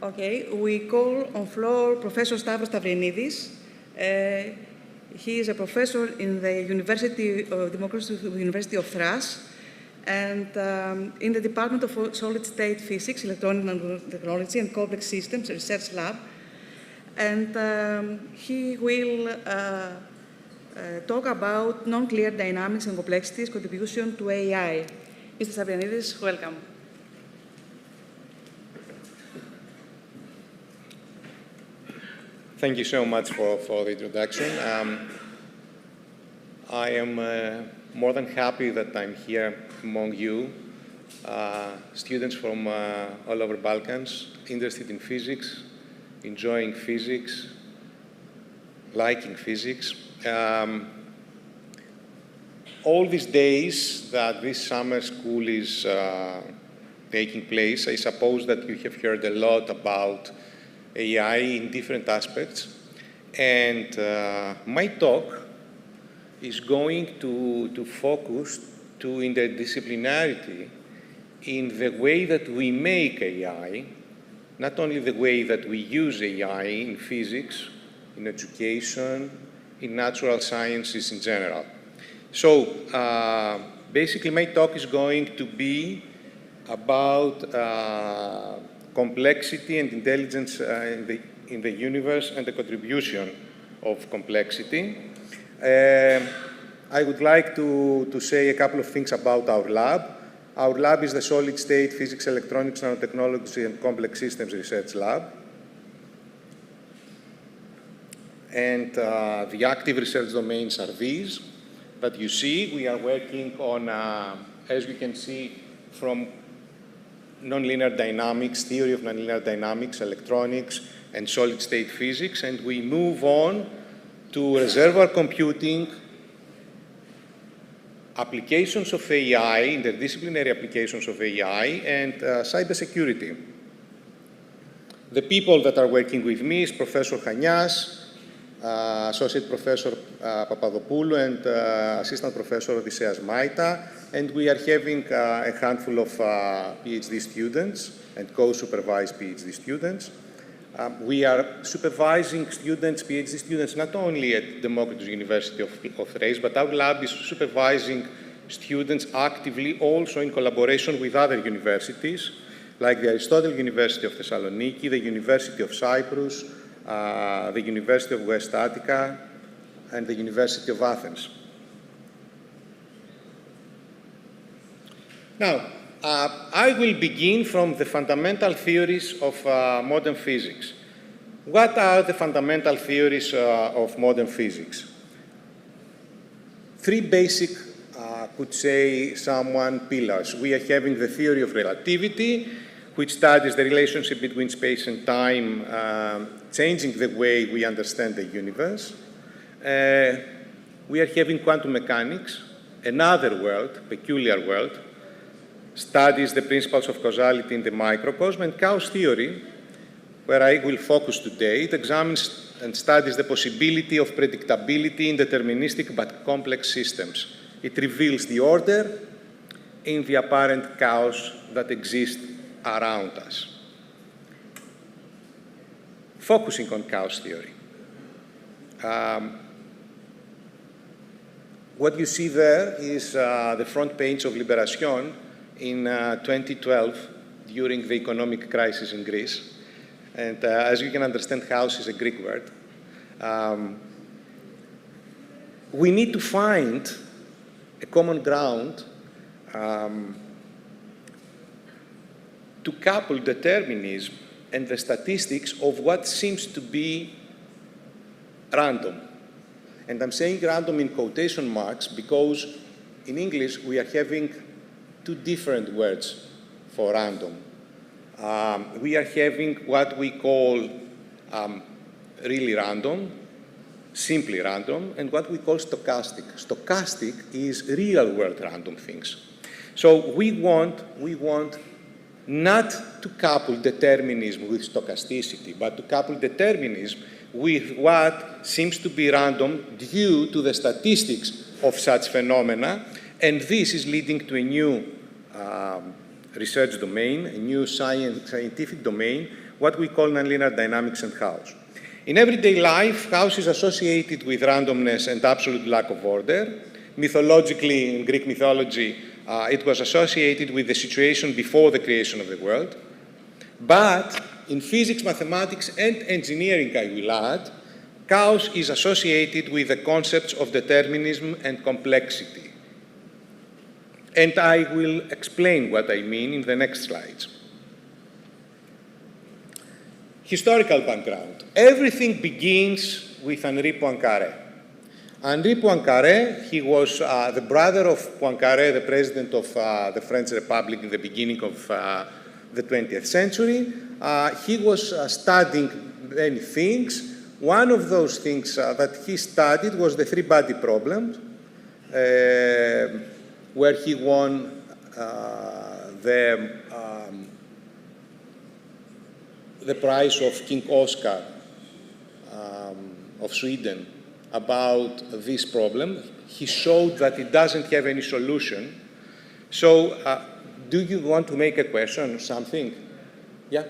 Okay, we call on floor Professor Stavros Stavrinidis. He is a professor in the University of Thrace, and in the Department of Solid-State Physics, Electronic Nanotechnology and Complex Systems Research Lab. And he will talk about non-clear dynamics and complexities contribution to AI. Mr. Stavrinidis, welcome. Thank you so much for the introduction. I am more than happy that I'm here among you, students from all over Balkans, interested in physics, enjoying physics, liking physics. All these days that this summer school is taking place, I suppose that you have heard a lot about AI in different aspects, and my talk is going to focus to interdisciplinarity in the way that we make AI, not only the way that we use AI in physics, in education, in natural sciences in general. So basically my talk is going to be about complexity and intelligence in the universe and the contribution of complexity. I would like to say a couple of things about our lab. Our lab is the Solid-State Physics, Electronics, Nanotechnology and Complex Systems Research Lab. And the active research domains are these that you see. We are working on, as you can see, from nonlinear dynamics, theory of nonlinear dynamics, electronics, and solid-state physics, and we move on to reservoir computing, applications of AI, interdisciplinary applications of AI, and cybersecurity. The people that are working with me is Professor Chanias, Associate Professor Papadopoulou, and Assistant Professor Odysseas Maita, and we are having a handful of PhD students and co-supervised PhD students. We are supervising students, PhD students, not only at Democritus University of Thrace, but our lab is supervising students actively also in collaboration with other universities, like the Aristotle University of Thessaloniki, the University of Cyprus, the University of West Attica, and the University of Athens. Now, I will begin from the fundamental theories of modern physics. What are the fundamental theories of modern physics? Three basic, could say someone, pillars. We are having the theory of relativity, which studies the relationship between space and time, changing the way we understand the universe. We are having quantum mechanics, another world, peculiar world, studies the principles of causality in the microcosm, and chaos theory, where I will focus today. It examines and studies the possibility of predictability in deterministic but complex systems. It reveals the order in the apparent chaos that exists around us. Focusing on chaos theory. What you see there is the front page of Libération in 2012 during the economic crisis in Greece. And as you can understand, chaos is a Greek word. We need to find a common ground to couple determinism and the statistics of what seems to be random. And I'm saying random in quotation marks because in English we are having two different words for random. We are having what we call really random, simply random, and what we call stochastic. Stochastic is real-world random things. So we want not to couple determinism with stochasticity, but to couple determinism with what seems to be random due to the statistics of such phenomena, and this is leading to a new research domain, a new scientific domain, what we call nonlinear dynamics and chaos. In everyday life, chaos is associated with randomness and absolute lack of order. Mythologically, in Greek mythology, it was associated with the situation before the creation of the world. But in physics, mathematics, and engineering, I will add, chaos is associated with the concepts of determinism and complexity. And I will explain what I mean in the next slides. Historical background. Everything begins with Henri Poincaré. Henri Poincaré, he was the brother of Poincaré, the president of the French Republic in the beginning of the 20th century. He was studying many things. One of those things that he studied was the three-body problem, where he won the prize of King Oscar of Sweden about this problem. He showed that it doesn't have any solution. So, do you want to make a question or something? Yeah?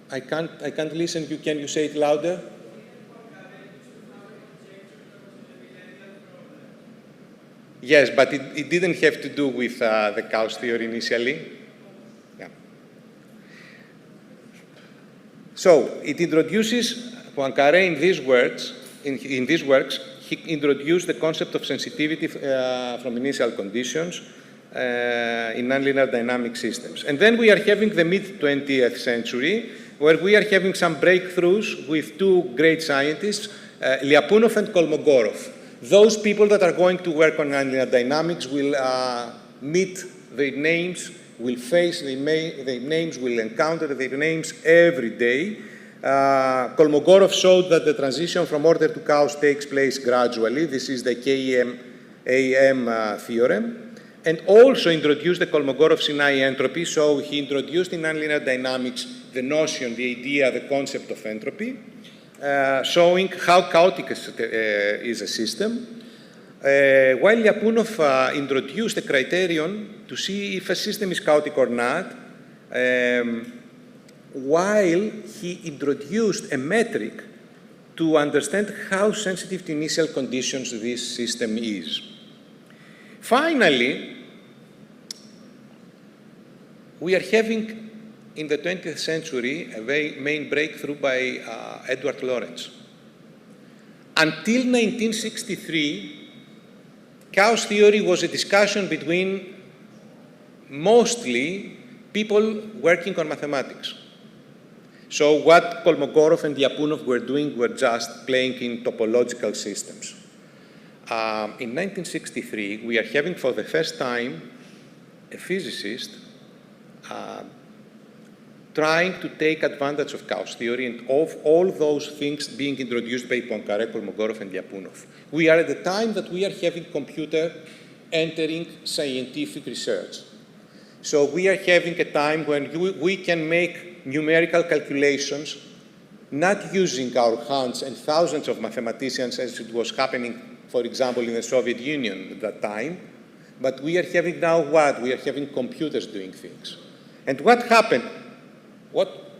I can't listen. Can you say it louder? Yes, but it didn't have to do with the chaos theory initially. Yeah. So it introduces Poincaré in these works. In these works, he introduced the concept of sensitivity from initial conditions in nonlinear dynamic systems. And then we are having the mid-20th century, where we are having some breakthroughs with two great scientists, Lyapunov and Kolmogorov. Those people that are going to work on nonlinear dynamics will meet their names, will face their names, will encounter their names every day. Kolmogorov showed that the transition from order to chaos takes place gradually. This is the KEM theorem. And also introduced the Kolmogorov-Sinai entropy. So he introduced in nonlinear dynamics the notion, the idea, the concept of entropy, showing how chaotic is a system. While Lyapunov introduced a criterion to see if a system is chaotic or not, while he introduced a metric to understand how sensitive to initial conditions this system is. Finally, we are having in the 20th century a very main breakthrough by Edward Lorenz. Until 1963, chaos theory was a discussion between mostly people working on mathematics. So what Kolmogorov and Lyapunov were doing were just playing in topological systems. In 1963, we are having for the first time a physicist trying to take advantage of chaos theory and of all those things being introduced by Poincaré, Kolmogorov, and Lyapunov. We are at the time that we are having computer entering scientific research. So we are having a time when we can make numerical calculations, not using our hands and thousands of mathematicians as it was happening, for example, in the Soviet Union at that time, but we are having now what? We are having computers doing things. And what happened?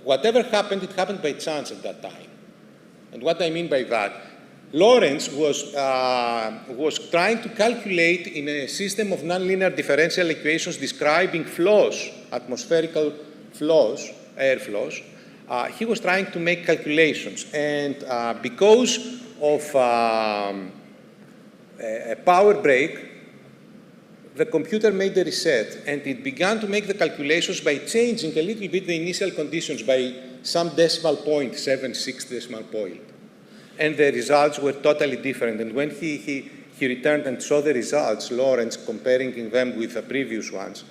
Whatever happened, it happened by chance at that time. And what I mean by that, Lorenz was trying to calculate in a system of nonlinear differential equations describing flows, atmospherical flows, air flows. He was trying to make calculations. And because of a power break, the computer made a reset, and it began to make the calculations by changing a little bit the initial conditions by some decimal point, 7/6 decimal point. And the results were totally different. And when he returned and saw the results, Lorenz, comparing them with the previous ones,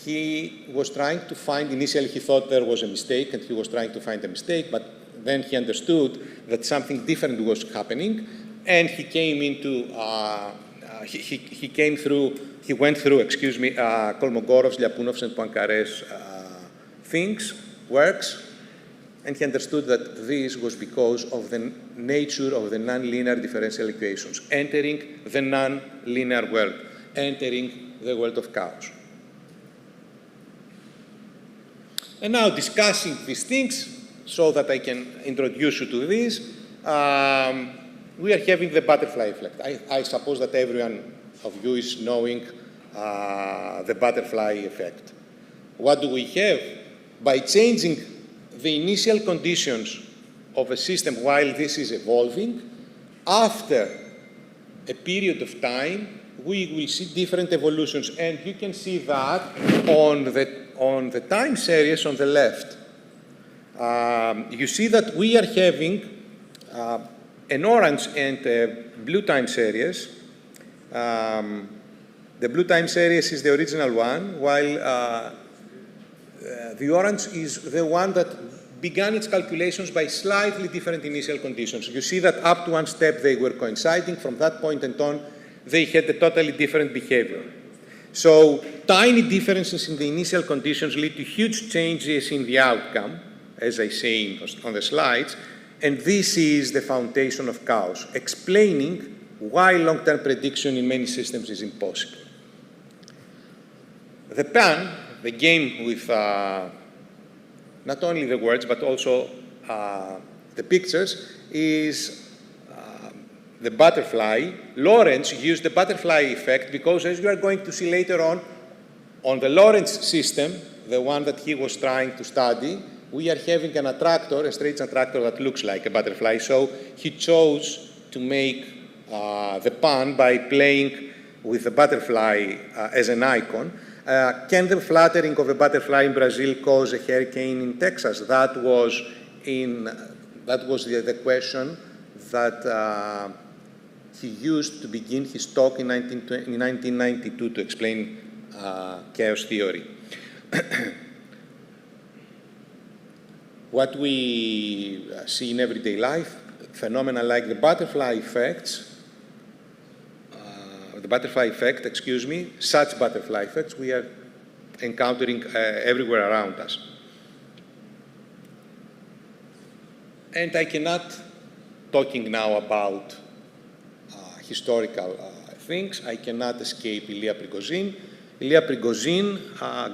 he was trying to find, initially he thought there was a mistake, and he was trying to find a mistake, but then he understood that something different was happening, and he came into, he went through, Kolmogorov's, Lyapunov's, and Poincaré's works, and he understood that this was because of the nature of the nonlinear differential equations, entering the nonlinear world, entering the world of chaos. And now discussing these things, so that I can introduce you to this, we are having the butterfly effect. I suppose that everyone of you is knowing the butterfly effect. What do we have? By changing the initial conditions of a system while this is evolving, after a period of time, we will see different evolutions. And you can see that on the time series on the left. You see that we are having an orange and a blue time series. The blue time series is the original one, while the orange is the one that began its calculations by slightly different initial conditions. You see that up to one step they were coinciding. From that point and on, they had a totally different behavior. So tiny differences in the initial conditions lead to huge changes in the outcome, as I say on the slides, and this is the foundation of chaos, explaining why long-term prediction in many systems is impossible. The PAN, the game with not only the words but also the pictures, is the butterfly. Lorentz used the butterfly effect because, as you are going to see later on the Lorentz system, the one that he was trying to study, we are having an attractor, a straight attractor that looks like a butterfly. So he chose to make the pun by playing with the butterfly as an icon. Can the fluttering of a butterfly in Brazil cause a hurricane in Texas? That was the question that he used to begin his talk in 1992 to explain chaos theory. What we see in everyday life, phenomena like the butterfly effect, such butterfly effects we are encountering everywhere around us. And I cannot, talking now about historical things, I cannot escape Ilya Prigozhin. Ilya Prigozhin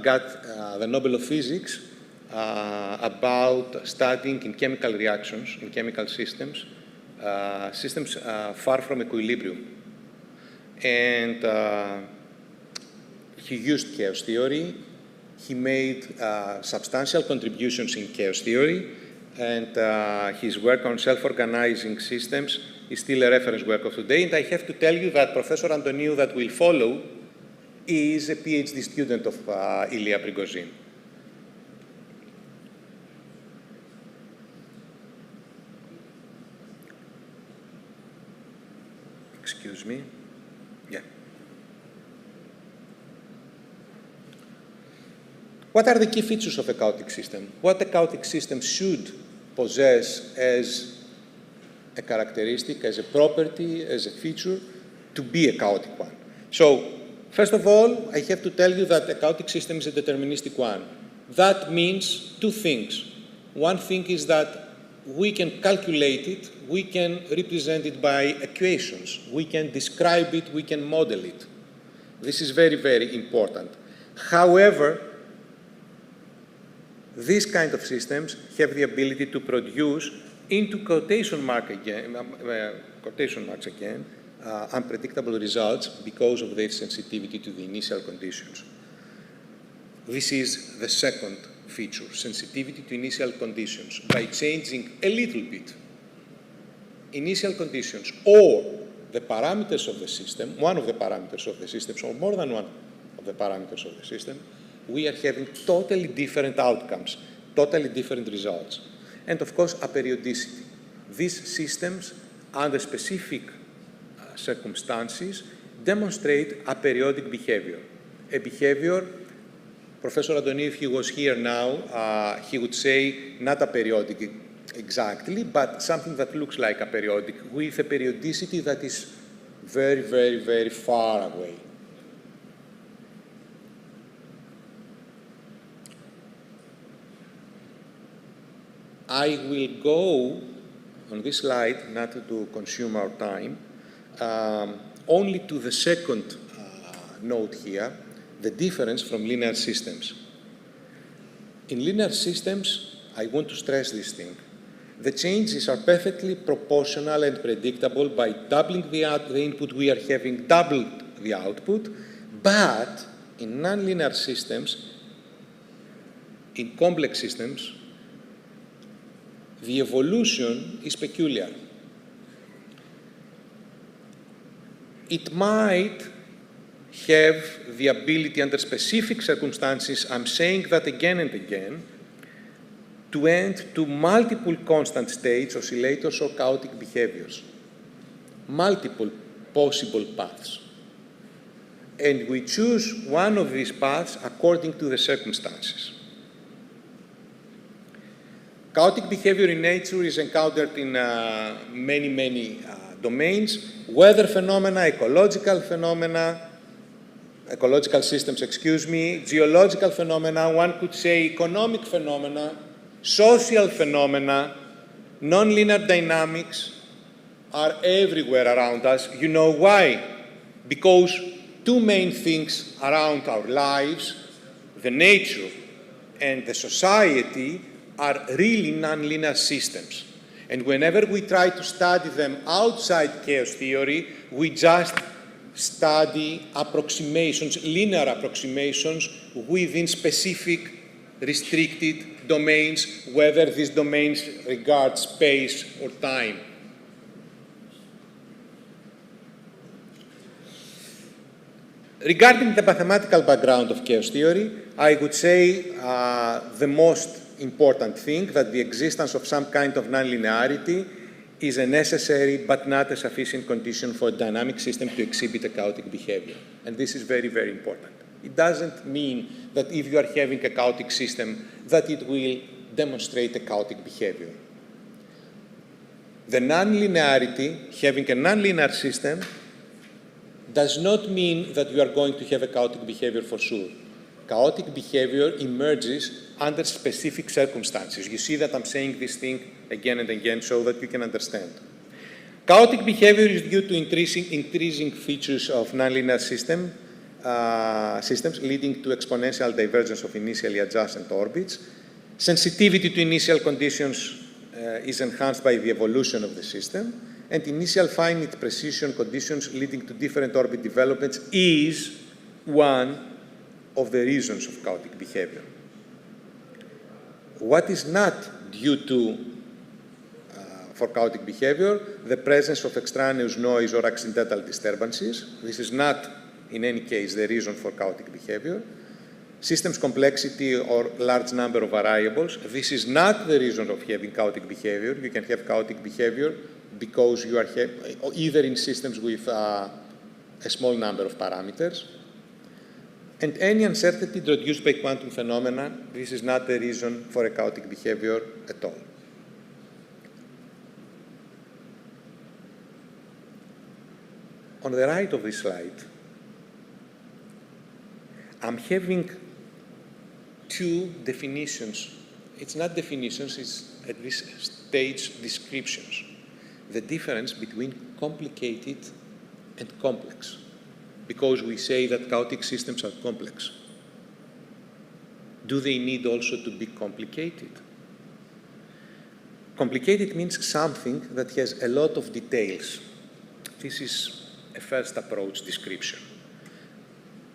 got the Nobel of Physics about studying in chemical reactions, in chemical systems, far from equilibrium. And he used chaos theory. He made substantial contributions in chaos theory, and his work on self-organizing systems is still a reference work of today. And I have to tell you that Professor Antoniou, that will follow, is a PhD student of Ilya Prigozhin. Excuse me. Yeah. What are the key features of a chaotic system? What a chaotic system should possess as a characteristic, as a property, as a feature, to be a chaotic one. So, first of all, I have to tell you that a chaotic system is a deterministic one. That means two things. One thing is that we can calculate it, we can represent it by equations, we can describe it, we can model it. This is very, very important. However, these kind of systems have the ability to produce, into quotation marks again, unpredictable results because of their sensitivity to the initial conditions. This is the second feature, sensitivity to initial conditions. By changing a little bit initial conditions or the parameters of the system, one of the parameters of the system, or more than one of the parameters of the system, we are having totally different outcomes, totally different results. And of course, aperiodicity. These systems, under specific circumstances, demonstrate aperiodic behavior. A behavior, Professor Antoniou, if he was here now, he would say not aperiodic exactly, but something that looks like aperiodic, with a periodicity that is very, very, very far away. I will go on this slide, not to consume our time, only to the second note here, the difference from linear systems. In linear systems, I want to stress this thing. The changes are perfectly proportional and predictable. By doubling the input, we are having doubled the output. But in nonlinear systems, in complex systems, the evolution is peculiar. It might have the ability, under specific circumstances, I'm saying that again and again, to end to multiple constant states, oscillators, or chaotic behaviors. Multiple possible paths. And we choose one of these paths according to the circumstances. Chaotic behavior in nature is encountered in many domains. Weather phenomena, ecological systems, geological phenomena, one could say economic phenomena, social phenomena, nonlinear dynamics are everywhere around us. You know why? Because two main things around our lives, the nature and the society, are really nonlinear systems. And whenever we try to study them outside chaos theory, we just study approximations, linear approximations within specific restricted domains, whether these domains regard space or time. Regarding the mathematical background of chaos theory, I would say the most important thing, that the existence of some kind of nonlinearity is a necessary but not a sufficient condition for a dynamic system to exhibit a chaotic behavior. And this is very important. It doesn't mean that if you are having a chaotic system, that it will demonstrate a chaotic behavior. The nonlinearity, having a nonlinear system, does not mean that you are going to have a chaotic behavior for sure. Chaotic behavior emerges under specific circumstances. You see that I'm saying this thing again and again so that you can understand. Chaotic behavior is due to increasing features of nonlinear systems leading to exponential divergence of initially adjacent orbits. Sensitivity to initial conditions is enhanced by the evolution of the system, and initial finite precision conditions leading to different orbit developments is one of the reasons of chaotic behavior. What is not due to, for chaotic behavior, the presence of extraneous noise or accidental disturbances. This is not, in any case, the reason for chaotic behavior. Systems complexity or large number of variables. This is not the reason of having chaotic behavior. You can have chaotic behavior because you are either in systems with a small number of parameters. And any uncertainty introduced by quantum phenomena, this is not the reason for a chaotic behavior at all. On the right of this slide, I'm having two definitions. It's not definitions, it's at this stage descriptions. The difference between complicated and complex, because we say that chaotic systems are complex. Do they need also to be complicated? Complicated means something that has a lot of details. This is a first approach description.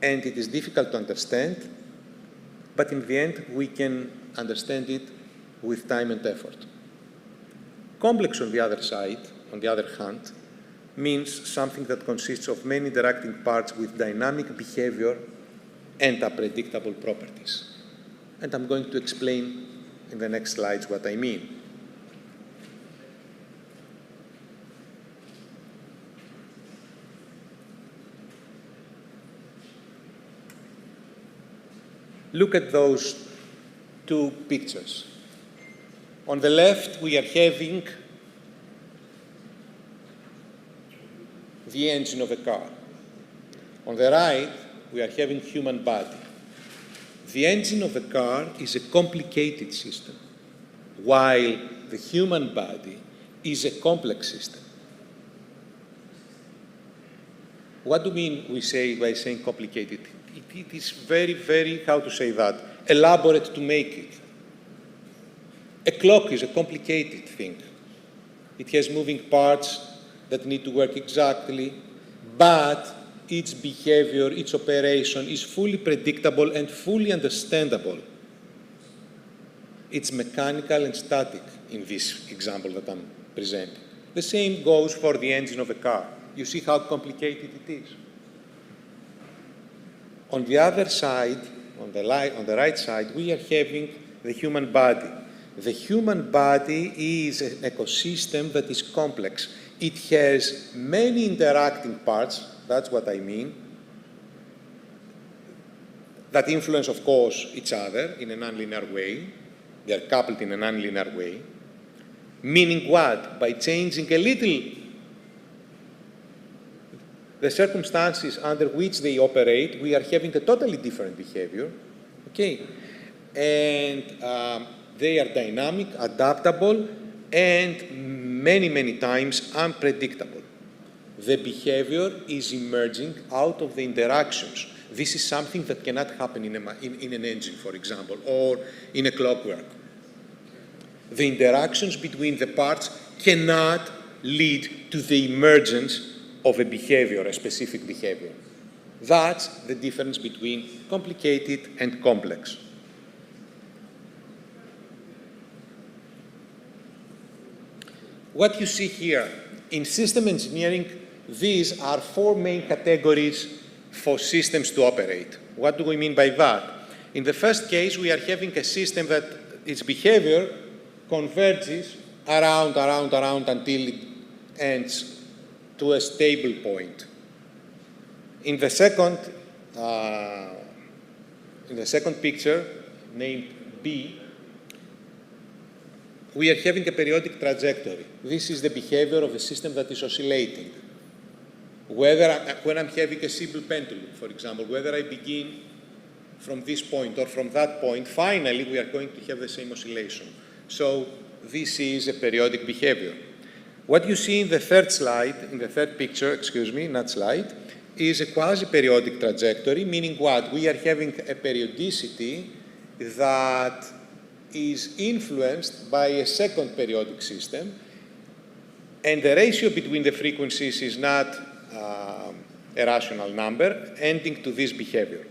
And it is difficult to understand, but in the end, we can understand it with time and effort. Complex, on the other side, on the other hand, means something that consists of many interacting parts with dynamic behavior and unpredictable properties. And I'm going to explain in the next slides what I mean. Look at those two pictures. On the left, we are having the engine of a car. On the right, we are having human body. The engine of a car is a complicated system, while the human body is a complex system. What do we mean we say by saying complicated? It is very, how to say that, elaborate to make it. A clock is a complicated thing. It has moving parts that need to work exactly, but its behavior, its operation is fully predictable and fully understandable. It's mechanical and static in this example that I'm presenting. The same goes for the engine of a car. You see how complicated it is. On the other side, on the right side, we are having the human body. The human body is an ecosystem that is complex. It has many interacting parts, that's what I mean, that influence, of course, each other in a nonlinear way. They are coupled in a nonlinear way. Meaning what? By changing a little the circumstances under which they operate, we are having a totally different behavior, okay? And they are dynamic, adaptable, and many, many times unpredictable. The behavior is emerging out of the interactions. This is something that cannot happen in an engine, for example, or in a clockwork. The interactions between the parts cannot lead to the emergence of a behavior, a specific behavior. That's the difference between complicated and complex. What you see here, in system engineering, these are 4 main categories for systems to operate. What do we mean by that? In the first case, we are having a system that its behavior converges around until it ends to a stable point. In the second picture, named B, we are having a periodic trajectory. This is the behavior of a system that is oscillating. When I'm having a simple pendulum, for example, whether I begin from this point or from that point, finally we are going to have the same oscillation. So this is a periodic behavior. What you see in the third slide, in the third picture, excuse me, not slide, is a quasi-periodic trajectory, meaning what? We are having a periodicity that is influenced by a second periodic system, and the ratio between the frequencies is not a rational number, ending to this behavior.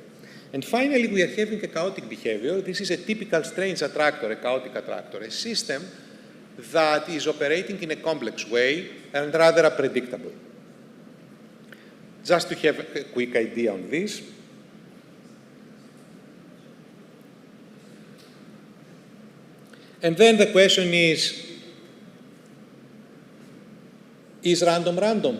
And finally, we are having a chaotic behavior. This is a typical strange attractor, a chaotic attractor, a system that is operating in a complex way and rather unpredictable. Just to have a quick idea on this, and then the question is random random?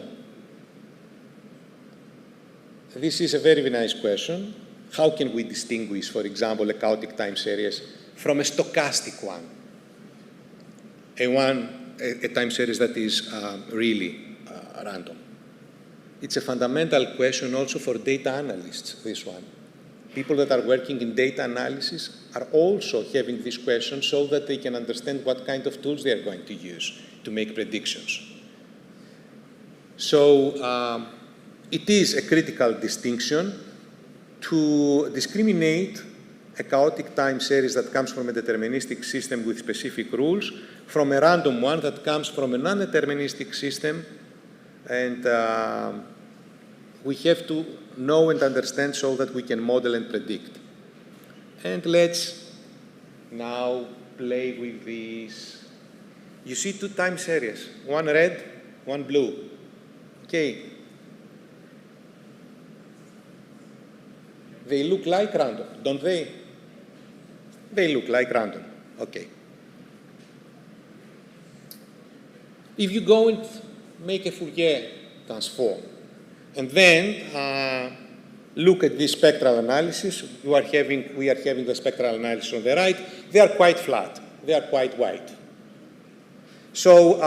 This is a very, very nice question. How can we distinguish, for example, a chaotic time series from a stochastic one? A time series that is really random. It's a fundamental question also for data analysts, this one. People that are working in data analysis are also having this question so that they can understand what kind of tools they are going to use to make predictions. So it is a critical distinction to discriminate a chaotic time series that comes from a deterministic system with specific rules from a random one that comes from a non-deterministic system, and we have to know and understand so that we can model and predict. And let's now play with these. You see 2 time series, one red, one blue. Okay. They look like random, don't they? They look like random. Okay. If you go and make a Fourier transform, and then look at this spectral analysis, we are having the spectral analysis on the right. They are quite flat. They are quite white. So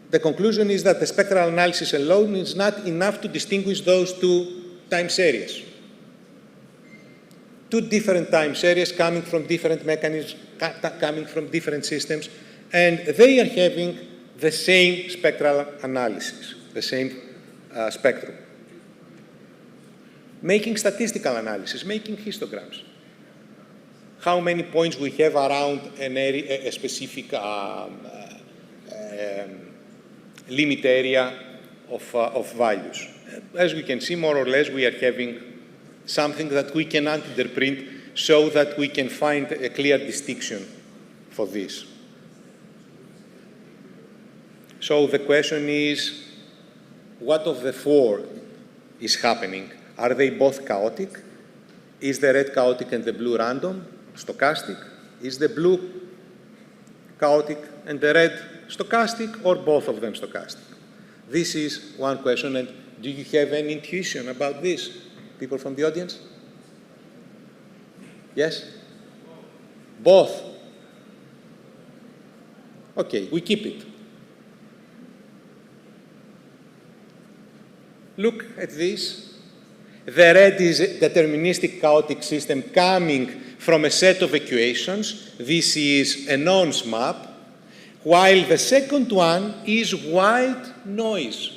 the conclusion is that the spectral analysis alone is not enough to distinguish those 2 time series. 2 different time series coming from different mechanisms, coming from different systems, and they are having the same spectral analysis, the same spectrum. Making statistical analysis, making histograms. how many points we have around an area, a specific limit area of values. As we can see, more or less, we are having something that we can interpret so that we can find a clear distinction for this. So the question is, what of the four is happening? Are they both chaotic? Is the red chaotic and the blue random, stochastic? Is the blue chaotic and the red stochastic, or both of them stochastic? This is one question, and do you have any intuition about this? People from the audience? Yes? Both? Okay, we keep it. Look at this. The red is a deterministic chaotic system coming from a set of equations. This is a nonce map, while the second one is white noise.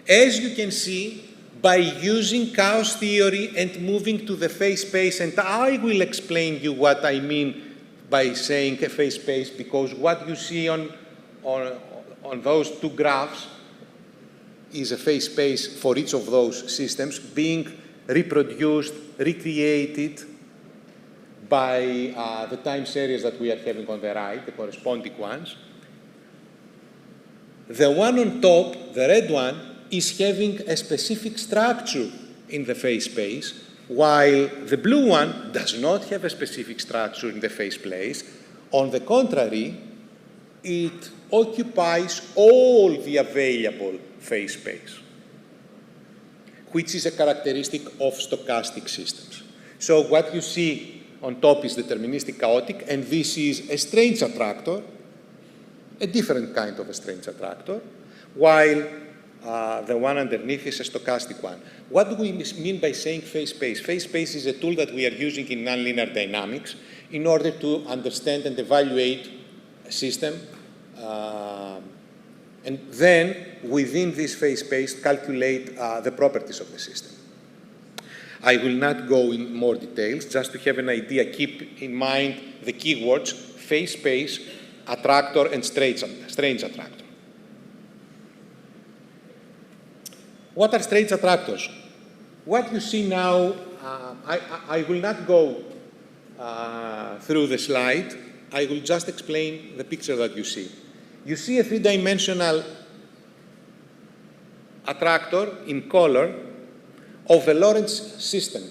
As you can see, by using chaos theory and moving to the phase space, and I will explain you what I mean by saying a phase space, because what you see on those two graphs is a phase space for each of those systems being reproduced, recreated by the time series that we are having on the right, the corresponding ones. The one on top, the red one, is having a specific structure in the phase space, while the blue one does not have a specific structure in the phase space. On the contrary, it occupies all the available phase space, which is a characteristic of stochastic systems. So what you see on top is deterministic chaotic, and this is a strange attractor, a different kind of a strange attractor, while the one underneath is a stochastic one. What do we mean by saying phase space? Phase space is a tool that we are using in nonlinear dynamics in order to understand and evaluate a system, and then, within this phase space, calculate the properties of the system. I will not go in more details, just to have an idea. Keep in mind the keywords: phase space, attractor, and strange attractor. What are strange attractors? What you see now, I will not go through the slide. I will just explain the picture that you see. You see a three-dimensional attractor in color of the Lorentz system.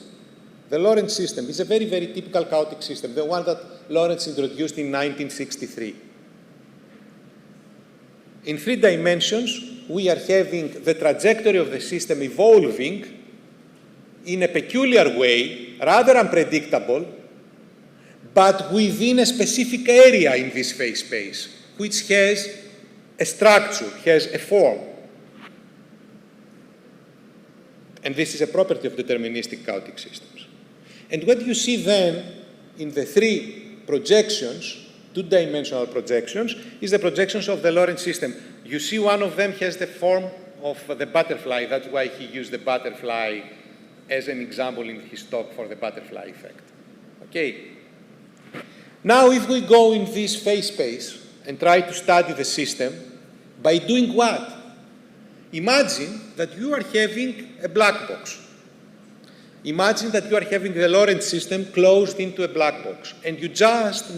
The Lorentz system is a very, very typical chaotic system, the one that Lorentz introduced in 1963. In 3 dimensions, we are having the trajectory of the system evolving in a peculiar way, rather unpredictable, but within a specific area in this phase space, which has a structure, has a form. And this is a property of deterministic chaotic systems. And what you see then in the 3 projections, 2-dimensional projections, is the projections of the Lorentz system. You see one of them has the form of the butterfly. That's why he used the butterfly as an example in his talk for the butterfly effect. Okay. Now, if we go in this phase space and try to study the system, by doing what? Imagine that you are having a black box. Imagine that you are having the Lorentz system closed into a black box, and you just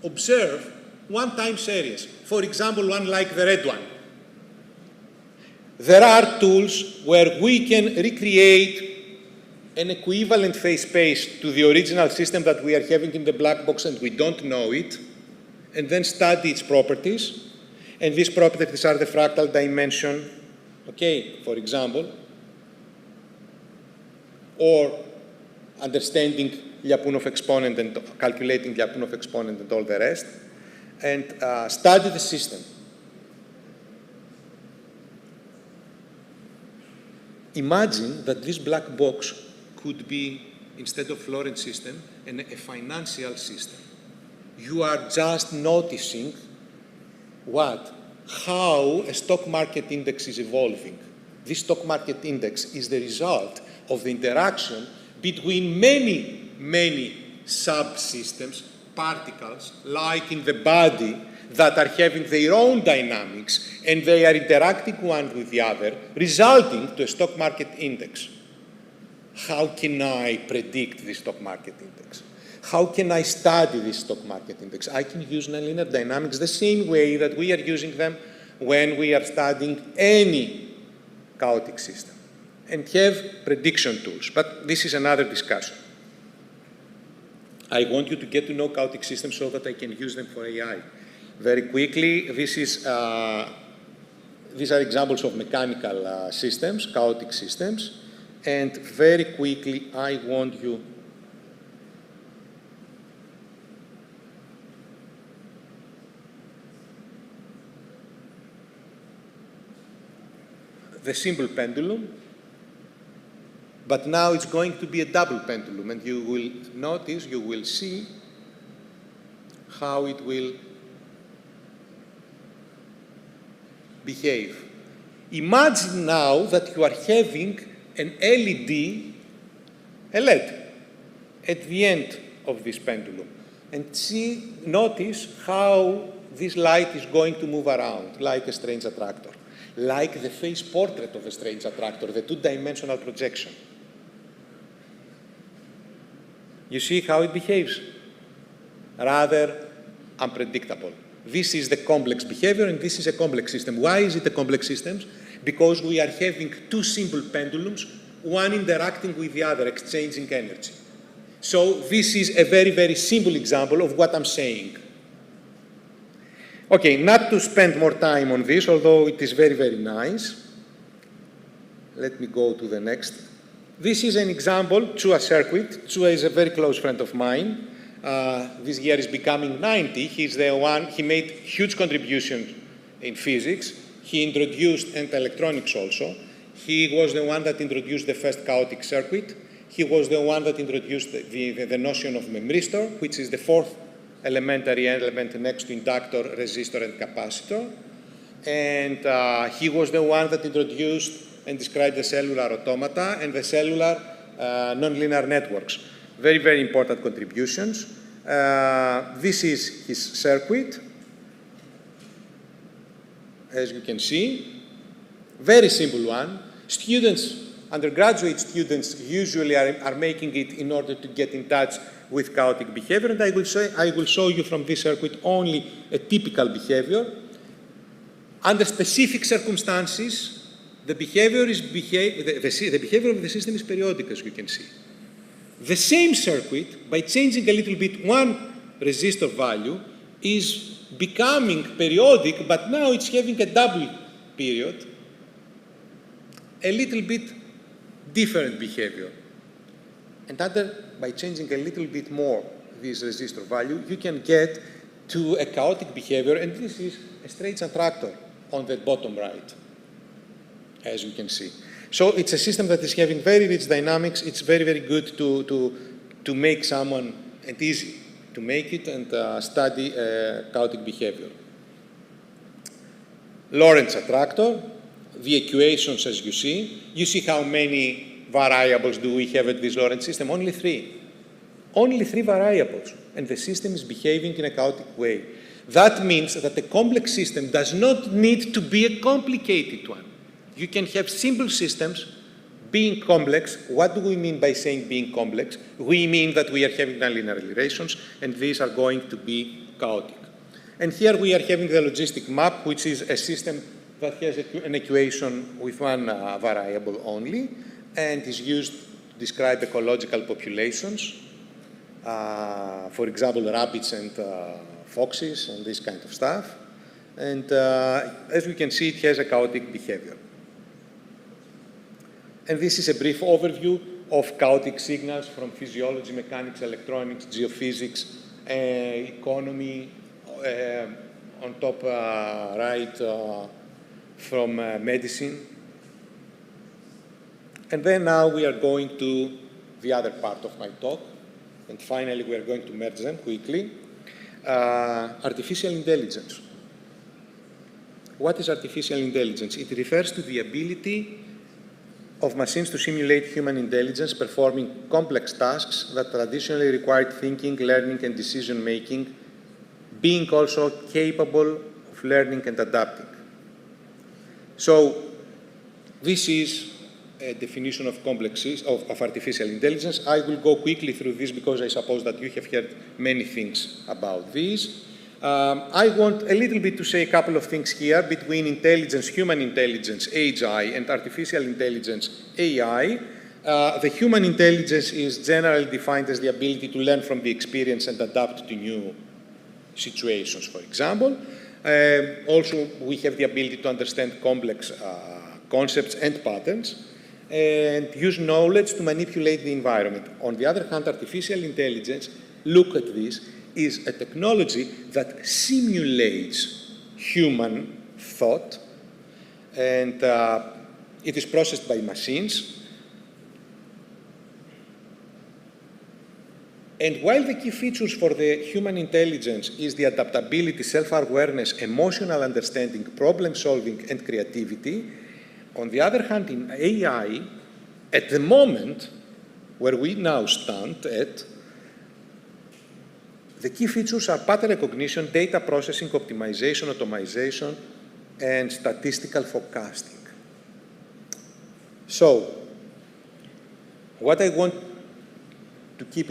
observe one time series. For example, one like the red one. There are tools where we can recreate an equivalent phase space to the original system that we are having in the black box and we don't know it, and then study its properties. And these properties are the fractal dimension, okay, for example, or understanding Lyapunov exponent and calculating Lyapunov exponent and all the rest, and study the system. Imagine that this black box could be, instead of Lorentz system, a financial system. You are just noticing what? How a stock market index is evolving. This stock market index is the result of the interaction between many subsystems, particles, like in the body, that are having their own dynamics, and they are interacting one with the other, resulting to a stock market index. How can I predict this stock market index? How can I study this stock market index? I can use nonlinear dynamics the same way that we are using them when we are studying any chaotic system, and have prediction tools. But this is another discussion. I want you to get to know chaotic systems so that I can use them for AI. Very quickly, these are examples of mechanical systems, chaotic systems. And very quickly, I want you the simple pendulum, but now it's going to be a double pendulum, and you will notice, you will see how it will behave. Imagine now that you are having an LED, a LED, at the end of this pendulum, and notice how this light is going to move around, like a strange attractor, like the face portrait of a strange attractor, the two-dimensional projection. You see how it behaves? Rather unpredictable. This is the complex behavior, and this is a complex system. Why is it a complex system? Because we are having two simple pendulums, one interacting with the other, exchanging energy. So this is a very, very simple example of what I'm saying. Okay, not to spend more time on this, although it is very, very nice. Let me go to the next. This is an example, Chua circuit. Chua is a very close friend of mine. This year is becoming 90. He's the one, he made huge contributions in physics. He introduced, and electronics also, he was the one that introduced the first chaotic circuit. He was the one that introduced the notion of memristor, which is the fourth elementary element next to inductor, resistor, and capacitor. And he was the one that introduced and described the cellular automata and the cellular nonlinear networks. Very, very important contributions. This is his circuit, as you can see. Very simple one. Students, undergraduate students, usually are making it in order to get in touch with chaotic behavior, and I will show you from this circuit only a typical behavior. Under specific circumstances, the behavior of the system is periodic, as you can see. The same circuit, by changing a little bit one resistor value, is becoming periodic, but now it's having a double period, a little bit different behavior. And by changing a little bit more this resistor value, you can get to a chaotic behavior, and this is a strange attractor on the bottom right, as you can see. So it's a system that is having very rich dynamics. It's very, very good to make someone, and easy to make it and study chaotic behavior. Lorentz attractor, the equations as you see how many variables do we have at this Lorentz system? Only three. Only three variables, and the system is behaving in a chaotic way. That means that the complex system does not need to be a complicated one. You can have simple systems being complex. What do we mean by saying being complex? We mean that we are having nonlinear relations, and these are going to be chaotic. And here we are having the logistic map, which is a system that has an equation with one variable only, and is used to describe ecological populations. For example, rabbits and foxes and this kind of stuff. And as we can see, it has a chaotic behavior. And this is a brief overview of chaotic signals from physiology, mechanics, electronics, geophysics, economy, on top right from medicine. And then now we are going to the other part of my talk. And finally, we are going to merge them quickly. Artificial intelligence. What is artificial intelligence? It refers to the ability of machines to simulate human intelligence performing complex tasks that traditionally required thinking, learning, and decision-making, being also capable of learning and adapting. So this is a definition of of artificial intelligence. I will go quickly through this because I suppose that you have heard many things about this. I want a little bit to say a couple of things here between intelligence, human intelligence, AGI, and artificial intelligence, AI. The human intelligence is generally defined as the ability to learn from the experience and adapt to new situations, for example. Also, we have the ability to understand complex concepts and patterns and use knowledge to manipulate the environment. On the other hand, artificial intelligence, look at this, is a technology that simulates human thought, and it is processed by machines. And while the key features for the human intelligence is the adaptability, self-awareness, emotional understanding, problem-solving, and creativity, on the other hand, in AI, at the moment where we now stand at, the key features are pattern recognition, data processing, optimization, automation, and statistical forecasting. So, what I want to keep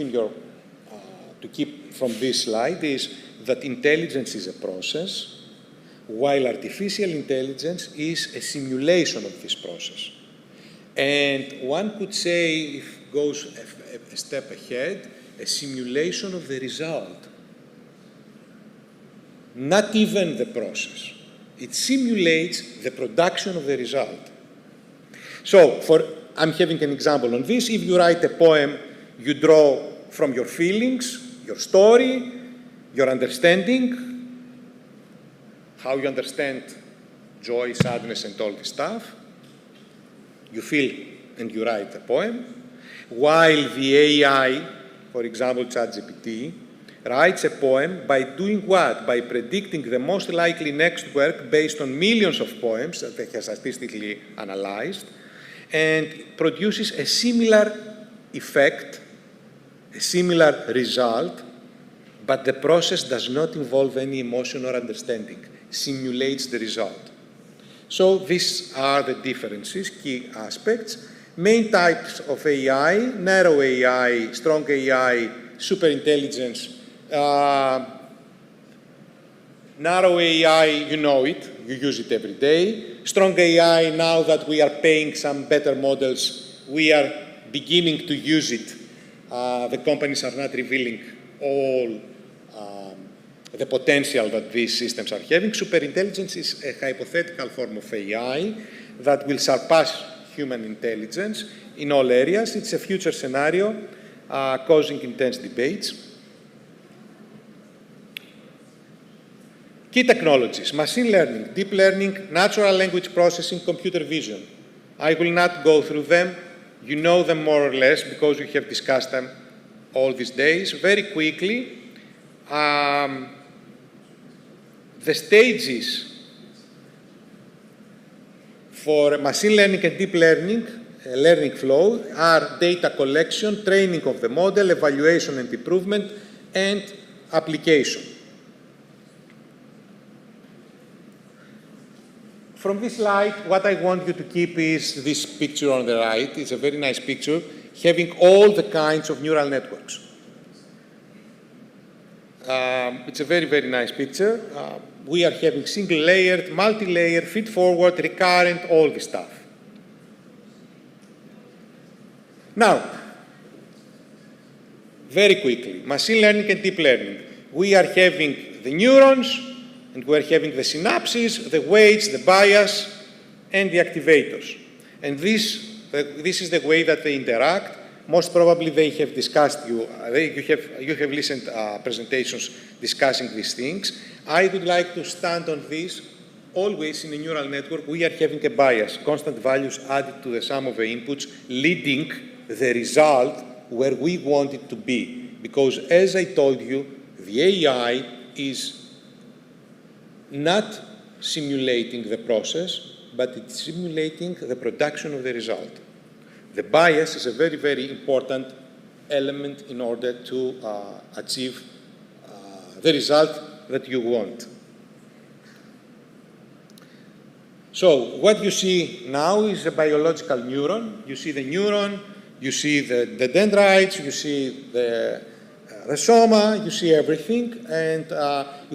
from this slide is that intelligence is a process, while artificial intelligence is a simulation of this process. And one could say, if it goes a step ahead, a simulation of the result, not even the process. It simulates the production of the result. So, I'm having an example on this. If you write a poem, you draw from your feelings, your story, your understanding, how you understand joy, sadness, and all this stuff. You feel and you write a poem. While the AI, for example, ChatGPT, writes a poem by doing what? By predicting the most likely next work based on millions of poems that they have statistically analyzed, and produces a similar effect, a similar result, but the process does not involve any emotion or understanding, simulates the result. So these are the differences, key aspects. Main types of AI, narrow AI, strong AI, superintelligence. Narrow AI, you know it, you use it every day. Strong AI, now that we are paying some better models, we are beginning to use it. The companies are not revealing all the potential that these systems are having. Superintelligence is a hypothetical form of AI that will surpass human intelligence in all areas. It's a future scenario causing intense debates. Key technologies: machine learning, deep learning, natural language processing, computer vision. I will not go through them. You know them more or less because we have discussed them all these days. Very quickly, the stages for machine learning and deep learning, learning flow, are data collection, training of the model, evaluation and improvement, and application. From this slide, what I want you to keep is this picture on the right. It's a very nice picture, having all the kinds of neural networks. It's a very, very nice picture. We are having single-layered, multi-layer, feed-forward, recurrent, all this stuff. Now, very quickly, machine learning and deep learning. We are having the neurons, and we're having the synapses, the weights, the bias, and the activators. And this is the way that they interact. Most probably they have discussed you have listened presentations discussing these things. I would like to stand on this. Always in a neural network, we are having a bias, constant values added to the sum of the inputs, leading the result where we want it to be. Because as I told you, the AI is not simulating the process, but it's simulating the production of the result. The bias is a very, very important element in order to achieve the result that you want. So what you see now is a biological neuron. You see the neuron, you see the dendrites, you see the soma, you see everything, and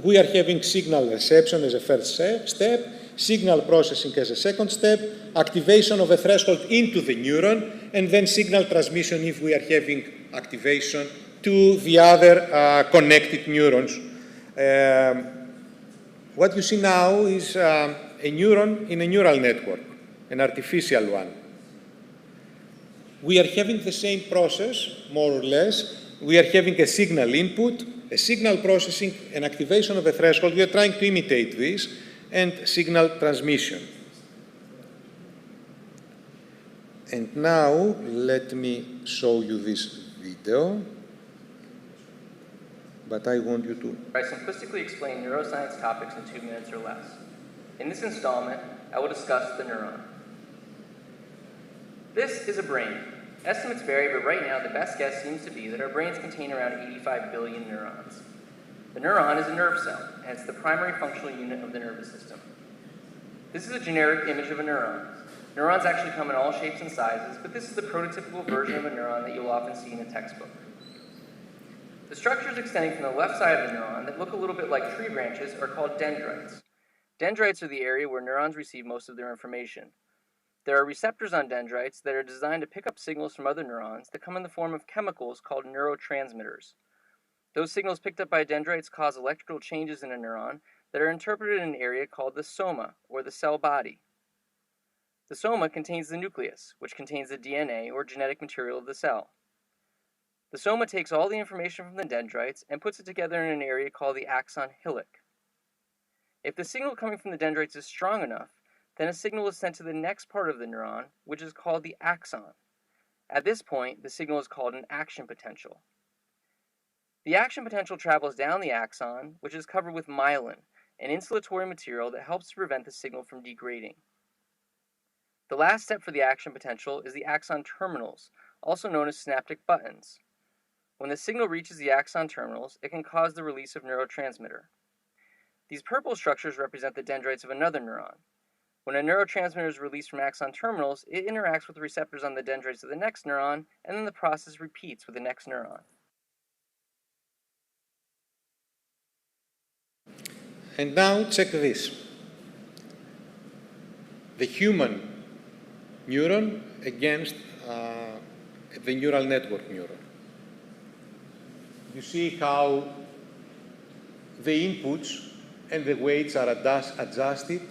we are having signal reception as a first step, signal processing as a second step, activation of a threshold into the neuron, and then signal transmission if we are having activation to the other connected neurons. What you see now is a neuron in a neural network, an artificial one. We are having the same process, more or less. We are having a signal input, a signal processing, an activation of a threshold. We are trying to imitate this, and signal transmission. And now, let me show you this video. But I want you to... I simplistically explain neuroscience topics in 2 minutes or less. In this installment, I will discuss the neuron. This is a brain. Estimates vary, but right now the best guess seems to be that our brains contain around 85 billion neurons. The neuron is a nerve cell, and it's the primary functional unit of the nervous system. This is a generic image of a neuron. Neurons actually come in all shapes and sizes, but this is the prototypical version of a neuron that you'll often see in a textbook. The structures extending from the left side of the neuron that look a little bit like tree branches are called dendrites. Dendrites are the area where neurons receive most of their information. There are receptors on dendrites that are designed to pick up signals from other neurons that come in the form of chemicals called neurotransmitters. Those signals picked up by dendrites cause electrical changes in a neuron that are interpreted in an area called the soma, or the cell body. The soma contains the nucleus, which contains the DNA, or genetic material of the cell. The soma takes all the information from the dendrites and puts it together in an area called the axon hillock. If the signal coming from the dendrites is strong enough, then a signal is sent to the next part of the neuron, which is called the axon. At this point, the signal is called an action potential. The action potential travels down the axon, which is covered with myelin, an insulatory material that helps to prevent the signal from degrading. The last step for the action potential is the axon terminals, also known as synaptic buttons. When the signal reaches the axon terminals, it can cause the release of neurotransmitter. These purple structures represent the dendrites of another neuron. When a neurotransmitter is released from axon terminals, it interacts with the receptors on the dendrites of the next neuron, and then the process repeats with the next neuron. And now check this. The human neuron against the neural network neuron. You see how the inputs and the weights are adjusted,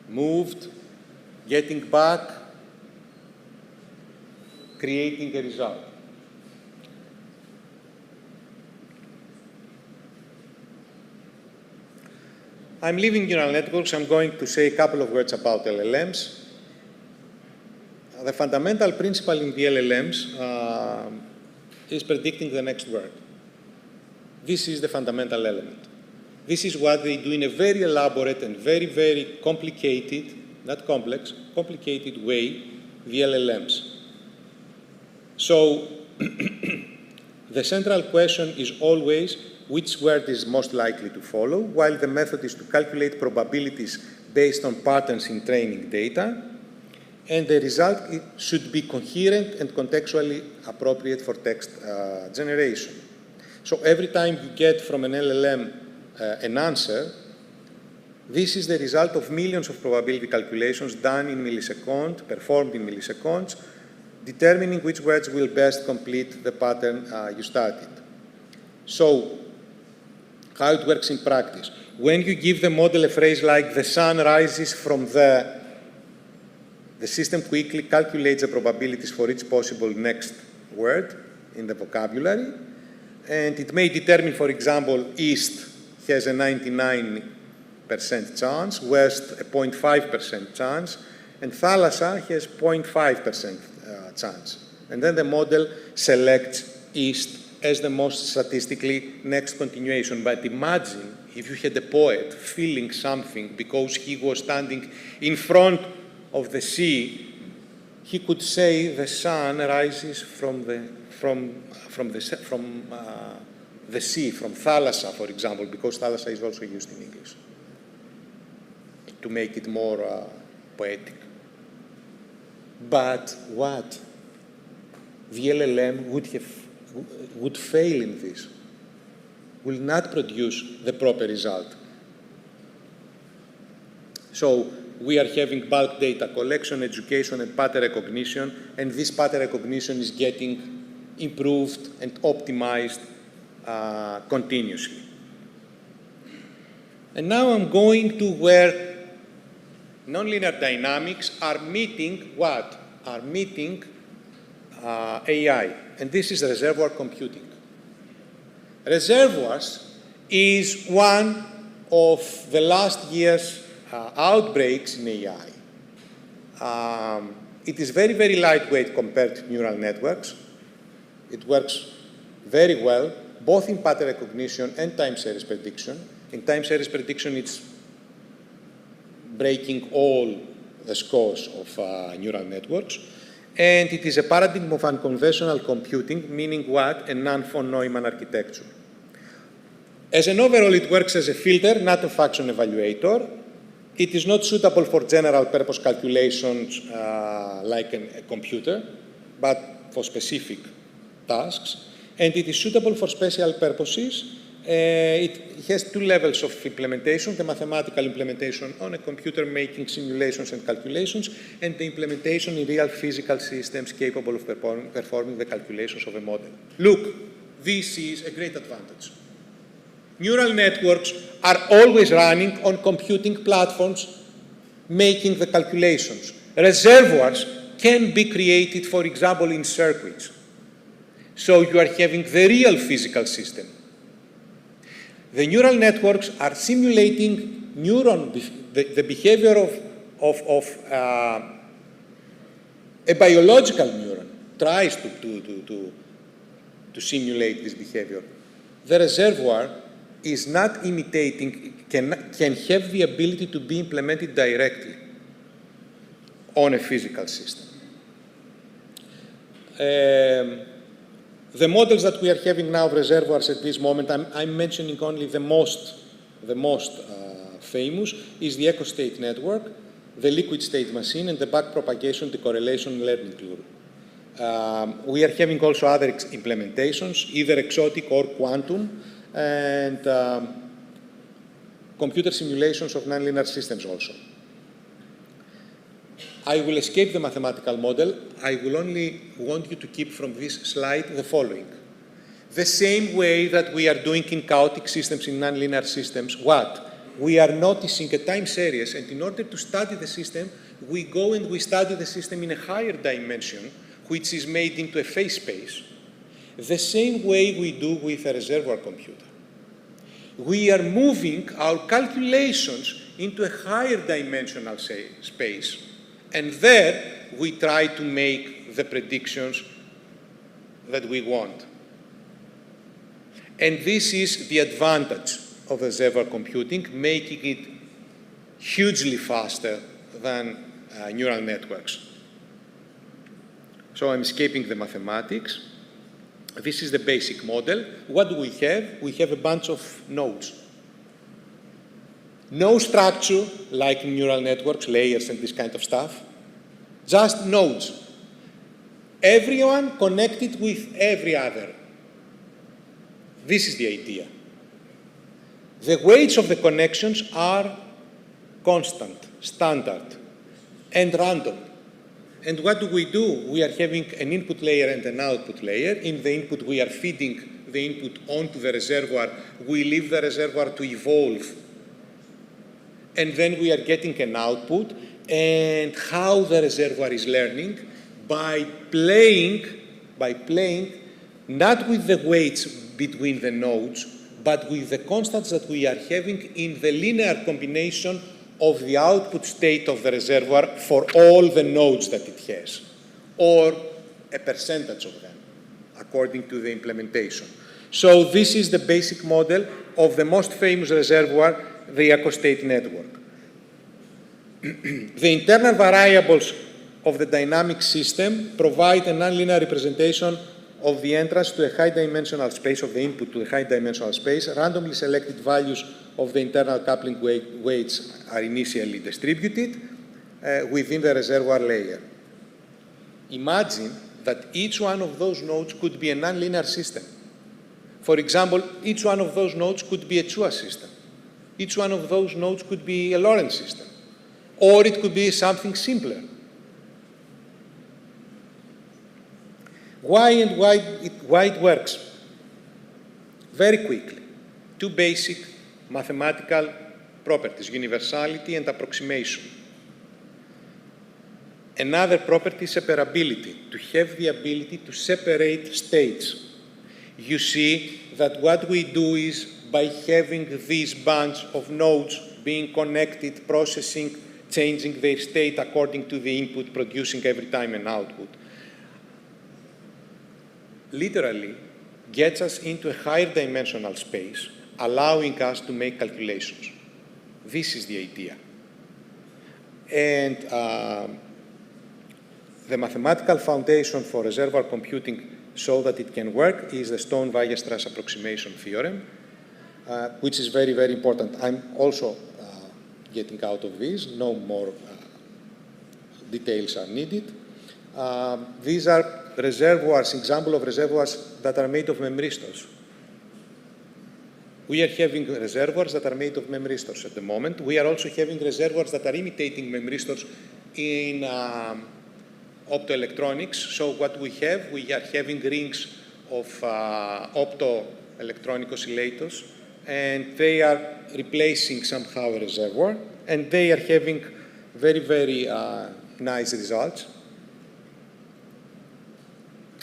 moved, getting back, creating a result. I'm leaving neural networks. I'm going to say a couple of words about LLMs. The fundamental principle in the LLMs is predicting the next word. This is the fundamental element. This is what they do in a very elaborate and very, very complicated, not complex, complicated way, the LLMs. So the central question is always which word is most likely to follow, while the method is to calculate probabilities based on patterns in training data, and the result should be coherent and contextually appropriate for text generation. So every time you get from an LLM an answer, this is the result of millions of probability calculations done in milliseconds, performed in milliseconds, determining which words will best complete the pattern you started. So, how it works in practice. When you give the model a phrase like, the sun rises from the system quickly calculates the probabilities for each possible next word in the vocabulary, and it may determine, for example, east has a 99% chance, west a 0.5% chance, and thalassa has 0.5% chance. And then the model selects east as the most statistically next continuation. But imagine if you had a poet feeling something because he was standing in front of the sea he could say the sun rises from the sea, from thalassa, for example, because thalassa is also used in English, to make it more poetic. But what? The LLM would fail in this, will not produce the proper result. So we are having bulk data collection, education, and pattern recognition, and this pattern recognition is getting improved and optimized continuously. And now I'm going to where nonlinear dynamics are meeting what? Are meeting AI, and this is reservoir computing. Reservoirs is one of the last year's outbreaks in AI. It is very, very lightweight compared to neural networks. It works very well, both in pattern recognition and time series prediction. In time series prediction, it's breaking all the scores of neural networks. And it is a paradigm of unconventional computing, meaning what? A non-von Neumann architecture. As an overall, it works as a filter, not a function evaluator. It is not suitable for general purpose calculations like a computer, but for specific tasks. And it is suitable for special purposes. It has two levels of implementation, the mathematical implementation on a computer making simulations and calculations, and the implementation in real physical systems capable of performing the calculations of a model. Look, this is a great advantage. Neural networks are always running on computing platforms making the calculations. Reservoirs can be created, for example, in circuits. So you are having the real physical system. The neural networks are simulating the behavior of a biological neuron, tries to simulate this behavior. The reservoir is not imitating, can have the ability to be implemented directly on a physical system. The models that we are having now, reservoirs at this moment, I'm mentioning only the most famous, is the echo-state network, the liquid state machine, and the backpropagation decorrelation learning tool. We are having also other implementations, either exotic or quantum, and computer simulations of nonlinear systems also. I will escape the mathematical model. I will only want you to keep from this slide the following. The same way that we are doing in chaotic systems, in nonlinear systems, what? We are noticing a time series, and in order to study the system, we go and we study the system in a higher dimension, which is made into a phase space. The same way we do with a reservoir computer. We are moving our calculations into a higher dimensional space. And there, we try to make the predictions that we want. And this is the advantage of reservoir computing, making it hugely faster than neural networks. So I'm escaping the mathematics. This is the basic model. What do we have? We have a bunch of nodes. No structure, like in neural networks, layers and this kind of stuff. Just nodes. Everyone connected with every other. This is the idea. The weights of the connections are constant, standard, and random. And what do? We are having an input layer and an output layer. In the input, we are feeding the input onto the reservoir. We leave the reservoir to evolve. And then we are getting an output. And how the reservoir is learning? By playing not with the weights between the nodes, but with the constants that we are having in the linear combination of the output state of the reservoir for all the nodes that it has, or a percentage of them, according to the implementation. So this is the basic model of the most famous reservoir, the echo-state network. The internal variables of the dynamic system provide a nonlinear representation of the entrance to a high-dimensional space, of the input to a high-dimensional space. Randomly selected values of the internal coupling weights are initially distributed within the reservoir layer. Imagine that each one of those nodes could be a nonlinear system. For example, each one of those nodes could be a Chua system. Each one of those nodes could be a Lorentz system. Or it could be something simpler. Why it works? Very quickly. Two basic mathematical properties, universality and approximation. Another property, separability, to have the ability to separate states. You see that what we do is, by having this bunch of nodes being connected, processing, changing their state according to the input, producing every time an output, literally gets us into a higher dimensional space, allowing us to make calculations. This is the idea. And the mathematical foundation for reservoir computing so that it can work is the Stone-Weierstrass approximation theorem, which is very, very important. I'm also getting out of this. No more details are needed. These are reservoirs, example of reservoirs that are made of memristors. We are having reservoirs that are made of memristors at the moment. We are also having reservoirs that are imitating memristors in optoelectronics. So what we are having rings of optoelectronic oscillators, and they are replacing somehow a reservoir, and they are having very, very nice results.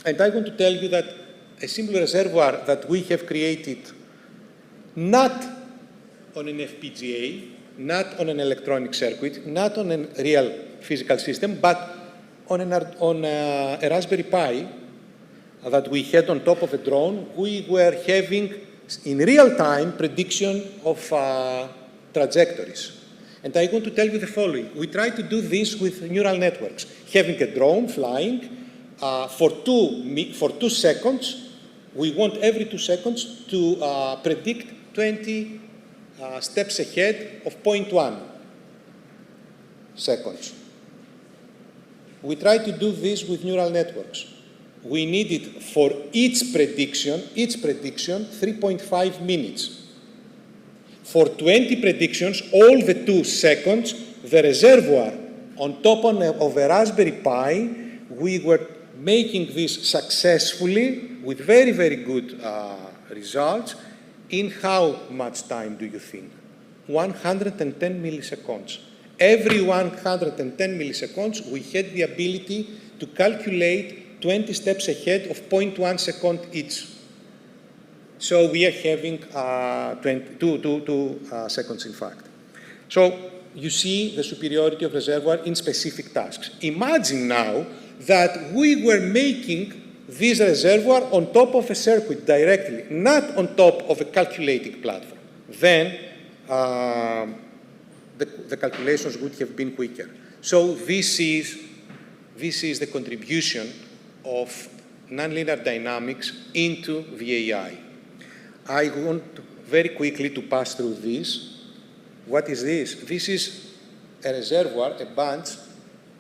And I want to tell you that a simple reservoir that we have created, not on an FPGA, not on an electronic circuit, not on a real physical system, but on a Raspberry Pi that we had on top of a drone, we were having in real time prediction of trajectories. And I want to tell you the following. We try to do this with neural networks. Having a drone flying, for 2 seconds, we want every 2 seconds to predict 20 steps ahead of 0.1 seconds. We try to do this with neural networks. We needed for each prediction 3.5 minutes. For 20 predictions, all the 2 seconds, the reservoir on top of a Raspberry Pi, we were making this successfully with very, very good results. In how much time do you think? 110 milliseconds. Every 110 milliseconds, we had the ability to calculate 20 steps ahead of 0.1 second each. So we are having 2 seconds, in fact. So you see the superiority of reservoir in specific tasks. Imagine now that we were making this reservoir on top of a circuit directly, not on top of a calculating platform. Then the calculations would have been quicker. So this is the contribution of nonlinear dynamics into the AI. I want very quickly to pass through this. What is this? This is a reservoir, a bunch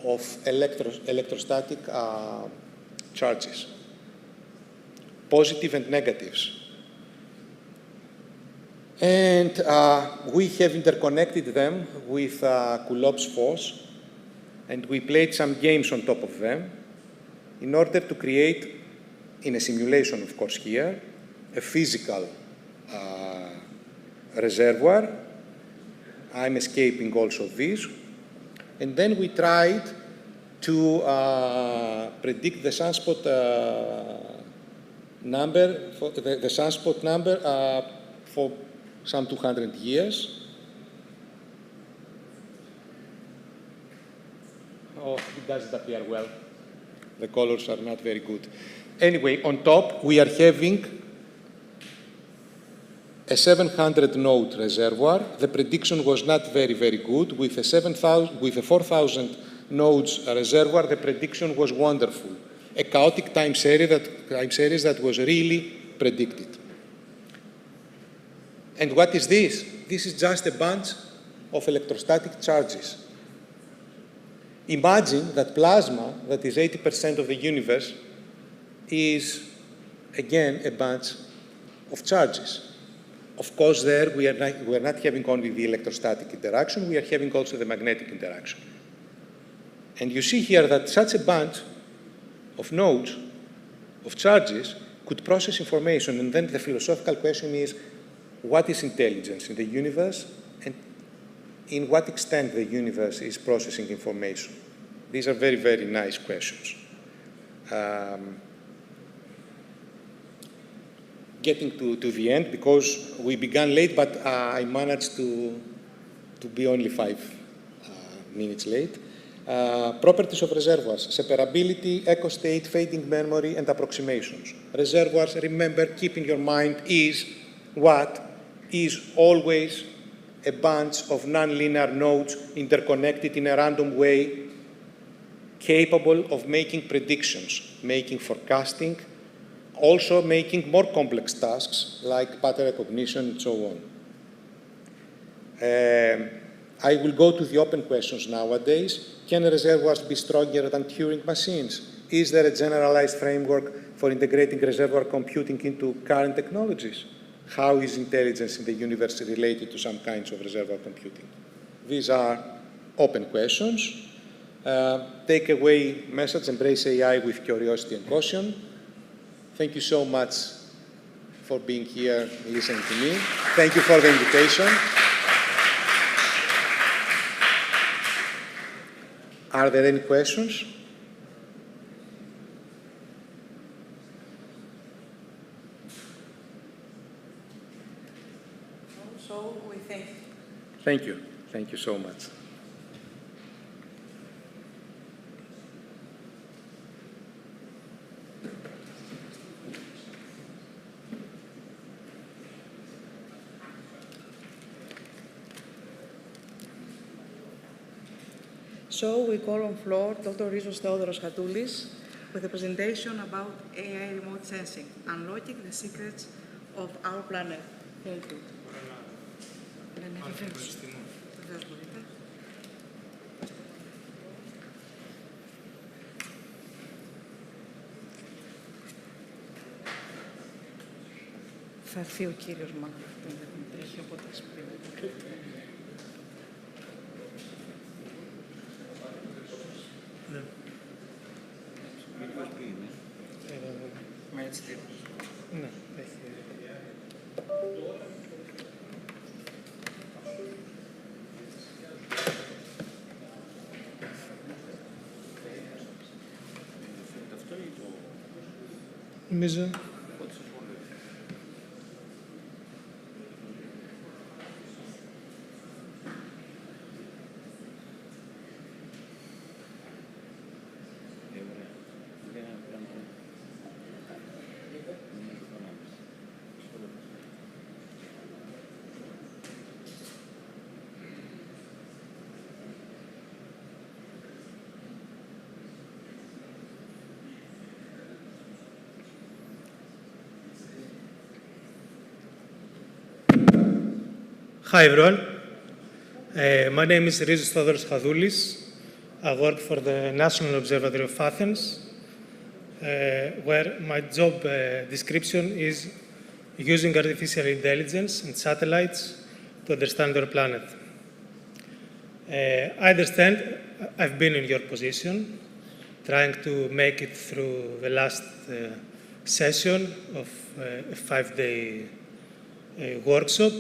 of electrostatic charges, positive and negatives. And we have interconnected them with Coulomb's force, and we played some games on top of them in order to create, in a simulation, of course, here, a physical reservoir. I'm escaping also this. And then we tried to predict the sunspot number, the sunspot number for some 200 years. Oh, it doesn't appear well. The colors are not very good. Anyway, on top, we are having a 700 node reservoir. The prediction was not very, very good. With a 4,000 nodes reservoir, the prediction was wonderful. A chaotic time series that was really predicted. And what is this? This is just a bunch of electrostatic charges. Imagine that plasma, that is 80% of the universe, is, again, a bunch of charges. Of course, there we are not having only the electrostatic interaction, we are having also the magnetic interaction. And you see here that such a bunch of nodes, of charges, could process information. And then the philosophical question is, what is intelligence in the universe, and in what extent the universe is processing information? These are very, very nice questions. Getting to the end, because we began late, but I managed to be only 5 minutes late. Properties of reservoirs: separability, echo state, fading memory, and approximations. Reservoirs, remember, keep in your mind, is what is always a bunch of nonlinear nodes interconnected in a random way, capable of making predictions, making forecasting, also making more complex tasks like pattern recognition and so on. I will go to the open questions nowadays. Can reservoirs be stronger than Turing machines? Is there a generalized framework for integrating reservoir computing into current technologies? How is intelligence in the universe related to some kinds of reservoir computing? These are open questions. Takeaway message: embrace AI with curiosity and caution. Thank you so much for being here, listening to me. Thank you for the invitation. Are there any questions? So we thank you. Thank you. Thank you so much. So we call on floor Dr. Rizos Theodoros Chatoulis with a presentation about AI remote sensing, unlocking the secrets of our planet. Thank you. Θα έρθει ο κύριος μάλλον, δεν τρέχει οπότε σπίτι. Μα έτσι τι. Ναι, έχει. Νομίζω. Hi everyone, my name is Rizos Theodoros Chatoulis. I work for the National Observatory of Athens, where my job description is using artificial intelligence and satellites to understand our planet. I understand I've been in your position, trying to make it through the last session of a 5-day workshop.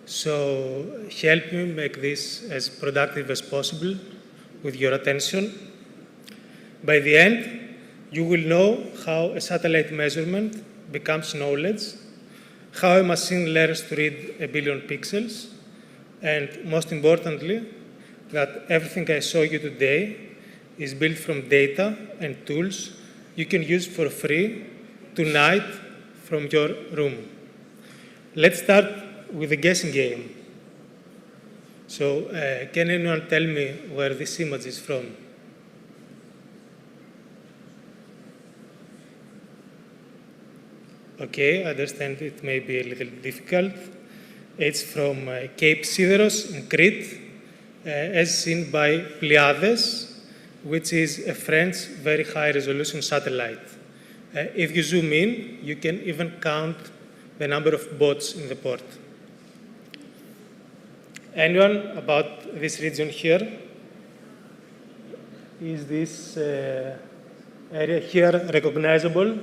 So help me make this as productive as possible with your attention. By the end, you will know how a satellite measurement becomes knowledge, how a machine learns to read 1 billion pixels, and most importantly, that everything I show you today is built from data and tools you can use for free tonight from your room. Let's start with a guessing game. So, can anyone tell me where this image is from? Okay, I understand it may be a little difficult. It's from Cape Sideros in Crete, as seen by Pleiades, which is a French very high-resolution satellite. If you zoom in, you can even count the number of boats in the port. Anyone about this region here? Is this area here recognizable?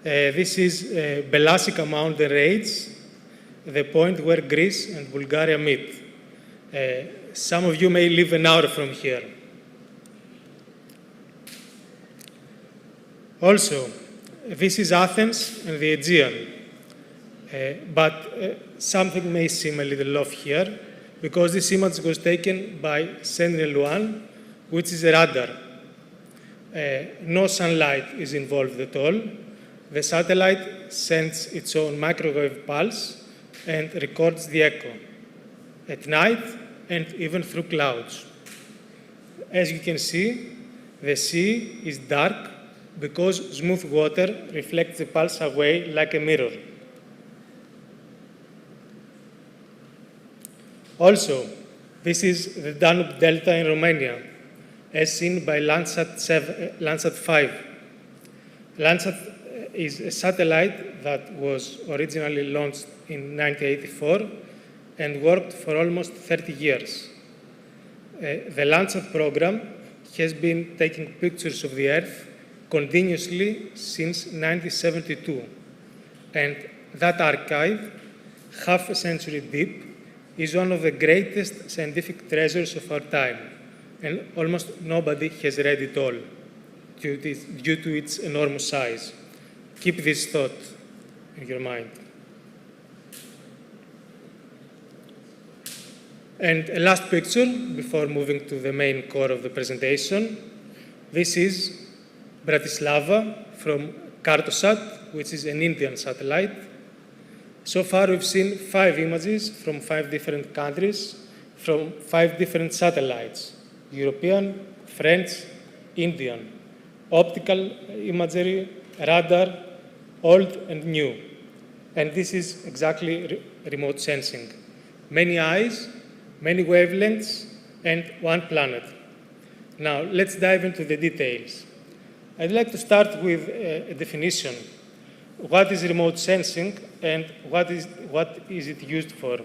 This is Belasica Mountain Range, the point where Greece and Bulgaria meet. Some of you may live an hour from here. Also, this is Athens and the Aegean, but something may seem a little off here, because this image was taken by Sentinel-1, which is a radar. No sunlight is involved at all. The satellite sends its own microwave pulse and records the echo at night and even through clouds. As you can see, the sea is dark because smooth water reflects the pulse away like a mirror. Also, this is the Danube Delta in Romania, as seen by Landsat 5. Landsat is a satellite that was originally launched in 1984 and worked for almost 30 years. The Landsat program has been taking pictures of the Earth continuously since 1972, and that archive, half a century deep, is one of the greatest scientific treasures of our time, and almost nobody has read it all due to its enormous size. Keep this thought in your mind. And a last picture before moving to the main core of the presentation. This is Bratislava from Cartosat, which is an Indian satellite. So far, we've seen 5 images from 5 different countries, from 5 different satellites: European, French, Indian, optical imagery, radar, old and new. And this is exactly remote sensing. Many eyes, many wavelengths, and one planet. Now, let's dive into the details. I'd like to start with a definition. What is remote sensing and what is it used for?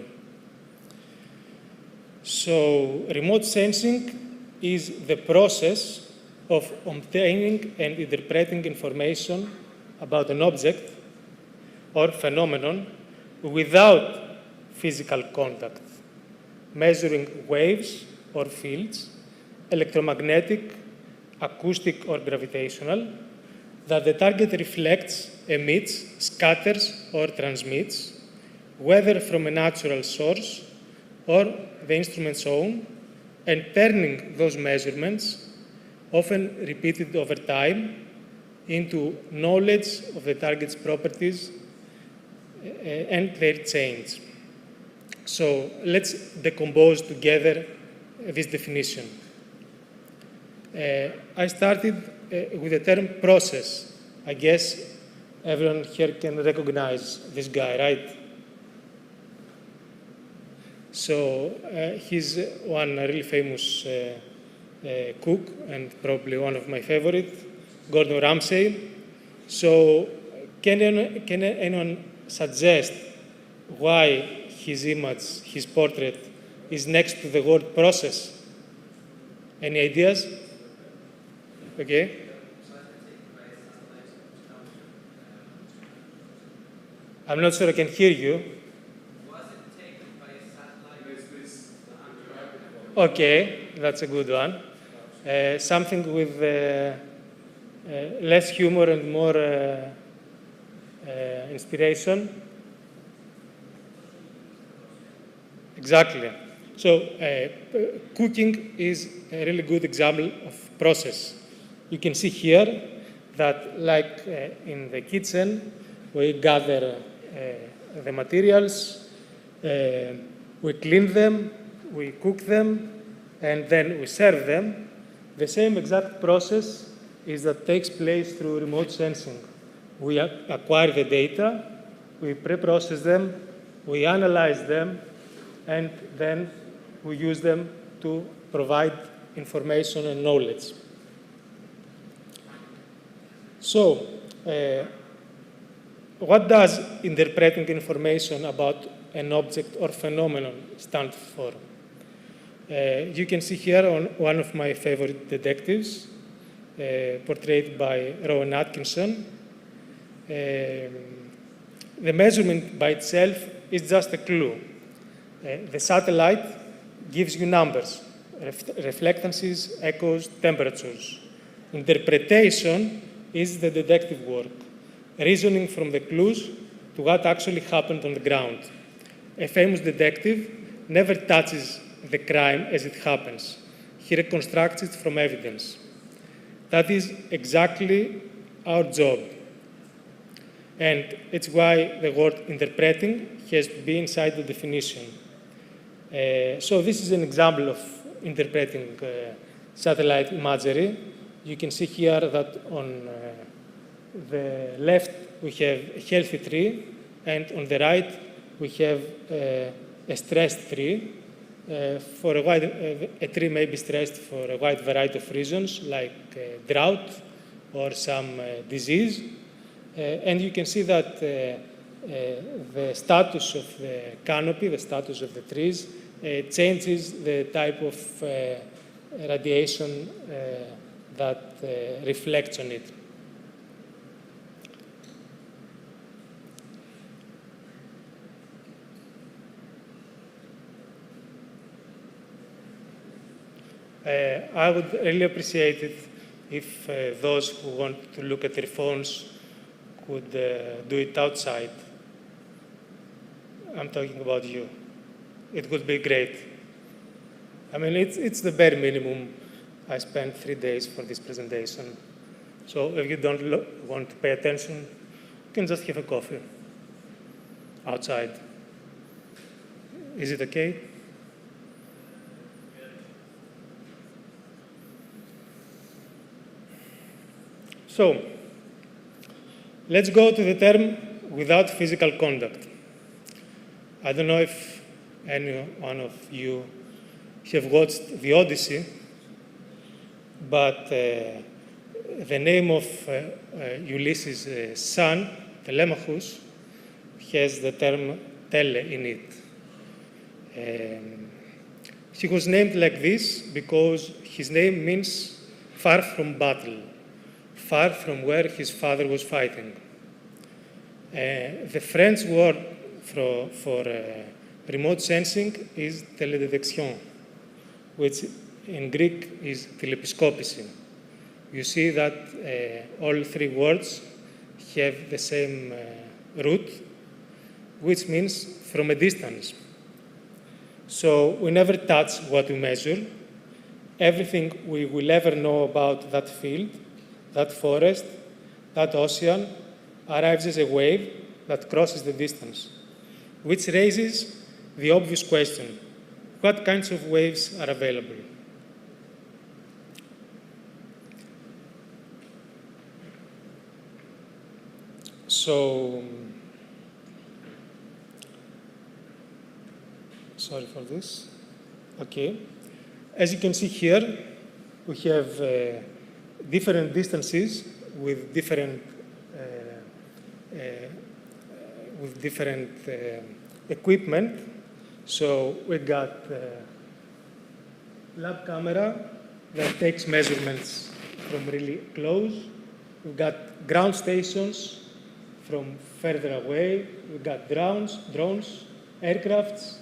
So, remote sensing is the process of obtaining and interpreting information about an object or phenomenon without physical contact, measuring waves or fields, electromagnetic, acoustic, or gravitational, that the target reflects, emits, scatters, or transmits, whether from a natural source or the instrument's own, and turning those measurements, often repeated over time, into knowledge of the target's properties and their change. So let's decompose together this definition. I started with the term process. I guess everyone here can recognize this guy, right? So he's one really famous cook and probably one of my favorite, Gordon Ramsay. So can anyone suggest why his image, his portrait, is next to the word process? Any ideas? Okay. I'm not sure I can hear you. Was it taken by a satellite? Okay, that's a good one. Something with less humor and more inspiration. Exactly. So cooking is a really good example of process. You can see here that, like in the kitchen, we gather the materials, we clean them, we cook them, and then we serve them. The same exact process is that takes place through remote sensing. we acquire the data, we pre-process them, we analyze them, and then we use them to provide information and knowledge. So, what does interpreting information about an object or phenomenon stand for? You can see here on one of my favorite detectives, portrayed by Rowan Atkinson. The measurement by itself is just a clue. The satellite gives you numbers, reflectances, echoes, temperatures. Interpretation is the detective work, reasoning from the clues to what actually happened on the ground. A famous detective never touches the crime as it happens. He reconstructs it from evidence. That is exactly our job. And it's why the word interpreting has to be inside the definition. So this is an example of interpreting satellite imagery. You can see here that on the left we have a healthy tree, and on the right we have a stressed tree. A tree may be stressed for a wide variety of reasons, like drought or some disease. And you can see that the status of the canopy, the status of the trees, changes the type of radiation that reflects on it. I would really appreciate it if those who want to look at their phones could do it outside. I'm talking about you. It would be great. I mean, it's the bare minimum. I spent 3 days for this presentation. So if you don't want to pay attention, you can just have a coffee outside. Is it okay? So, let's go to the term without physical contact. I don't know if any one of you have watched The Odyssey, but the name of Ulysses' son, Telemachus, has the term tele in it. He was named like this because his name means far from battle, far from where his father was fighting. The French word for remote sensing is télédétection, which in Greek is telepiscopisy. You see that all 3 words have the same root, which means from a distance. So we never touch what we measure. Everything we will ever know about that field, that forest, that ocean, arrives as a wave that crosses the distance, which raises the obvious question: what kinds of waves are available? So, sorry for this. Okay. As you can see here, we have different distances with different equipment. So we got lab camera that takes measurements from really close. We've got ground stations from further away. We've got drones, aircrafts,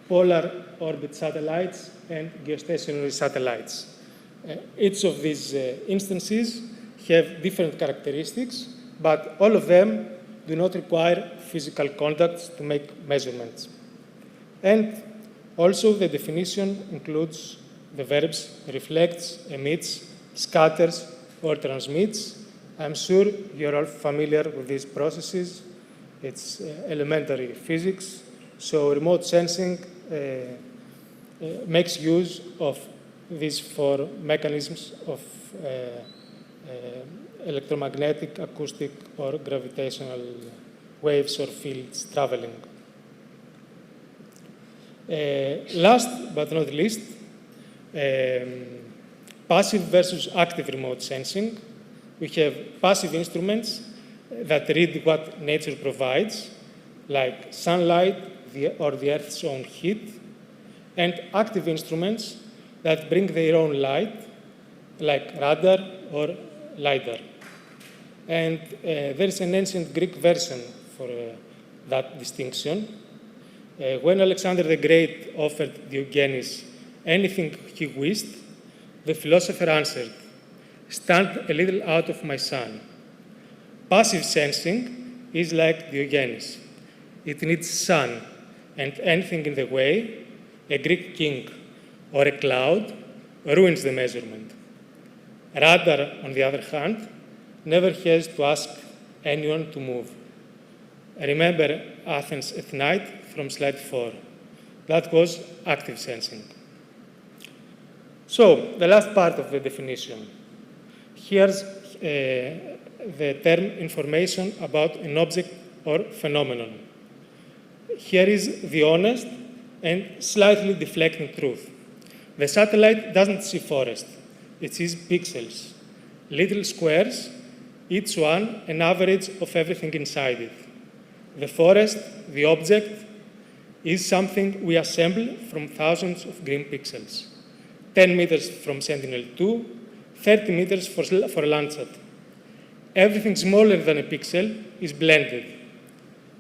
polar orbit satellites, and geostationary satellites. Each of these instances have different characteristics, but all of them do not require physical contacts to make measurements. And also the definition includes the verbs reflects, emits, scatters, or transmits. I'm sure you're all familiar with these processes. It's elementary physics. So remote sensing makes use of these 4 mechanisms of electromagnetic, acoustic, or gravitational waves or fields traveling. Last but not least, passive versus active remote sensing. We have passive instruments that read what nature provides, like sunlight or the Earth's own heat, and active instruments that bring their own light, like radar or LiDAR. And there is an ancient Greek version for that distinction. When Alexander the Great offered Diogenes anything he wished, the philosopher answered, "Stand a little out of my sun." Passive sensing is like Diogenes. It needs sun, and anything in the way, a Greek king or a cloud, ruins the measurement. Radar, on the other hand, never has to ask anyone to move. Remember Athens at night from slide 4. That was active sensing. So, the last part of the definition. Here's the term information about an object or phenomenon. Here is the honest and slightly deflecting truth. The satellite doesn't see forest. It sees pixels, little squares, each one an average of everything inside it. The forest, the object, is something we assemble from thousands of green pixels. 10 meters from Sentinel-2, 30 meters for Landsat. Everything smaller than a pixel is blended.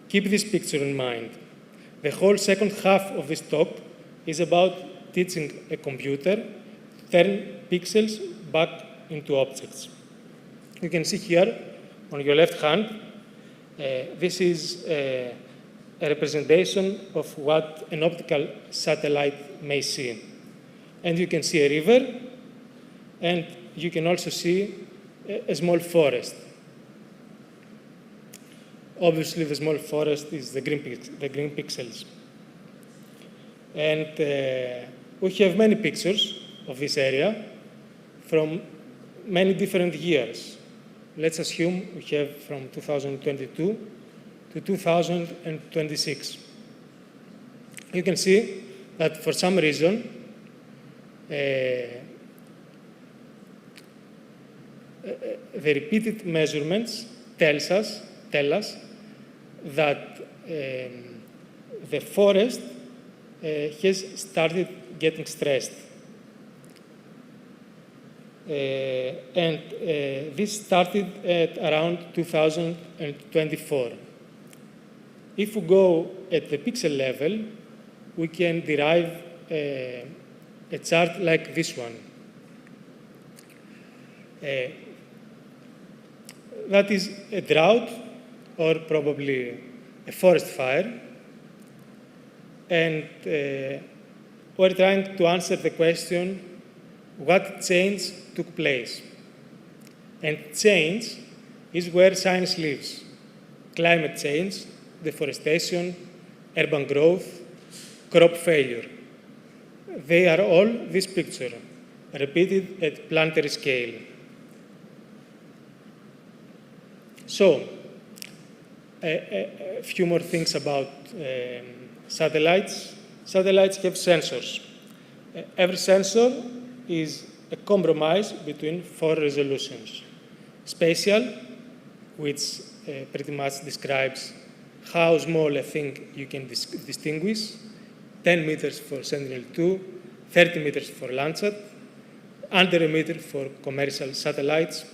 Keep this picture in mind. The whole second half of this talk is about teaching a computer to turn pixels back into objects. You can see here on your left hand, this is a representation of what an optical satellite may see. And you can see a river, and you can also see a small forest. Obviously, the small forest is the green pixels. And we have many pictures of this area from many different years. Let's assume we have from 2022 to 2026. You can see that for some reason, the repeated measurements tell us that the forest has started getting stressed. And this started at around 2024. If we go at the pixel level, we can derive a chart like this one. That is a drought, or probably a forest fire. And we're trying to answer the question, what change took place? And change is where science lives. Climate change, deforestation, urban growth, crop failure. They are all this picture, repeated at planetary scale. So, a few more things about satellites. Satellites have sensors. Every sensor is a compromise between 4 resolutions. Spatial, which pretty much describes how small a thing you can distinguish, 10 meters for Sentinel-2, 30 meters for Landsat, under a meter for commercial satellites.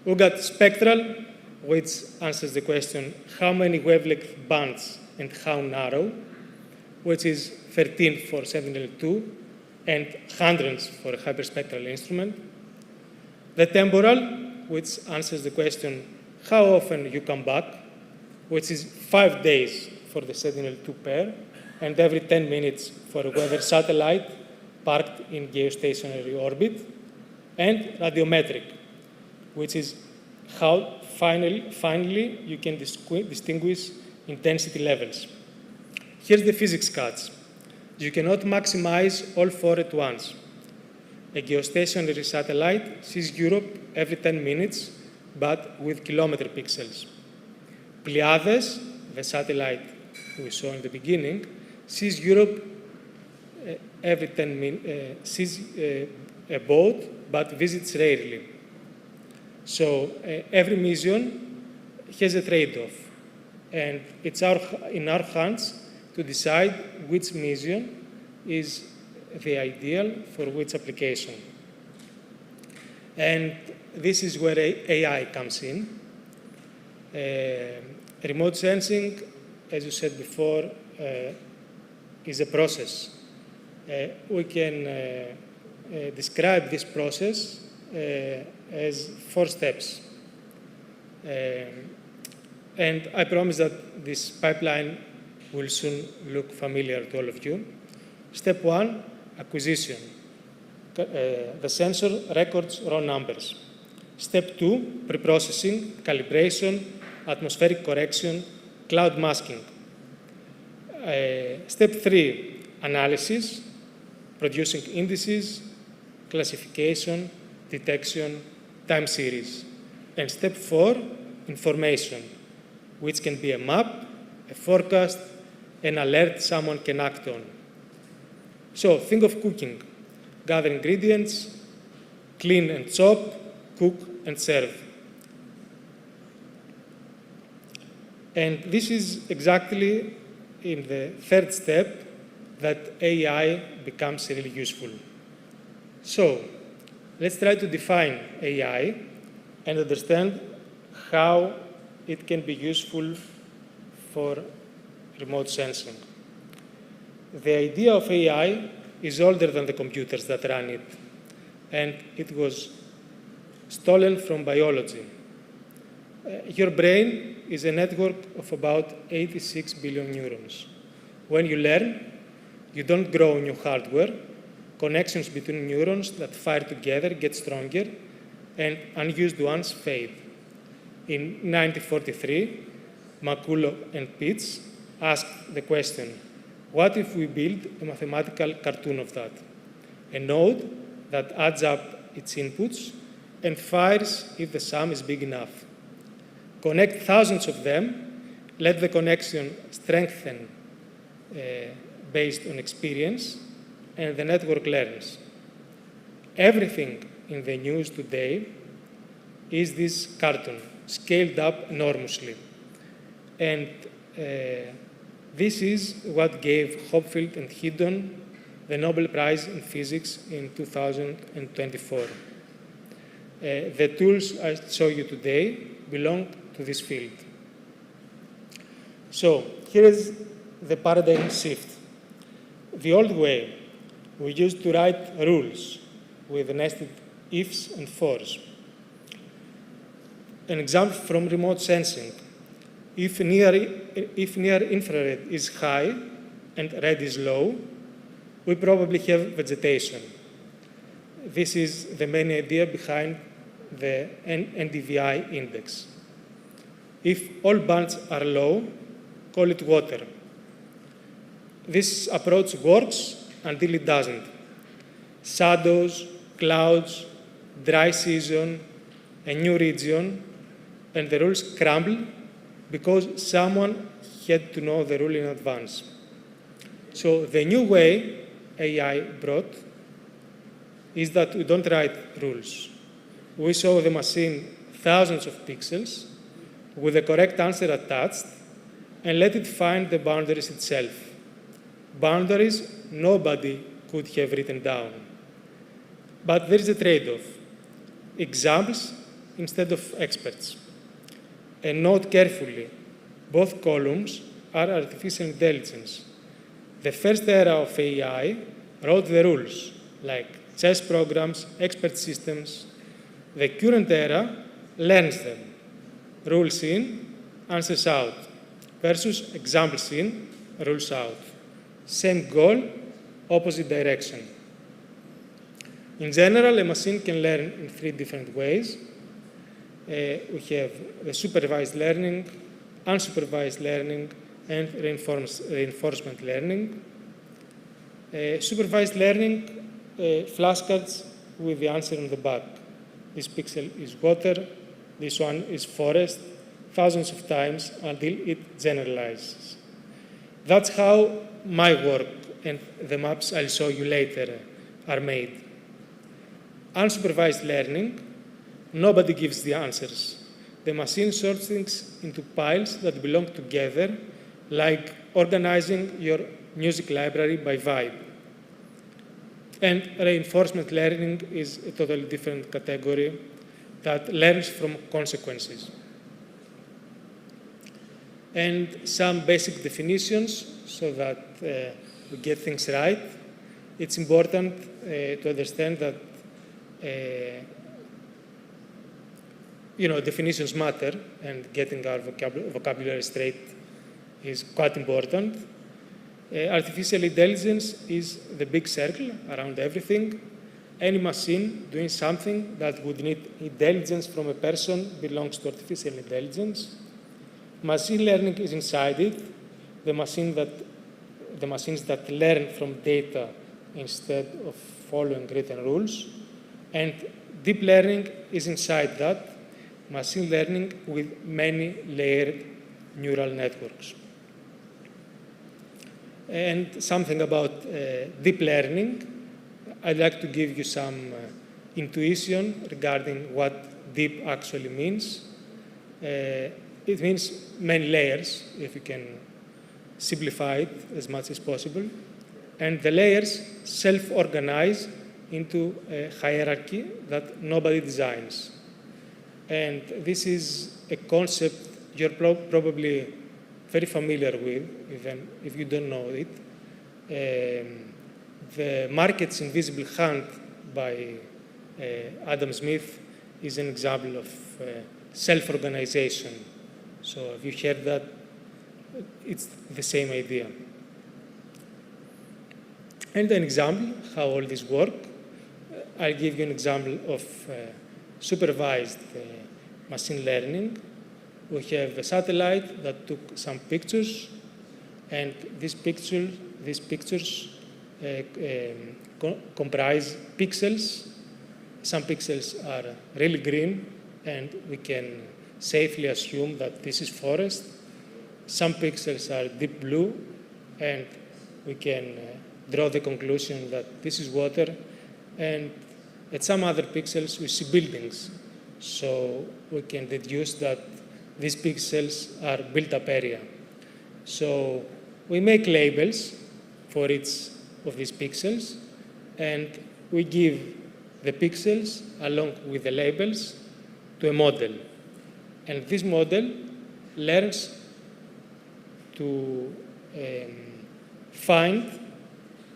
We got spectral, which answers the question, how many wavelength bands and how narrow, which is 13 for Sentinel-2 and hundreds for a hyperspectral instrument. The temporal, which answers the question, how often you come back, which is 5 days for the Sentinel-2 pair, and every 10 minutes for a weather satellite parked in geostationary orbit. And radiometric, which is how finally you can distinguish intensity levels. Here's the physics catch. You cannot maximize all 4 at once. A geostationary satellite sees Europe every 10 minutes, but with kilometer pixels. Pleiades, the satellite we saw in the beginning, sees Europe every 10 minutes, sees a boat, but visits rarely. So every mission has a trade-off, and it's in our hands to decide which mission is the ideal for which application. And this is where AI comes in. Remote sensing, as you said before, is a process. We can describe this process as 4 steps. And I promise that this pipeline will soon look familiar to all of you. Step 1, acquisition. The sensor records raw numbers. Step 2, preprocessing, calibration, atmospheric correction, cloud masking. Step 3, analysis, producing indices, classification, detection, time series. And step 4, information, which can be a map, a forecast, an alert someone can act on. So think of cooking. Gather ingredients, clean and chop, cook and serve. And this is exactly in the 3rd step that AI becomes really useful. So let's try to define AI and understand how it can be useful for remote sensing. The idea of AI is older than the computers that run it, and it was stolen from biology. Your brain is a network of about 86 billion neurons. When you learn, you don't grow new hardware. Connections between neurons that fire together get stronger, and unused ones fade. In 1943, Maculo and Pitts asked the question, what if we build a mathematical cartoon of that? A node that adds up its inputs and fires if the sum is big enough. Connect thousands of them, let the connection strengthen based on experience, and the network learns. Everything in the news today is this cartoon, scaled up enormously. And this is what gave Hopfield and Headon the Nobel Prize in Physics in 2024. The tools I show you today belong to this field. So here is the paradigm shift. The old way, we used to write rules with nested ifs and fors. An example from remote sensing. If near infrared is high and red is low, we probably have vegetation. This is the main idea behind the NDVI index. If all bands are low, call it water. This approach works until it doesn't. Shadows, clouds, dry season, a new region, and the rules crumble because someone had to know the rule in advance. So the new way AI brought is that we don't write rules. We show the machine thousands of pixels with the correct answer attached and let it find the boundaries itself. Boundaries nobody could have written down. But there is a trade-off. Examples instead of experts. And note carefully, both columns are artificial intelligence. The first era of AI wrote the rules, like chess programs, expert systems. The current era learns them. Rules in, answers out, versus examples in, rules out. Same goal, opposite direction. In general, a machine can learn in 3 different ways. We have the supervised learning, unsupervised learning, and reinforcement learning. Supervised learning, flashcards with the answer on the back. This pixel is water, this one is forest, thousands of times until it generalizes. That's how my work and the maps I'll show you later are made. Unsupervised learning, nobody gives the answers. The machine sorts things into piles that belong together, like organizing your music library by vibe. And reinforcement learning is a totally different category that learns from consequences. And some basic definitions so that we get things right. It's important to understand that definitions matter, and getting our vocabulary straight is quite important. Artificial intelligence is the big circle around everything. Any machine doing something that would need intelligence from a person belongs to artificial intelligence. Machine learning is inside it, the machines that learn from data instead of following written rules. And deep learning is inside that, machine learning with many layered neural networks. And something about deep learning, I'd like to give you some intuition regarding what deep actually means. It means many layers, if you can simplify it as much as possible. And the layers self-organize into a hierarchy that nobody designs. And this is a concept you're probably very familiar with, even if you don't know it. The Market's Invisible Hand by Adam Smith is an example of self-organization. So if you heard that, it's the same idea. And an example how all this work, I'll give you an example of supervised machine learning. We have a satellite that took some pictures, and these pictures comprise pixels. Some pixels are really green, and we can safely assume that this is forest. Some pixels are deep blue, and we can draw the conclusion that this is water. And at some other pixels, we see buildings. So we can deduce that these pixels are built-up area. So we make labels for each of these pixels, and we give the pixels along with the labels to a model. And this model learns to find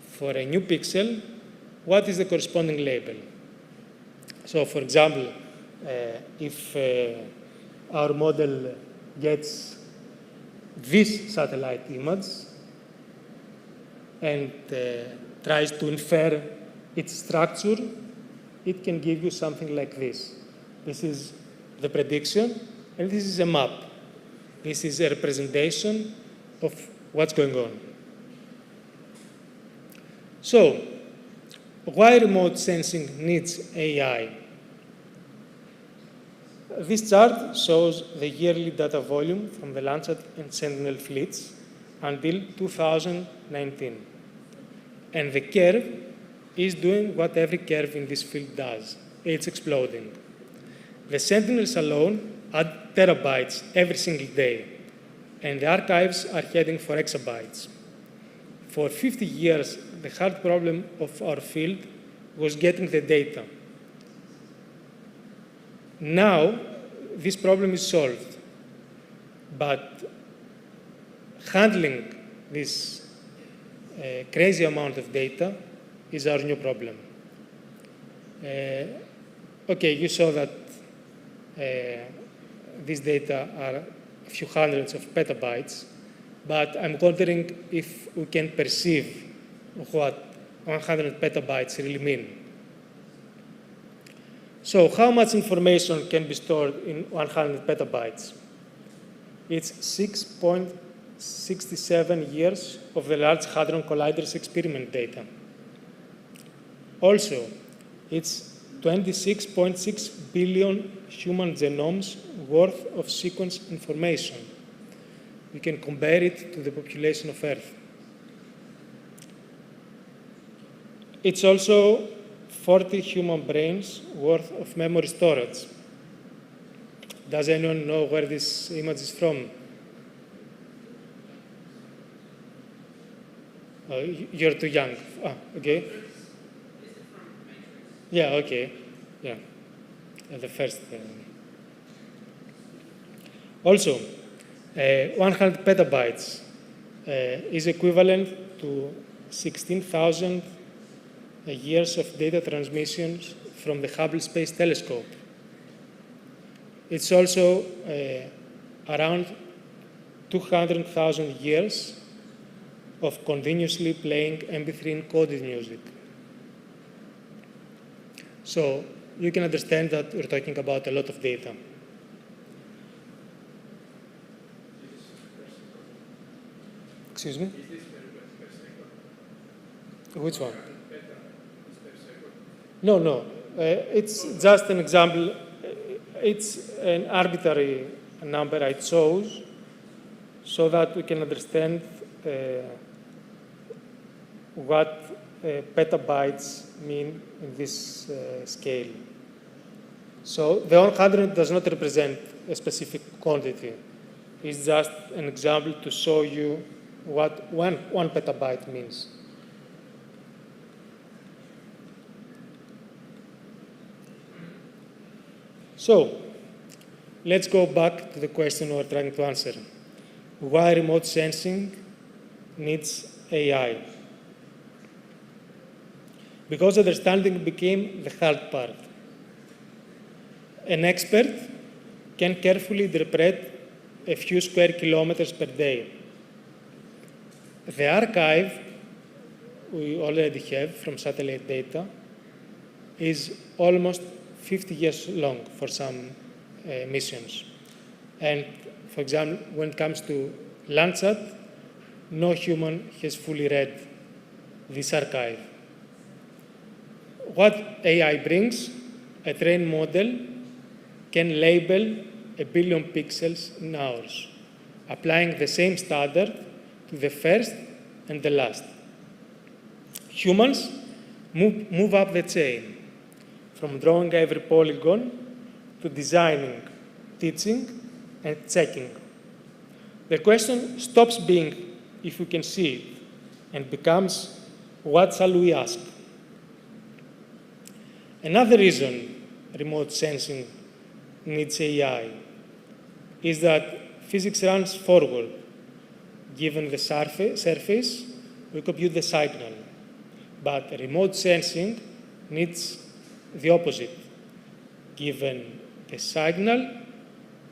for a new pixel what is the corresponding label. So for example, if our model gets this satellite image and tries to infer its structure, it can give you something like this. This is the prediction, and this is a map. This is a representation of what's going on. So, why remote sensing needs AI? This chart shows the yearly data volume from the Landsat and Sentinel fleets until 2019. And the curve is doing what every curve in this field does. It's exploding. The Sentinels alone add terabytes every single day, and the archives are heading for exabytes. For 50 years, the hard problem of our field was getting the data. Now, this problem is solved, but handling this crazy amount of data is our new problem. Okay, you saw that these data are a few hundreds of petabytes, but I'm wondering if we can perceive what 100 petabytes really mean. So how much information can be stored in 100 petabytes? It's 6.67 years of the Large Hadron Collider's experiment data. Also, it's 26.6 billion human genomes worth of sequence information. We can compare it to the population of Earth. It's also 40 human brains worth of memory storage. Does anyone know where this image is from? You're too young. Okay. Yeah, okay. Yeah. The first. Also, 100 petabytes is equivalent to 16,000 years of data transmissions from the Hubble Space Telescope. It's also around 200,000 years of continuously playing MP3 encoded music. So you can understand that we're talking about a lot of data. Excuse me? Which one? No. It's just an example. It's an arbitrary number I chose so that we can understand what petabytes mean in this scale. So the 100 does not represent a specific quantity. It's just an example to show you what one petabyte means. So let's go back to the question we're trying to answer. Why remote sensing needs AI? Because understanding became the hard part. An expert can carefully interpret a few square kilometers per day. The archive we already have from satellite data is almost 50 years long for some missions. And for example, when it comes to Landsat, no human has fully read this archive. What AI brings, a trained model can label 1 billion pixels in hours, applying the same standard to the first and the last. Humans move up the chain, from drawing every polygon to designing, teaching, and checking. The question stops being if we can see it and becomes, what shall we ask? Another reason remote sensing needs AI is that physics runs forward. Given the surface, we compute the signal. But remote sensing needs the opposite, given the signal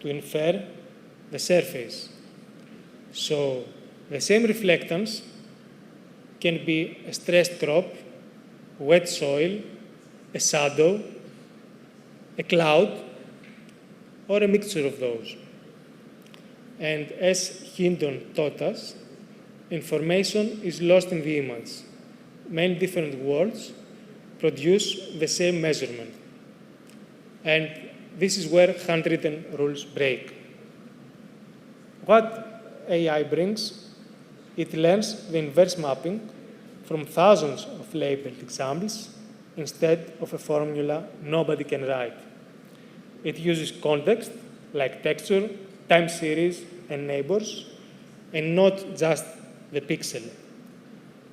to infer the surface. So the same reflectance can be a stressed crop, wet soil, a shadow, a cloud, or a mixture of those. And as Hinton taught us, information is lost in the image. Many different worlds produce the same measurement. And this is where handwritten rules break. What AI brings, it learns the inverse mapping from thousands of labeled examples instead of a formula nobody can write. It uses context, like texture, time series, and neighbors, and not just the pixel.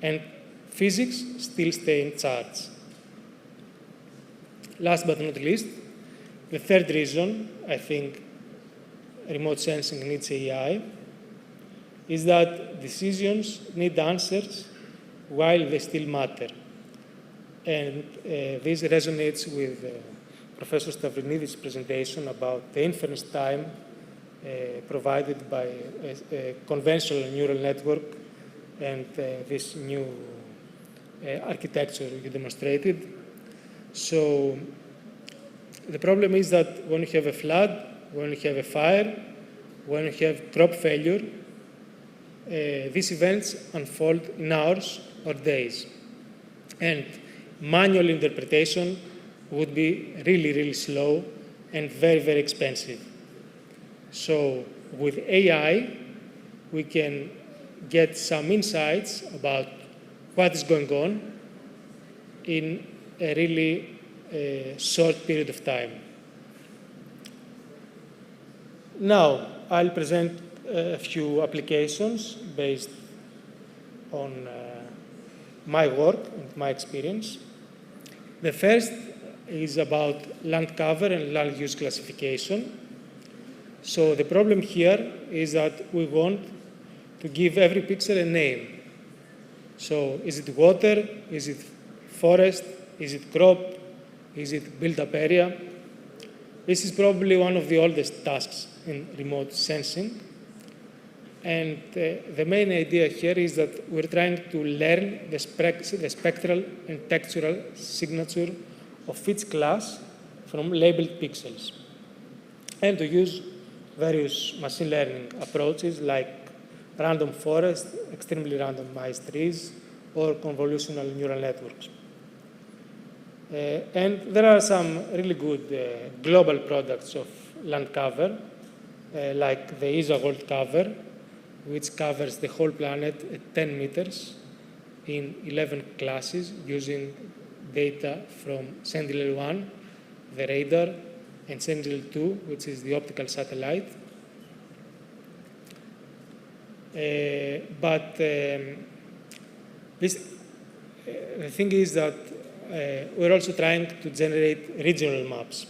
And physics still stay in charge. Last but not least, the third reason I think remote sensing needs AI is that decisions need answers while they still matter. And this resonates with Professor Stavrinidis' presentation about the inference time provided by a conventional neural network and this new architecture you demonstrated. So the problem is that when you have a flood, when you have a fire, when you have crop failure, these events unfold in hours or days. And manual interpretation would be really, really slow and very, very expensive. So with AI, we can get some insights about what is going on in a really short period of time. Now, I'll present a few applications based on my work and my experience. The first is about land cover and land use classification. So the problem here is that we want to give every pixel a name. So is it water? Is it forest? Is it crop? Is it built-up area? This is probably one of the oldest tasks in remote sensing. And the main idea here is that we're trying to learn the spectral and textural signature of each class from labeled pixels, and to use various machine learning approaches like random forest, extremely randomized trees, or convolutional neural networks. And there are some really good global products of land cover, like the ESA World Cover, which covers the whole planet at 10 meters in 11 classes using data from Sentinel-1, the radar, and Sentinel-2, which is the optical satellite. But the thing is that we're also trying to generate regional maps.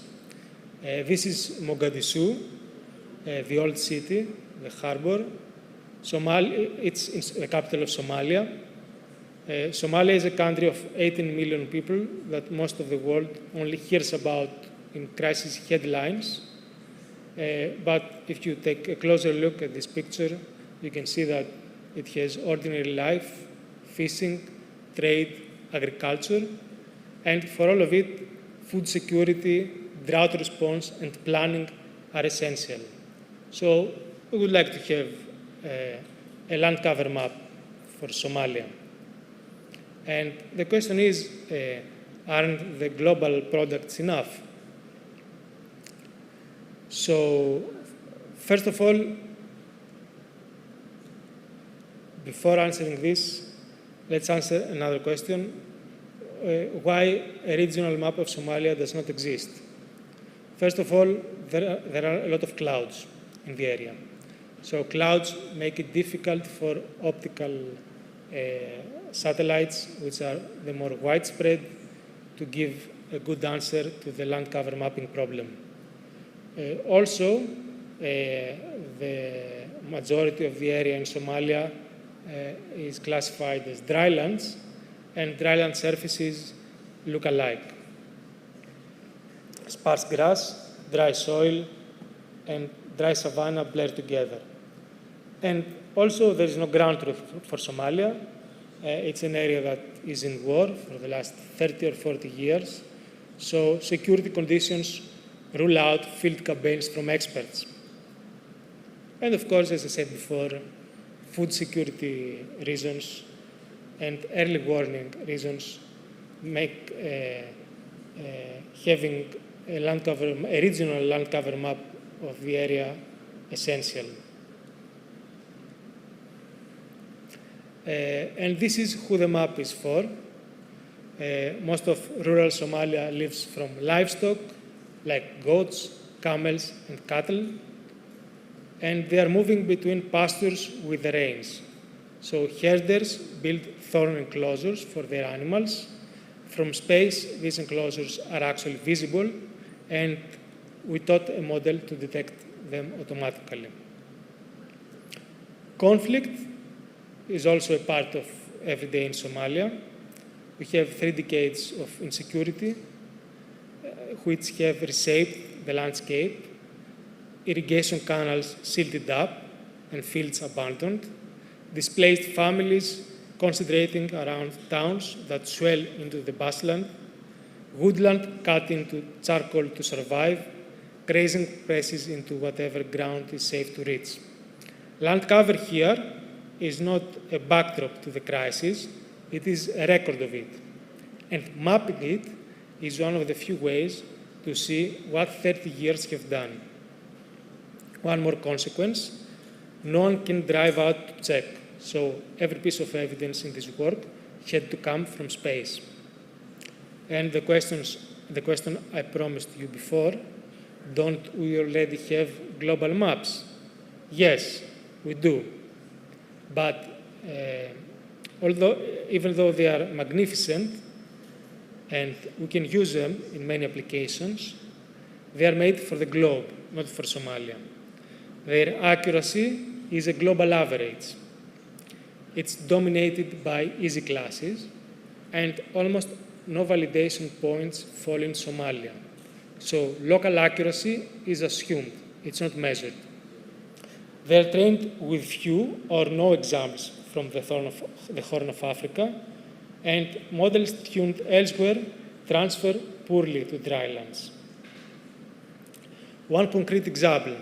This is Mogadishu, the old city, the harbor. It's the capital of Somalia. Somalia is a country of 18 million people that most of the world only hears about in crisis headlines. But if you take a closer look at this picture, you can see that it has ordinary life, fishing, trade, agriculture, and for all of it, food security, drought response, and planning are essential. So we would like to have a land cover map for Somalia. And the question is, aren't the global products enough? So first of all, before answering this, let's answer another question. Why a regional map of Somalia does not exist? First of all, there are a lot of clouds in the area. So clouds make it difficult for optical satellites, which are the more widespread, to give a good answer to the land cover mapping problem. Also, the majority of the area in Somalia is classified as drylands, and dryland surfaces look alike. Sparse grass, dry soil, and dry savanna blur together. And also, there is no ground truth for Somalia. It's an area that is in war for the last 30 or 40 years. So security conditions rule out field campaigns from experts. And of course, as I said before, food security reasons and early warning reasons make having a regional land cover map of the area essential. And this is who the map is for. Most of rural Somalia lives from livestock, like goats, camels, and cattle. And they are moving between pastures with the rains. So herders build thorn enclosures for their animals. From space, these enclosures are actually visible, and we taught a model to detect them automatically. Conflict is also a part of every day in Somalia. We have 3 decades of insecurity, which have reshaped the landscape, irrigation canals silted up and fields abandoned, displaced families concentrating around towns that swell into the bushland, woodland cut into charcoal to survive, grazing presses into whatever ground is safe to reach. Land cover here is not a backdrop to the crisis, it is a record of it. And mapping it is one of the few ways to see what 30 years have done. One more consequence, no one can drive out to check, so every piece of evidence in this work had to come from space. And the question I promised you before, don't we already have global maps? Yes, we do. But even though they are magnificent and we can use them in many applications, they are made for the globe, not for Somalia. Their accuracy is a global average. It's dominated by easy classes, and almost no validation points fall in Somalia. So local accuracy is assumed, it's not measured. They're trained with few or no examples from the Horn of Africa, and models tuned elsewhere transfer poorly to drylands. One concrete example,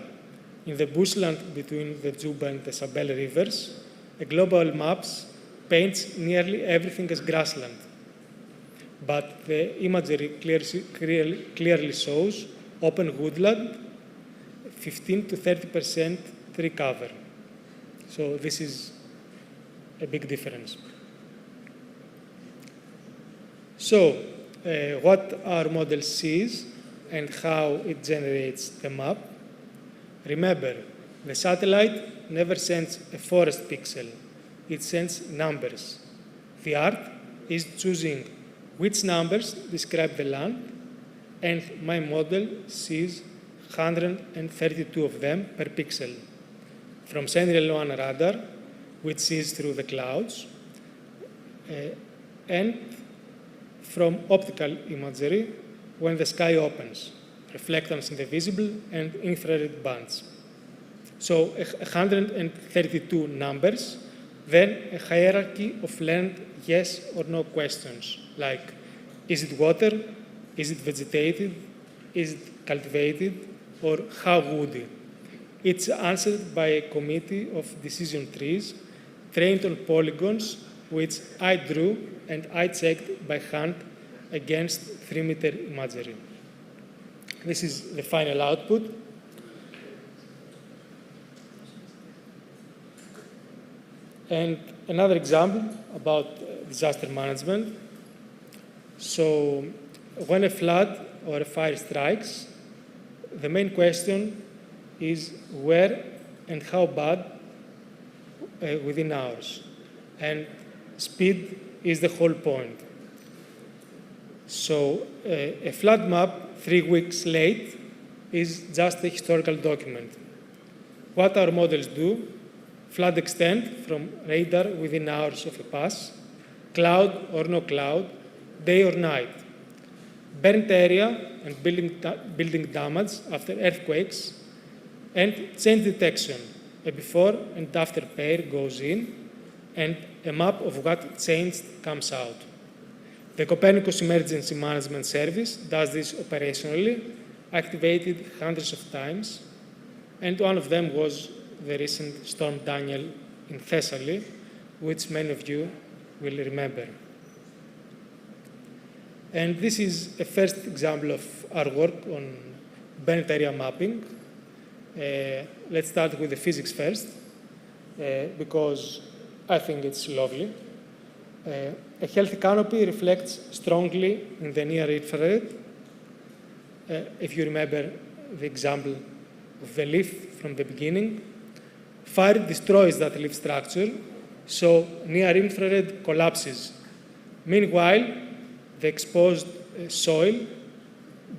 in the bushland between the Juba and the Sabelle rivers, a global map paints nearly everything as grassland. But the imagery clearly shows open woodland, 15 to 30% tree cover. So this is a big difference. So what our model sees and how it generates the map. Remember, the satellite never sends a forest pixel. It sends numbers. The art is choosing which numbers describe the land, and my model sees 132 of them per pixel. From Sentinel-1 radar, which sees through the clouds, and from optical imagery when the sky opens, reflectance in the visible and infrared bands. So 132 numbers, then a hierarchy of learned yes or no questions, like is it water, is it vegetated, is it cultivated, or how woody? It's answered by a committee of decision trees trained on polygons which I drew and I checked by hand against 3-meter imagery. This is the final output. And another example about disaster management. So when a flood or a fire strikes, the main question is where and how bad within hours. And speed is the whole point. So a flood map 3 weeks late is just a historical document. What our models do, flood extent from radar within hours of a pass, cloud or no cloud, day or night, burnt area and building damage after earthquakes, and change detection. A before and after pair goes in, and a map of what changed comes out. The Copernicus Emergency Management Service does this operationally, activated hundreds of times, and one of them was the recent Storm Daniel in Thessaly, which many of you will remember. And this is a first example of our work on burnt area mapping. Let's start with the physics first, because I think it's lovely. A healthy canopy reflects strongly in the near infrared. If you remember the example of the leaf from the beginning, fire destroys that leaf structure, so near infrared collapses. Meanwhile, the exposed soil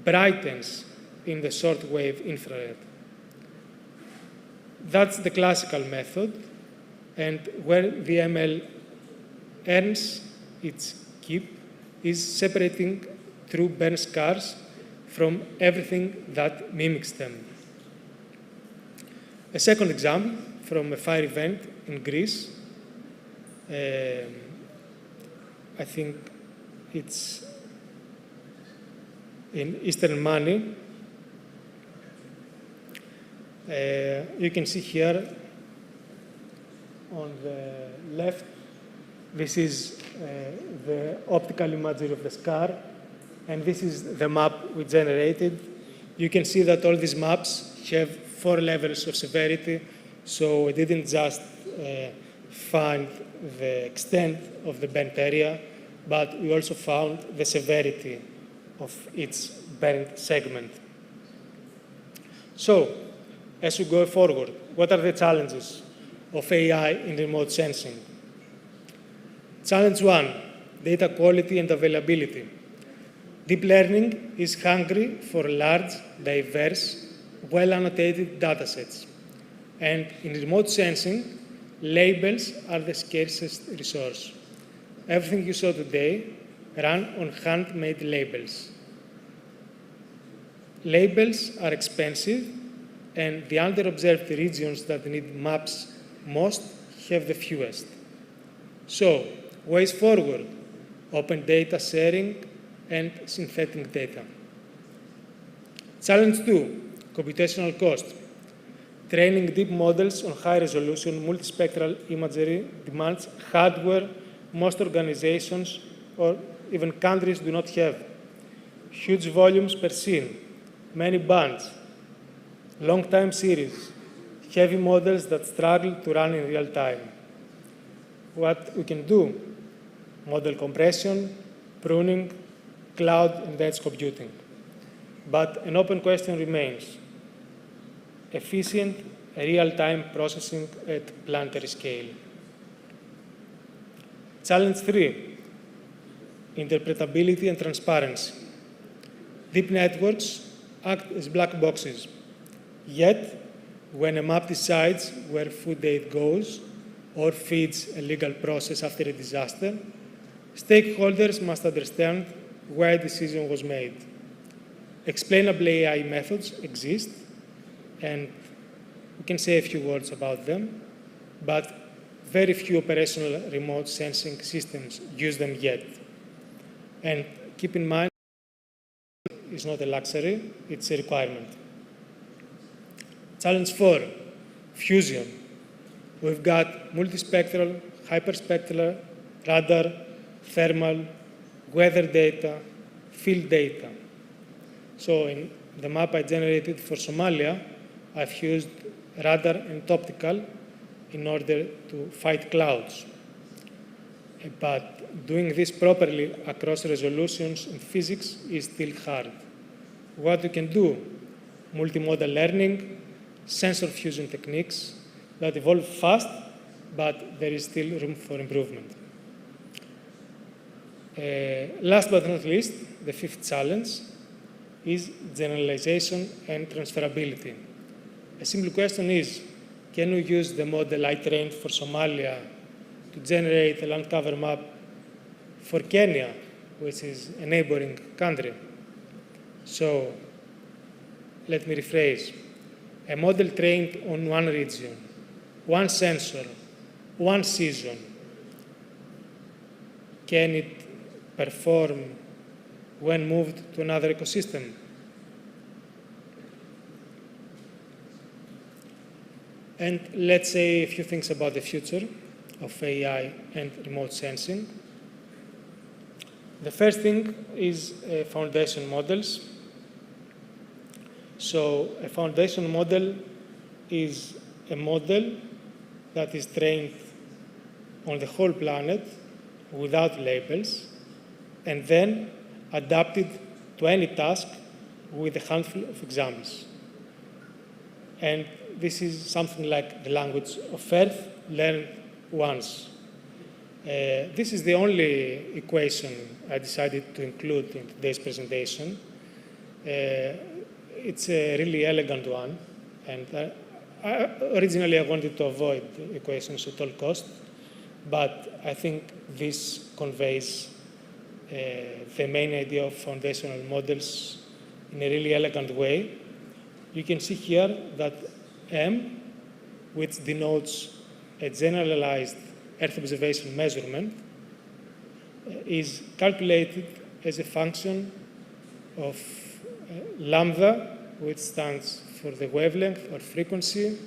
brightens in the shortwave infrared. That's the classical method, and where the ML earns its keep is separating through burn scars from everything that mimics them. A second example from a fire event in Greece. I think it's in Eastern Mani. You can see here on the left, this is the optical imagery of the scar, and this is the map we generated. You can see that all these maps have 4 levels of severity, so we didn't just find the extent of the burnt area, but we also found the severity of each burnt segment. So, as we go forward, what are the challenges of AI in remote sensing? Challenge 1, data quality and availability. Deep learning is hungry for large, diverse, well-annotated datasets. And in remote sensing, labels are the scarcest resource. Everything you saw today ran on handmade labels. Labels are expensive, and the under-observed regions that need maps most have the fewest. So, ways forward: open data sharing and synthetic data. Challenge 2, computational cost. Training deep models on high-resolution multispectral imagery demands hardware most organizations or even countries do not have. Huge volumes per scene, many bands, long time series, heavy models that struggle to run in real time. What we can do? Model compression, pruning, cloud and edge computing. But an open question remains: efficient real-time processing at planetary scale. Challenge 3, interpretability and transparency. Deep networks act as black boxes. Yet, when a map decides where food aid goes or feeds a legal process after a disaster, stakeholders must understand why a decision was made. Explainable AI methods exist, and we can say a few words about them, but very few operational remote sensing systems use them yet. And keep in mind, it's not a luxury, it's a requirement. Challenge 4, fusion. We've got multispectral, hyperspectral, radar, thermal, weather data, field data. So in the map I generated for Somalia, I've used radar and optical in order to fight clouds. But doing this properly across resolutions in physics is still hard. What we can do? Multimodal learning, sensor fusion techniques that evolve fast, but there is still room for improvement. Last but not least, the 5th challenge is generalization and transferability. A simple question is, can we use the model I trained for Somalia to generate a land cover map for Kenya, which is a neighboring country? So, let me rephrase. A model trained on one region, one sensor, one season, can it perform when moved to another ecosystem? And let's say a few things about the future of AI and remote sensing. The first thing is foundation models. So a foundation model is a model that is trained on the whole planet without labels and then adapted to any task with a handful of examples. And this is something like the language of Earth learned once. This is the only equation I decided to include in today's presentation. It's a really elegant one, and originally I wanted to avoid equations at all costs, but I think this conveys the main idea of foundational models in a really elegant way. You can see here that M, which denotes a generalized Earth observation measurement, is calculated as a function of lambda, which stands for the wavelength or frequency,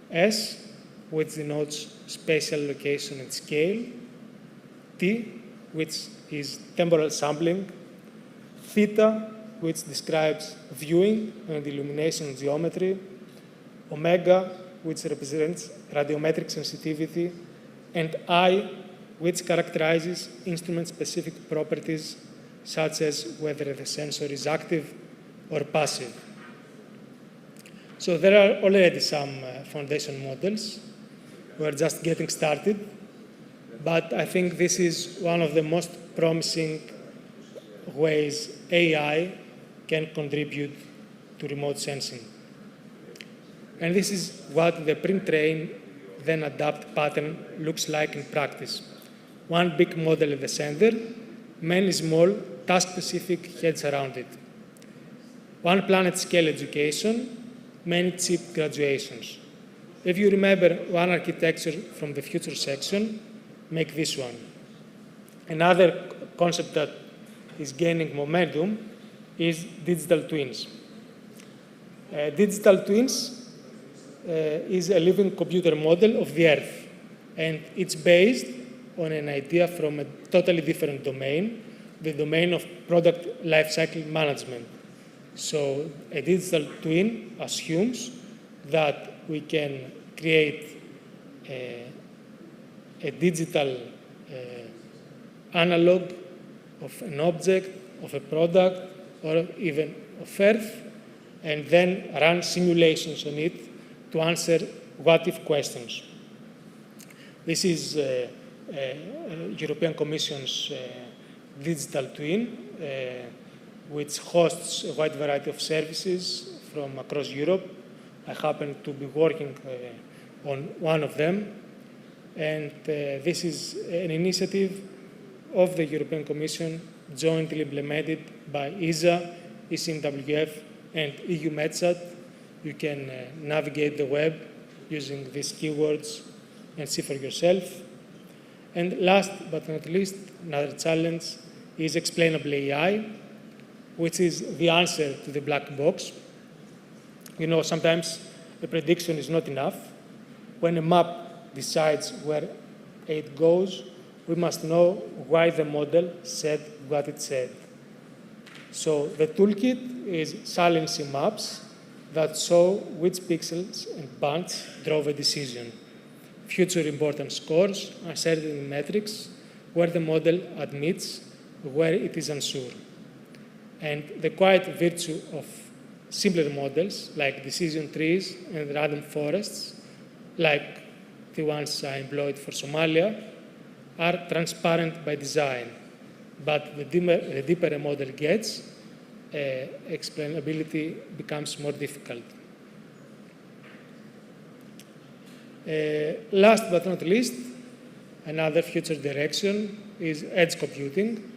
S, which denotes spatial location and scale, T, which is temporal sampling, theta, which describes viewing and illumination geometry, omega, which represents radiometric sensitivity, and I, which characterizes instrument-specific properties such as whether the sensor is active or passive. So there are already some foundation models. We're just getting started, but I think this is one of the most promising ways AI can contribute to remote sensing. And this is what the pre-train, then adapt pattern looks like in practice. One big model at the center, many small, task-specific heads around it. One planet-scale education, many cheap graduations. If you remember one architecture from the future section, make this one. Another concept that is gaining momentum is digital twins. Digital twins is a living computer model of the Earth, and it's based on an idea from a totally different domain, the domain of product lifecycle management. So a digital twin assumes that we can create a digital analog of an object, of a product, or even of Earth, and then run simulations on it to answer what-if questions. This is European Commission's digital twin, which hosts a wide variety of services from across Europe. I happen to be working on one of them. And this is an initiative of the European Commission jointly implemented by ESA, ECMWF, and EU MedSat. You can navigate the web using these keywords and see for yourself. And last but not least, another challenge is explainable AI, which is the answer to the black box. You know, sometimes a prediction is not enough. When a map decides where it goes, we must know why the model said what it said. So the toolkit is silencing maps that show which pixels and bands drove a decision. Future important scores are certain metrics where the model admits where it is unsure. And the quiet virtue of simpler models like decision trees and random forests, like the ones I employed for Somalia, are transparent by design. But the deeper a model gets, explainability becomes more difficult. Last but not least, another future direction is edge computing,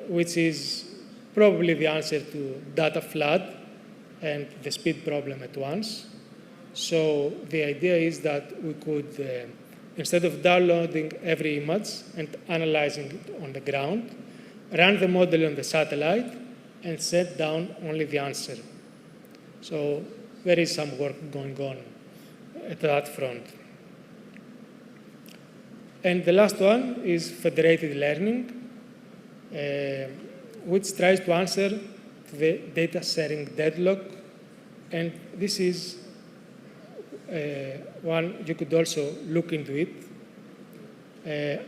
which is probably the answer to data flood and the speed problem at once. So the idea is that we could, instead of downloading every image and analyzing it on the ground, run the model on the satellite and set down only the answer. So there is some work going on at that front. And the last one is federated learning, which tries to answer the data sharing deadlock. And this is one you could also look into it.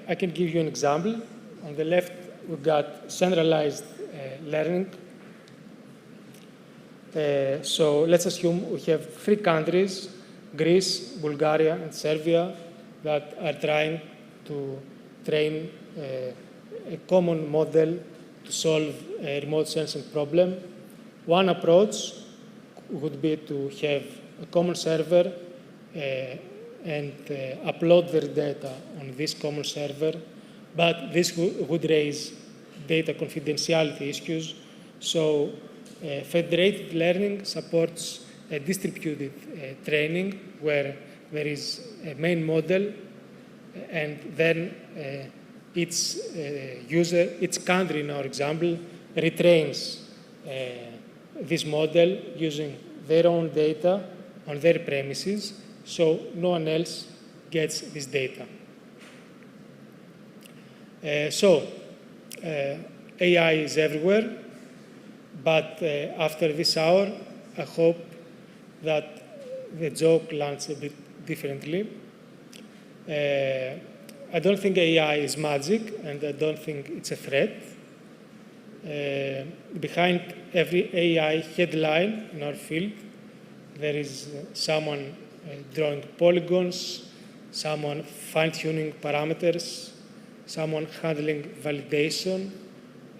I can give you an example. On the left, we've got centralized learning. So let's assume we have 3 countries, Greece, Bulgaria, and Serbia, that are trying to train a common model to solve a remote sensing problem. One approach would be to have a common server and upload their data on this common server, but this would raise data confidentiality issues. So federated learning supports a distributed training where there is a main model and then each user, each country in our example, retrains this model using their own data on their premises, so no one else gets this data. AI is everywhere. But after this hour, I hope that the joke lands a bit differently. I don't think AI is magic, and I don't think it's a threat. Behind every AI headline in our field, there is someone drawing polygons, someone fine-tuning parameters, someone handling validation,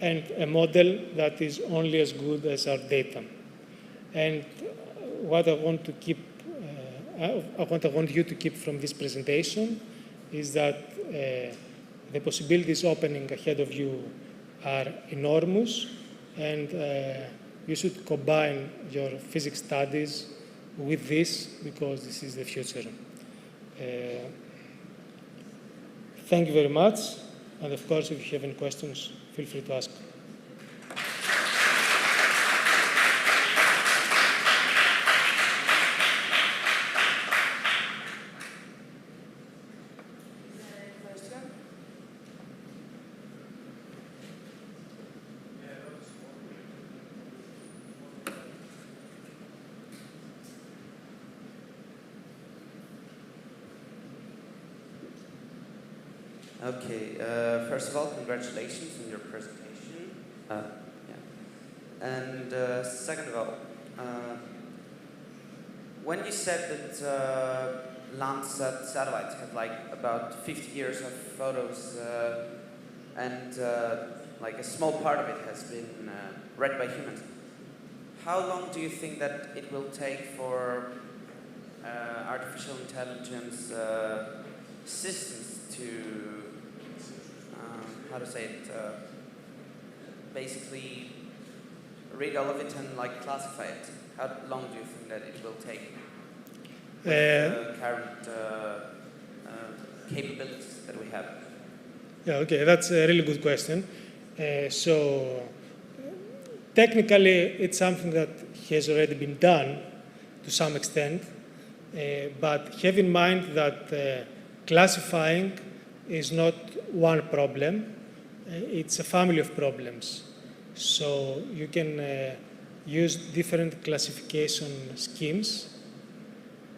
and a model that is only as good as our data. And what I want you to keep from this presentation is that the possibilities opening ahead of you are enormous, and you should combine your physics studies with this, because this is the future. Thank you very much, and of course, if you have any questions, feel free to ask. Okay, first of all, congratulations on your presentation. And second of all, when you said that Landsat satellites have like about 50 years of photos and like a small part of it has been read by humans, how long do you think that it will take for artificial intelligence systems to how to say it, basically read all of it and like classify it? How long do you think that it will take with the current capabilities that we have? Yeah, okay, that's a really good question. So technically, it's something that has already been done to some extent, but have in mind that classifying is not one problem. It's a family of problems. So you can use different classification schemes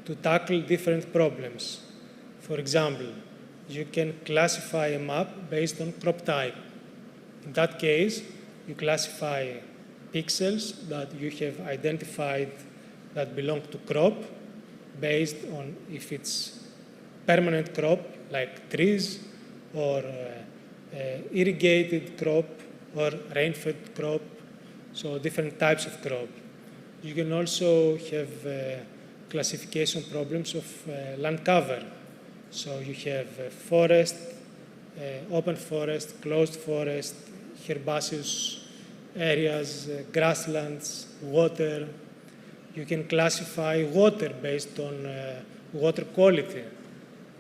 to tackle different problems. For example, you can classify a map based on crop type. In that case, you classify pixels that you have identified that belong to crop based on if it's permanent crop, like trees, or irrigated crop, or rain-fed crop, so different types of crop. You can also have classification problems of land cover. So you have forest, open forest, closed forest, herbaceous areas, grasslands, water. You can classify water based on water quality.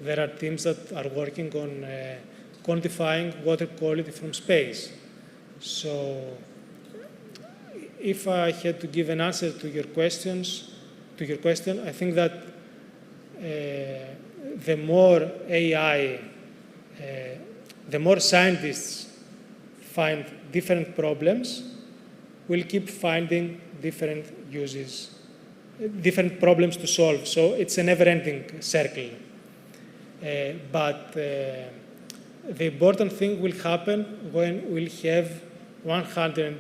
There are teams that are working on quantifying water quality from space. So if I had to give an answer to your question, I think that the more AI, the more scientists find different problems, we'll keep finding different uses, different problems to solve. So it's a never-ending circle. But the important thing will happen when we'll have 100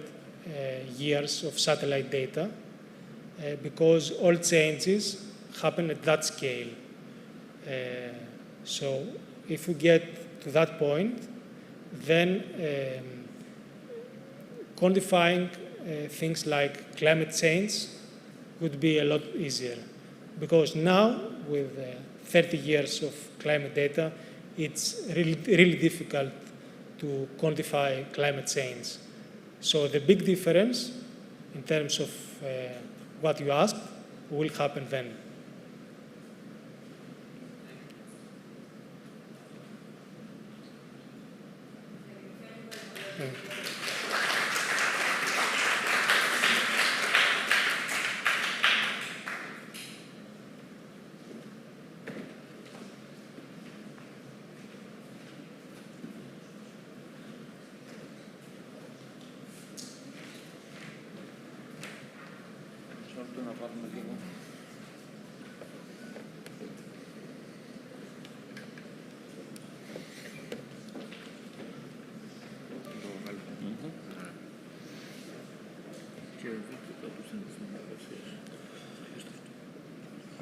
years of satellite data, because all changes happen at that scale. So if we get to that point, then quantifying things like climate change would be a lot easier. Because now, with 30 years of climate data, it's really difficult to quantify climate change. So the big difference in terms of what you asked will happen then.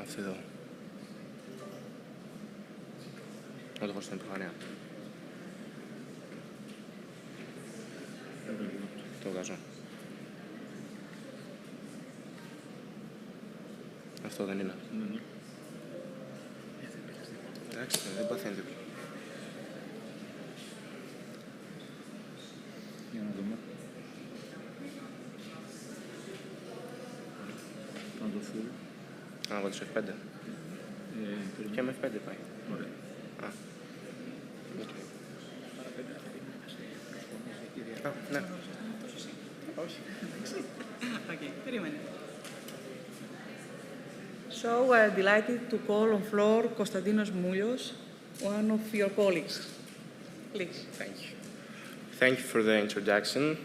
Αυτό εδώ. Να το έχω στην επιφάνεια. Το βγάζω. Αυτό δεν είναι. Εντάξει, δεν παθαίνει τίποτα. Για να δούμε. Να το full. Α, εγώ τους F5. Και με F5 πάει. Ωραία. Α. Α, ναι. Όχι. Okay, περίμενε. So we're delighted to call on floor Konstantinos Moulios, one of your colleagues. Please. Thank you. Thank you for the introduction.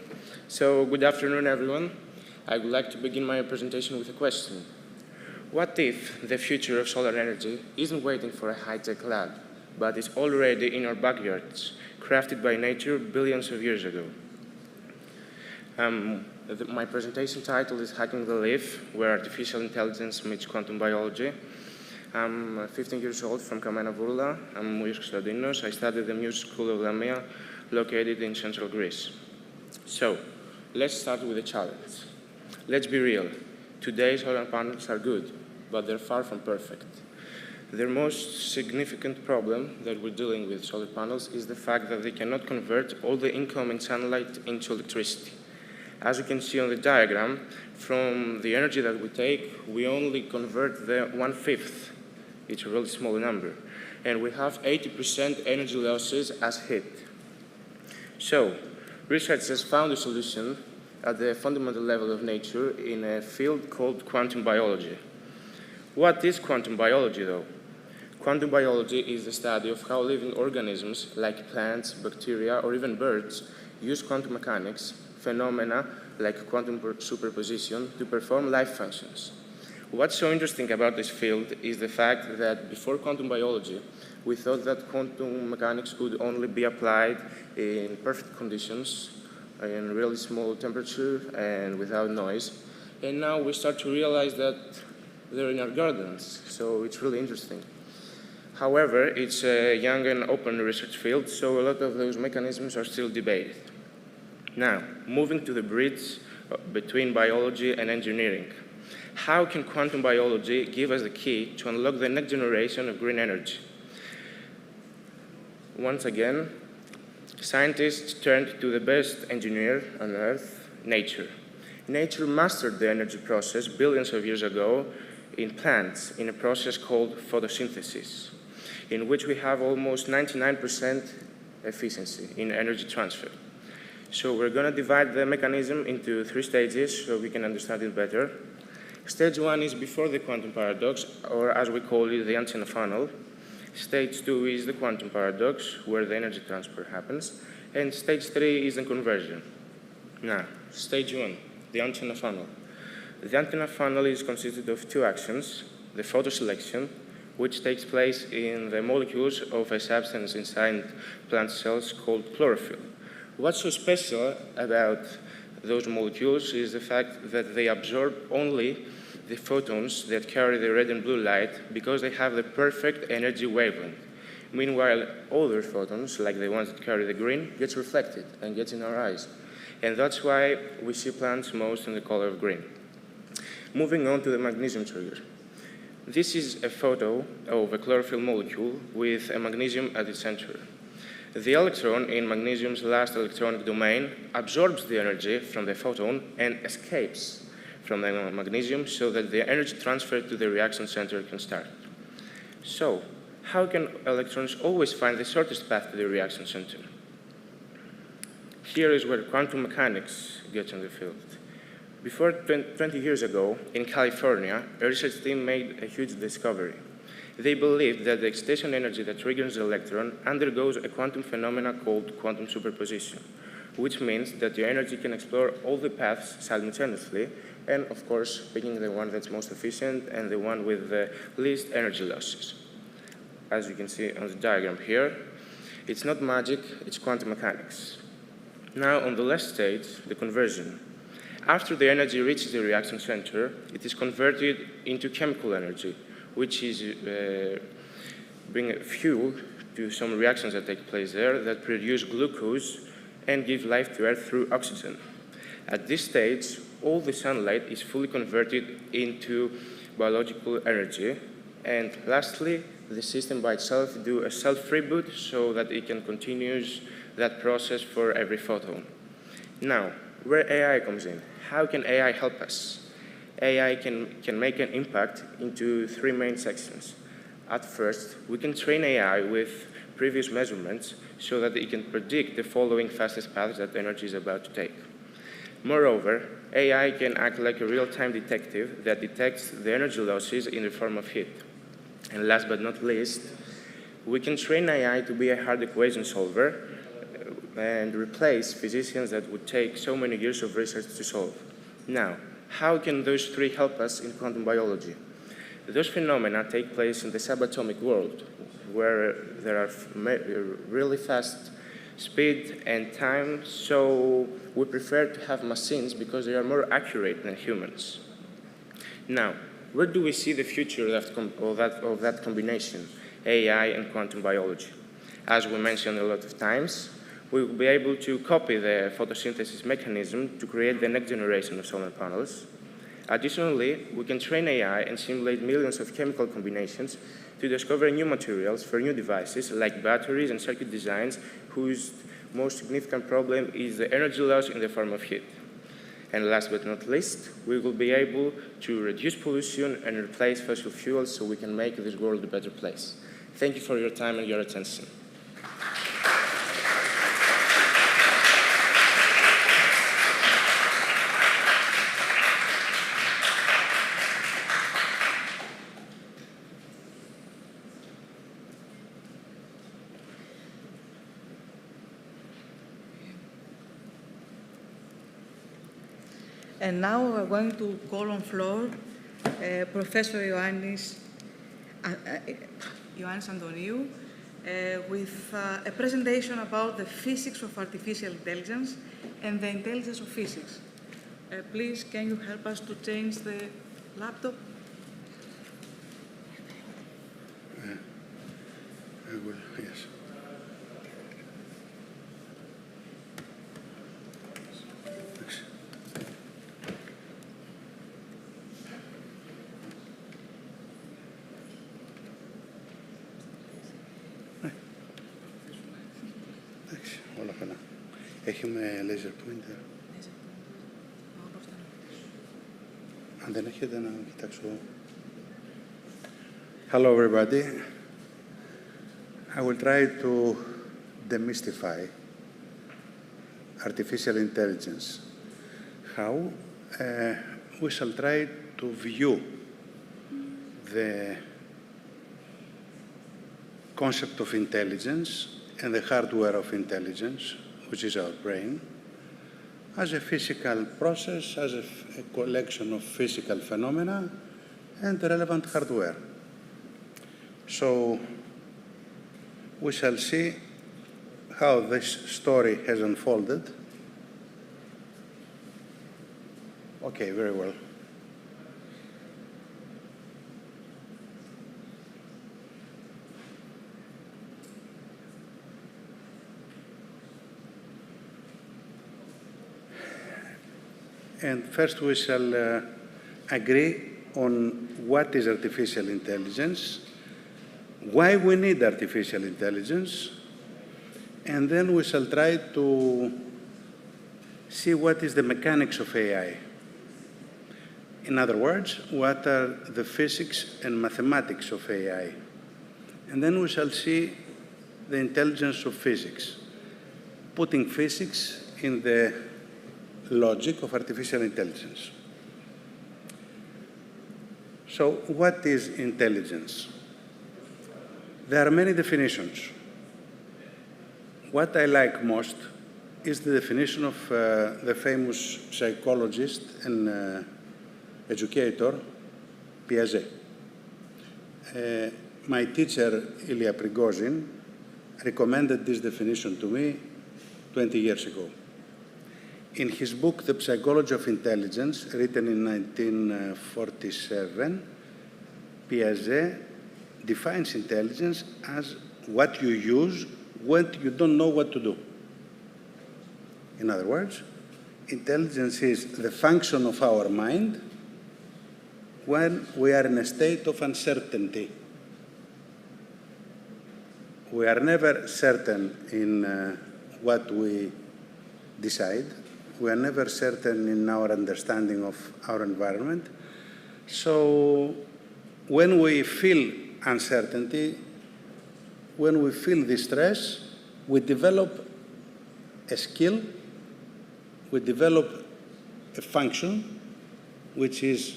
So, good afternoon, everyone. I would like to begin my presentation with a question. What if the future of solar energy isn't waiting for a high-tech lab, but is already in our backyards, crafted by nature billions of years ago? My presentation title is Hacking the Leaf, where artificial intelligence meets quantum biology. I'm 15 years old from Kamena Vourla. I'm Moulios Konstantinos. I studied the Music School of Lamia, located in central Greece. So, let's start with the challenge. Let's be real. Today's solar panels are good, but they're far from perfect. The most significant problem that we're dealing with solar panels is the fact that they cannot convert all the incoming sunlight into electricity. As you can see on the diagram, from the energy that we take, we only convert the 1/5. It's a really small number. And we have 80% energy losses as heat. So, researchers found a solution at the fundamental level of nature in a field called quantum biology. What is quantum biology, though? Quantum biology is the study of how living organisms, like plants, bacteria, or even birds, use quantum mechanics, phenomena like quantum superposition, to perform life functions. What's so interesting about this field is the fact that before quantum biology, we thought that quantum mechanics could only be applied in perfect conditions, in really small temperature and without noise. And now we start to realize that they're in our gardens, so it's really interesting. However, it's a young and open research field, so a lot of those mechanisms are still debated. Now, moving to the bridge between biology and engineering. How can quantum biology give us the key to unlock the next generation of green energy? Once again, scientists turned to the best engineer on Earth, nature. Nature mastered the energy process billions of years ago in plants in a process called photosynthesis, in which we have almost 99% efficiency in energy transfer. So we're going to divide the mechanism into 3 stages so we can understand it better. Stage 1 is before the quantum paradox, or as we call it, the antenna funnel. Stage 2 is the quantum paradox, where the energy transfer happens. And stage 3 is the conversion. Now, stage 1, the antenna funnel. The antenna funnel is consisted of 2 actions: the photoselection, which takes place in the molecules of a substance inside plant cells called chlorophyll. What's so special about those molecules is the fact that they absorb only the photons that carry the red and blue light because they have the perfect energy wavelength. Meanwhile, other photons, like the ones that carry the green, gets reflected and gets in our eyes. And that's why we see plants most in the color of green. Moving on to the magnesium trigger. This is a photo of a chlorophyll molecule with a magnesium at its center. The electron in magnesium's last electronic domain absorbs the energy from the photon and escapes from the magnesium so that the energy transfer to the reaction center can start. So, how can electrons always find the shortest path to the reaction center? Here is where quantum mechanics gets in the field. Before 20 years ago, in California, a research team made a huge discovery. They believed that the excitation energy that triggers the electron undergoes a quantum phenomena called quantum superposition, which means that the energy can explore all the paths simultaneously, and of course, picking the one that's most efficient and the one with the least energy losses. As you can see on the diagram here, it's not magic, it's quantum mechanics. Now, on the last stage, the conversion. After the energy reaches the reaction center, it is converted into chemical energy, which is bring fuel to some reactions that take place there that produce glucose and give life to Earth through oxygen. At this stage, all the sunlight is fully converted into biological energy. And lastly, the system by itself do a self-reboot so that it can continue that process for every photon. Now, where AI comes in, how can AI help us? AI can make an impact into three main sections. At first, we can train AI with previous measurements so that it can predict the following fastest paths that energy is about to take. Moreover, AI can act like a real-time detective that detects the energy losses in the form of heat. And last but not least, we can train AI to be a hard equation solver and replace physicians that would take so many years of research to solve. Now, how can those three help us in quantum biology? Those phenomena take place in the subatomic world, where there are really fast speed and time, so we prefer to have machines because they are more accurate than humans. Now, where do we see the future of that combination, AI and quantum biology? As we mentioned a lot of times, we will be able to copy the photosynthesis mechanism to create the next generation of solar panels. Additionally, we can train AI and simulate millions of chemical combinations to discover new materials for new devices like batteries and circuit designs whose most significant problem is the energy loss in the form of heat. And last but not least, we will be able to reduce pollution and replace fossil fuels so we can make this world a better place. Thank you for your time and your attention. And now we're going to call on floor Professor Ioannis Antoniou with a presentation about the physics of artificial intelligence and the intelligence of physics. Please, can you help us to change the laptop? I will, yes. Όλα καλά. Έχουμε laser pointer. Αν δεν έχετε να κοιτάξω. Hello everybody. I will try to demystify artificial intelligence. How? We shall try to view the concept of intelligence and the hardware of intelligence, which is our brain, as a physical process, as a collection of physical phenomena and relevant hardware. So we shall see how this story has unfolded. Okay, very well. And first we shall agree on what is artificial intelligence, why we need artificial intelligence, and then we shall try to see what is the mechanics of AI. In other words, what are the physics and mathematics of AI? And then we shall see the intelligence of physics, putting physics in the logic of artificial intelligence. So what is intelligence? There are many definitions. What I like most is the definition of the famous psychologist and educator, Piaget. My teacher, Ilya Prigozhin, recommended this definition to me 20 years ago. In his book, The Psychology of Intelligence, written in 1947, Piaget defines intelligence as what you use when you don't know what to do. In other words, intelligence is the function of our mind when we are in a state of uncertainty. We are never certain in what we decide. We are never certain in our understanding of our environment. So when we feel uncertainty, when we feel distress, we develop a skill, we develop a function which is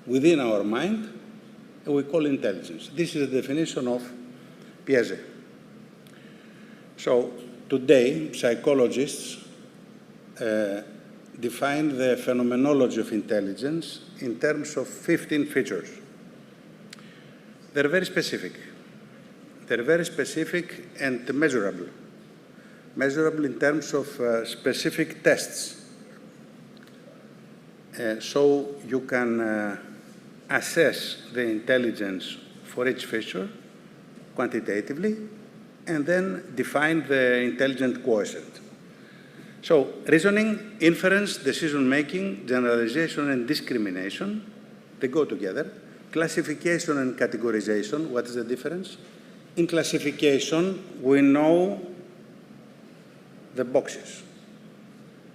within our mind, and we call intelligence. This is the definition of Piaget. So today, psychologists define the phenomenology of intelligence in terms of 15 features. They're very specific. They're very specific and measurable. Measurable in terms of specific tests. So you can assess the intelligence for each feature quantitatively and then define the intelligent quotient. So reasoning, inference, decision-making, generalization, and discrimination, they go together. Classification and categorization, what is the difference? In classification, we know the boxes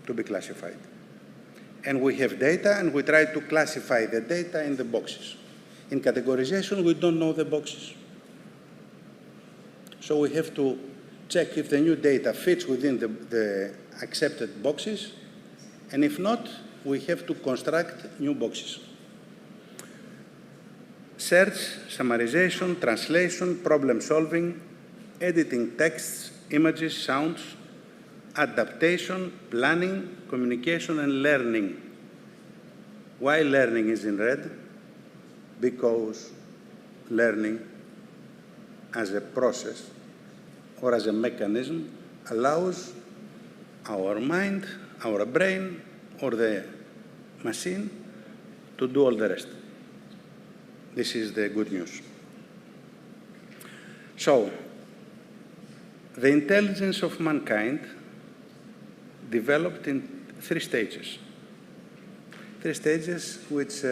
to be classified. And we have data, and we try to classify the data in the boxes. In categorization, we don't know the boxes. So we have to check if the new data fits within the accepted boxes, and if not, we have to construct new boxes. Search, summarization, translation, problem solving, editing texts, images, sounds, adaptation, planning, communication, and learning. Why learning is in red? Because learning as a process or as a mechanism allows our mind, our brain, or the machine to do all the rest. This is the good news. So, the intelligence of mankind developed in 3 stages. 3 stages which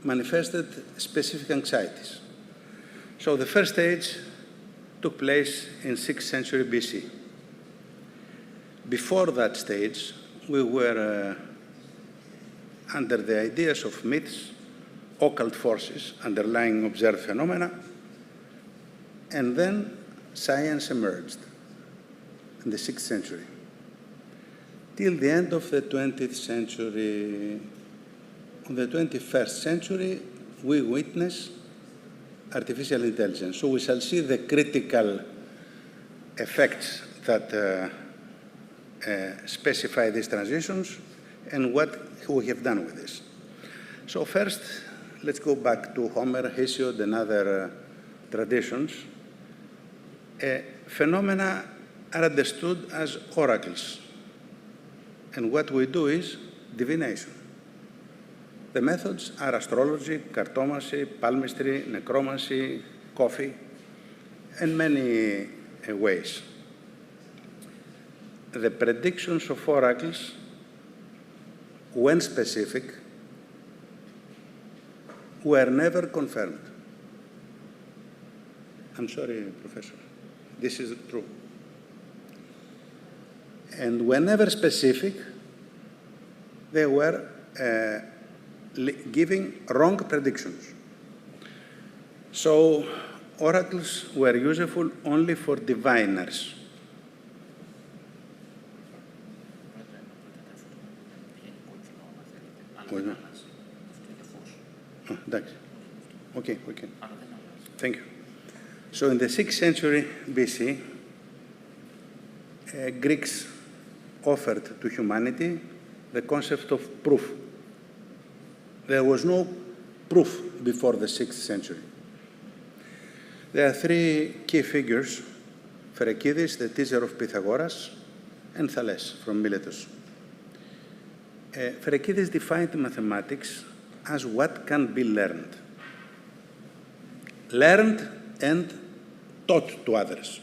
manifested specific anxieties. So the first stage took place in 6th century BC. Before that stage, we were under the ideas of myths, occult forces underlying observed phenomena, and then science emerged in the 6th century. Till the end of the 20th century, in the 21st century, we witness artificial intelligence. So we shall see the critical effects that specify these transitions and what we have done with this. So first, let's go back to Homer, Hesiod, and other traditions. Phenomena are understood as oracles. And what we do is divination. The methods are astrology, cartomancy, palmistry, necromancy, coffee, and many ways. The predictions of oracles, when specific, were never confirmed. I'm sorry, Professor. This is true. And whenever specific, they were giving wrong predictions. So oracles were useful only for diviners. Okay. Thank you. So in the 6th century BC, Greeks offered to humanity the concept of proof. There was no proof before the 6th century. There are 3 key figures: Pherecydes, the teacher of Pythagoras, and Thales from Miletus. Pherecydes defined mathematics as what can be learned. Learned and taught to others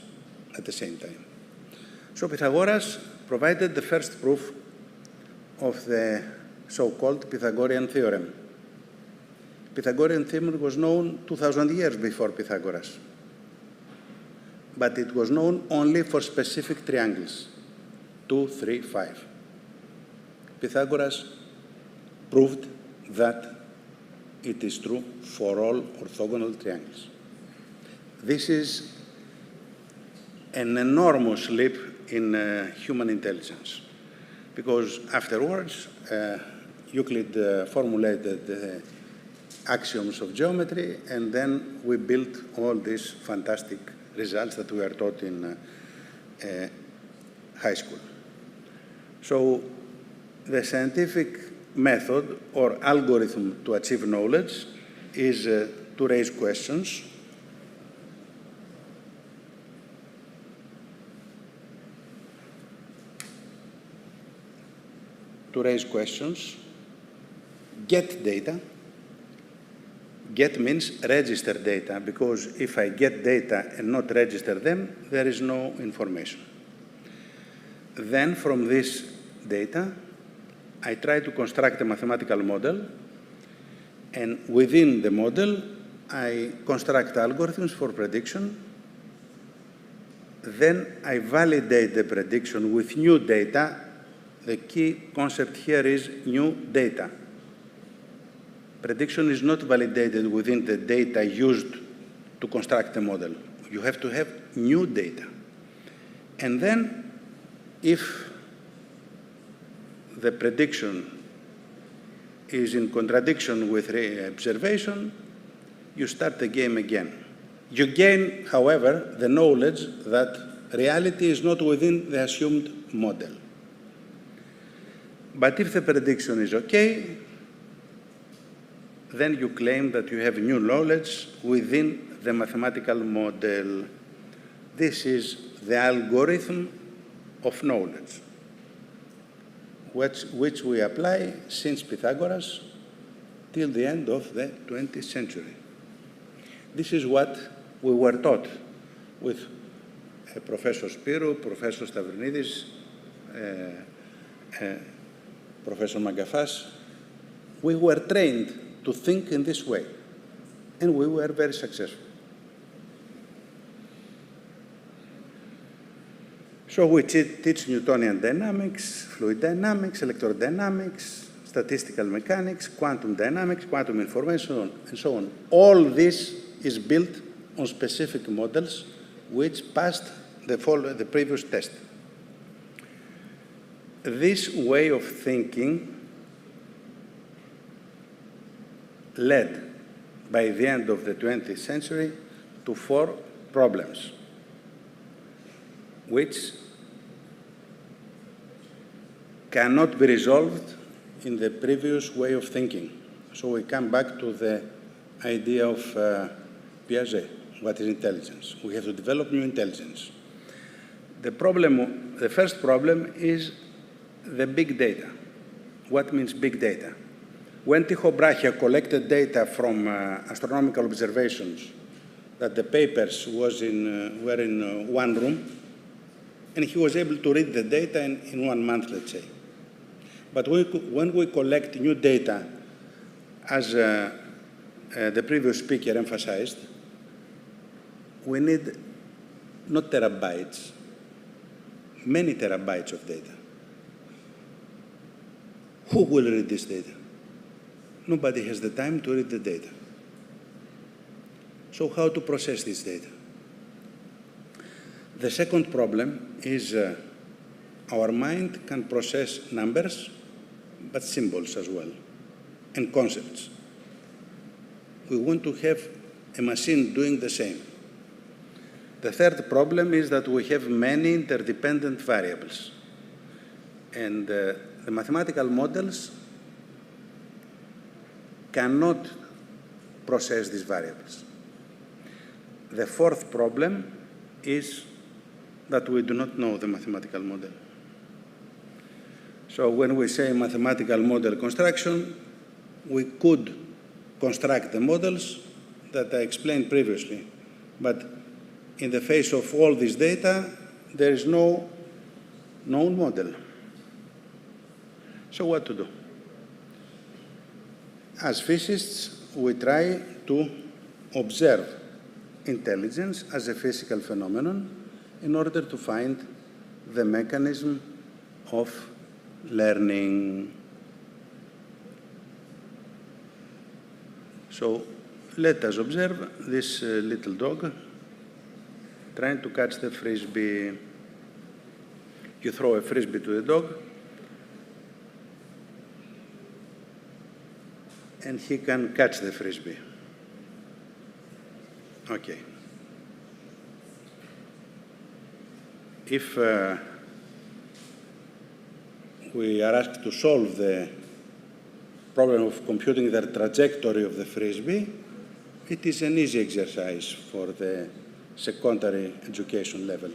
at the same time. So Pythagoras provided the first proof of the so-called Pythagorean theorem. Pythagorean theorem was known 2,000 years before Pythagoras, but it was known only for specific triangles, 2, 3, 5. Pythagoras proved that it is true for all orthogonal triangles. This is an enormous leap in human intelligence, because afterwards Euclid formulated the axioms of geometry, and then we built all these fantastic results that we are taught in high school. So the scientific method or algorithm to achieve knowledge is to raise questions, get data. Get means register data, because if I get data and not register them, there is no information. Then from this data, I try to construct a mathematical model, and within the model, I construct algorithms for prediction. Then I validate the prediction with new data. The key concept here is new data. Prediction is not validated within the data used to construct the model. You have to have new data. And then, if the prediction is in contradiction with observation, you start the game again. You gain, however, the knowledge that reality is not within the assumed model. But if the prediction is okay, then you claim that you have new knowledge within the mathematical model. This is the algorithm of knowledge, which we apply since Pythagoras till the end of the 20th century. This is what we were taught with Professor Spirou, Professor Stavronidis, Professor Magafas. We were trained to think in this way, and we were very successful. So we teach Newtonian dynamics, fluid dynamics, electrodynamics, statistical mechanics, quantum dynamics, quantum information, and so on. All this is built on specific models which passed the previous test. This way of thinking led, by the end of the 20th century, to 4 problems, which cannot be resolved in the previous way of thinking. So we come back to the idea of Piaget, what is intelligence. We have to develop new intelligence. The first problem is the big data. What means big data? When Tycho Brahe collected data from astronomical observations, that the papers were in one room, and he was able to read the data in 1 month, let's say. But when we collect new data, as the previous speaker emphasized, we need not terabytes, many terabytes of data. Who will read this data? Nobody has the time to read the data. So how to process this data? The second problem is our mind can process numbers, but symbols as well, and concepts. We want to have a machine doing the same. The third problem is that we have many interdependent variables. And the mathematical models cannot process these variables. The fourth problem is that we do not know the mathematical model. So when we say mathematical model construction, we could construct the models that I explained previously. But in the face of all this data, there is no known model. So what to do? As physicists, we try to observe intelligence as a physical phenomenon in order to find the mechanism of learning. So let us observe this little dog trying to catch the frisbee. You throw a frisbee to the dog, and he can catch the frisbee. Okay. If we are asked to solve the problem of computing the trajectory of the frisbee, it is an easy exercise for the secondary education level.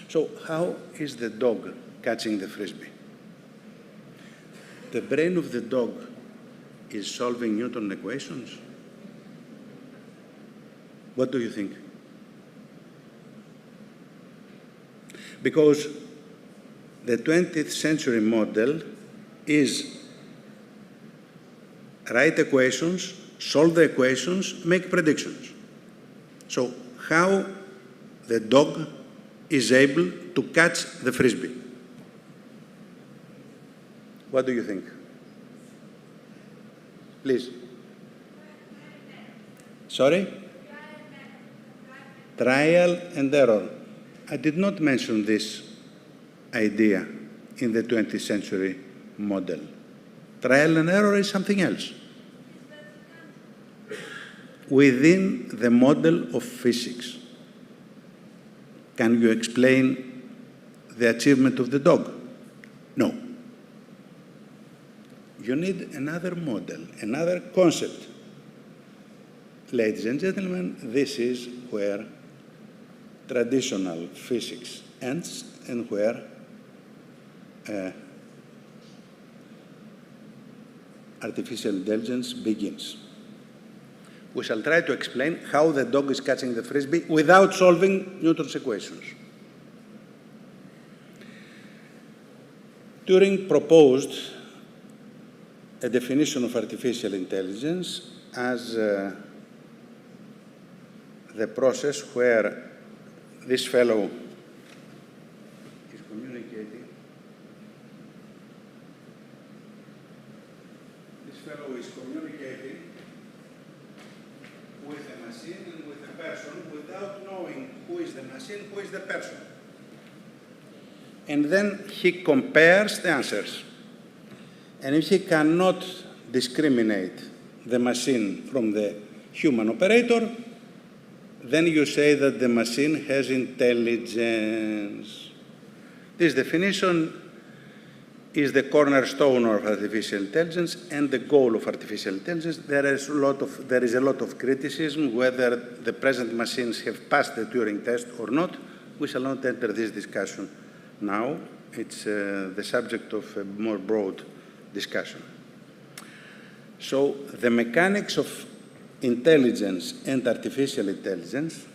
So how is the dog catching the frisbee? The brain of the dog is solving Newton equations. What do you think? Because the 20th century model is write equations, solve the equations, make predictions. So how the dog is able to catch the frisbee? What do you think? Please. Sorry? Trial and error. I did not mention this idea in the 20th century model. Trial and error is something else. Within the model of physics, can you explain the achievement of the dog? No. You need another model, another concept. Ladies and gentlemen, this is where traditional physics ends and where artificial intelligence begins. We shall try to explain how the dog is catching the frisbee without solving Newton's equations. Turing proposed a definition of artificial intelligence as the process where this fellow is communicating. This fellow is communicating with a machine and with a person without knowing who is the machine, who is the person. And then he compares the answers. And if he cannot discriminate the machine from the human operator, then you say that the machine has intelligence. This definition is the cornerstone of artificial intelligence and the goal of artificial intelligence. There is a lot of criticism whether the present machines have passed the Turing test or not. We shall not enter this discussion now. It's the subject of a more broad discussion. So the mechanics of intelligence and artificial intelligence,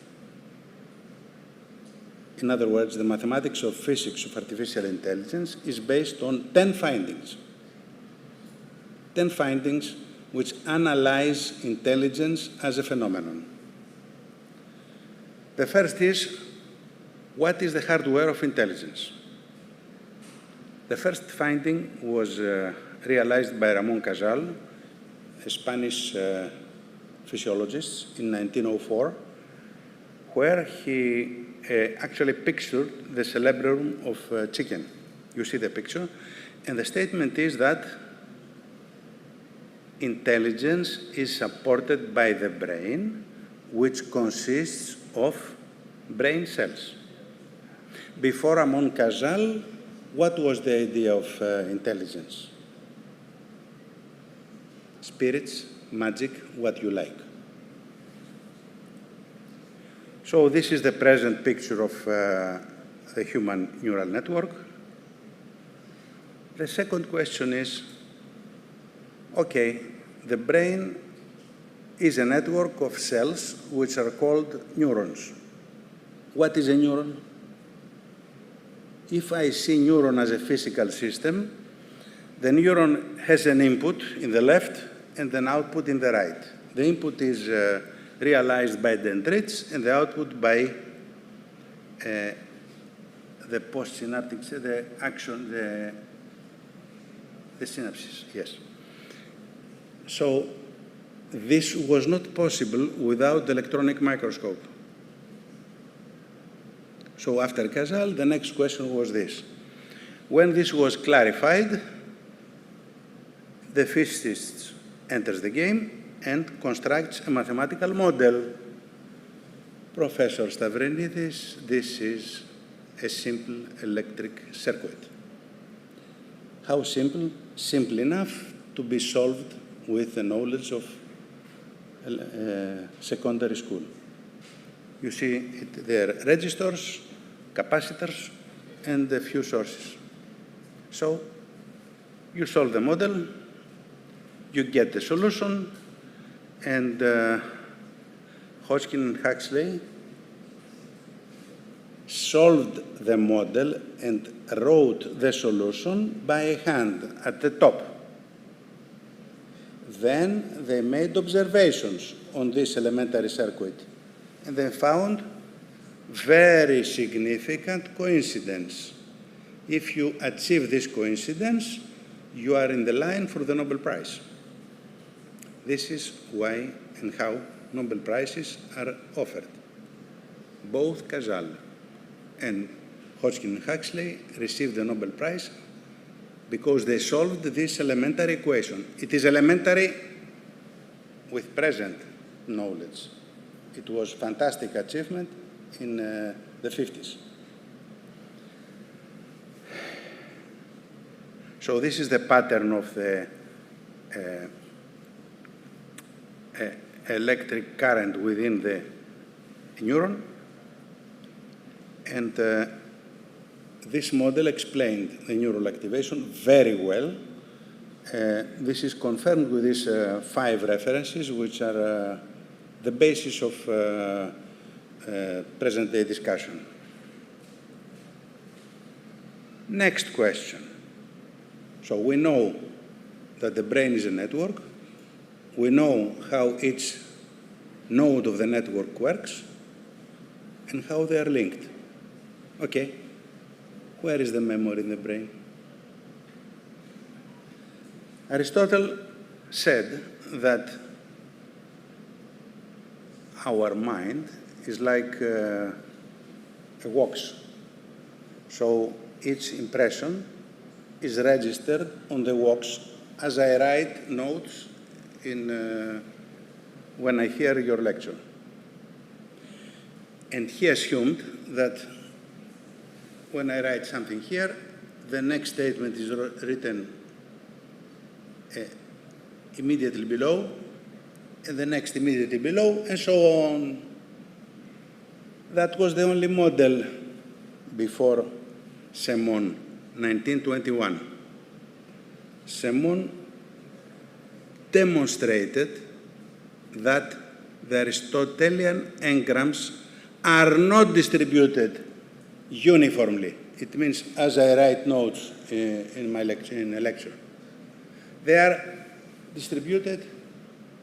in other words, the mathematics of physics of artificial intelligence, is based on 10 findings. 10 findings which analyze intelligence as a phenomenon. The first is, what is the hardware of intelligence? The first finding was realized by Ramon Casal, a Spanish physiologist, in 1904, where he actually pictured the cerebellum of a chicken. You see the picture. And the statement is that intelligence is supported by the brain, which consists of brain cells. Before Ramon Casal, what was the idea of intelligence? Spirits, magic, what you like. So this is the present picture of the human neural network. The second question is, okay, the brain is a network of cells which are called neurons. What is a neuron? If I see neuron as a physical system, the neuron has an input in the left and an output in the right. The input is realized by dendrites and the output by the postsynaptic, the action, the synapses, yes. So this was not possible without the electronic microscope. So after Casal, the next question was this. When this was clarified, the physicist enters the game and constructs a mathematical model. Professor Stavrenidis, this is a simple electric circuit. How simple? Simple enough to be solved with the knowledge of secondary school. You see there are registers, capacitors, and a few sources. So you solve the model, you get the solution, and Hodgkin and Huxley solved the model and wrote the solution by hand at the top. Then they made observations on this elementary circuit, and they found very significant coincidence. If you achieve this coincidence, you are in the line for the Nobel Prize. This is why and how Nobel Prizes are offered. Both Casal and Hodgkin and Huxley received the Nobel Prize because they solved this elementary equation. It is elementary with present knowledge. It was a fantastic achievement in the 50s. So this is the pattern of the electric current within the neuron. And this model explained the neural activation very well. This is confirmed with these 5 references, which are the basis of present-day discussion. Next question. So we know that the brain is a network. We know how each node of the network works and how they are linked. Okay, where is the memory in the brain? Aristotle said that our mind is like a wax. So each impression is registered on the wax as I write notes when I hear your lecture. And he assumed that when I write something here, the next statement is written immediately below, and the next immediately below, and so on. That was the only model before Semon, 1921. Semon demonstrated that the Aristotelian engrams are not distributed uniformly. It means as I write notes in a lecture. They are distributed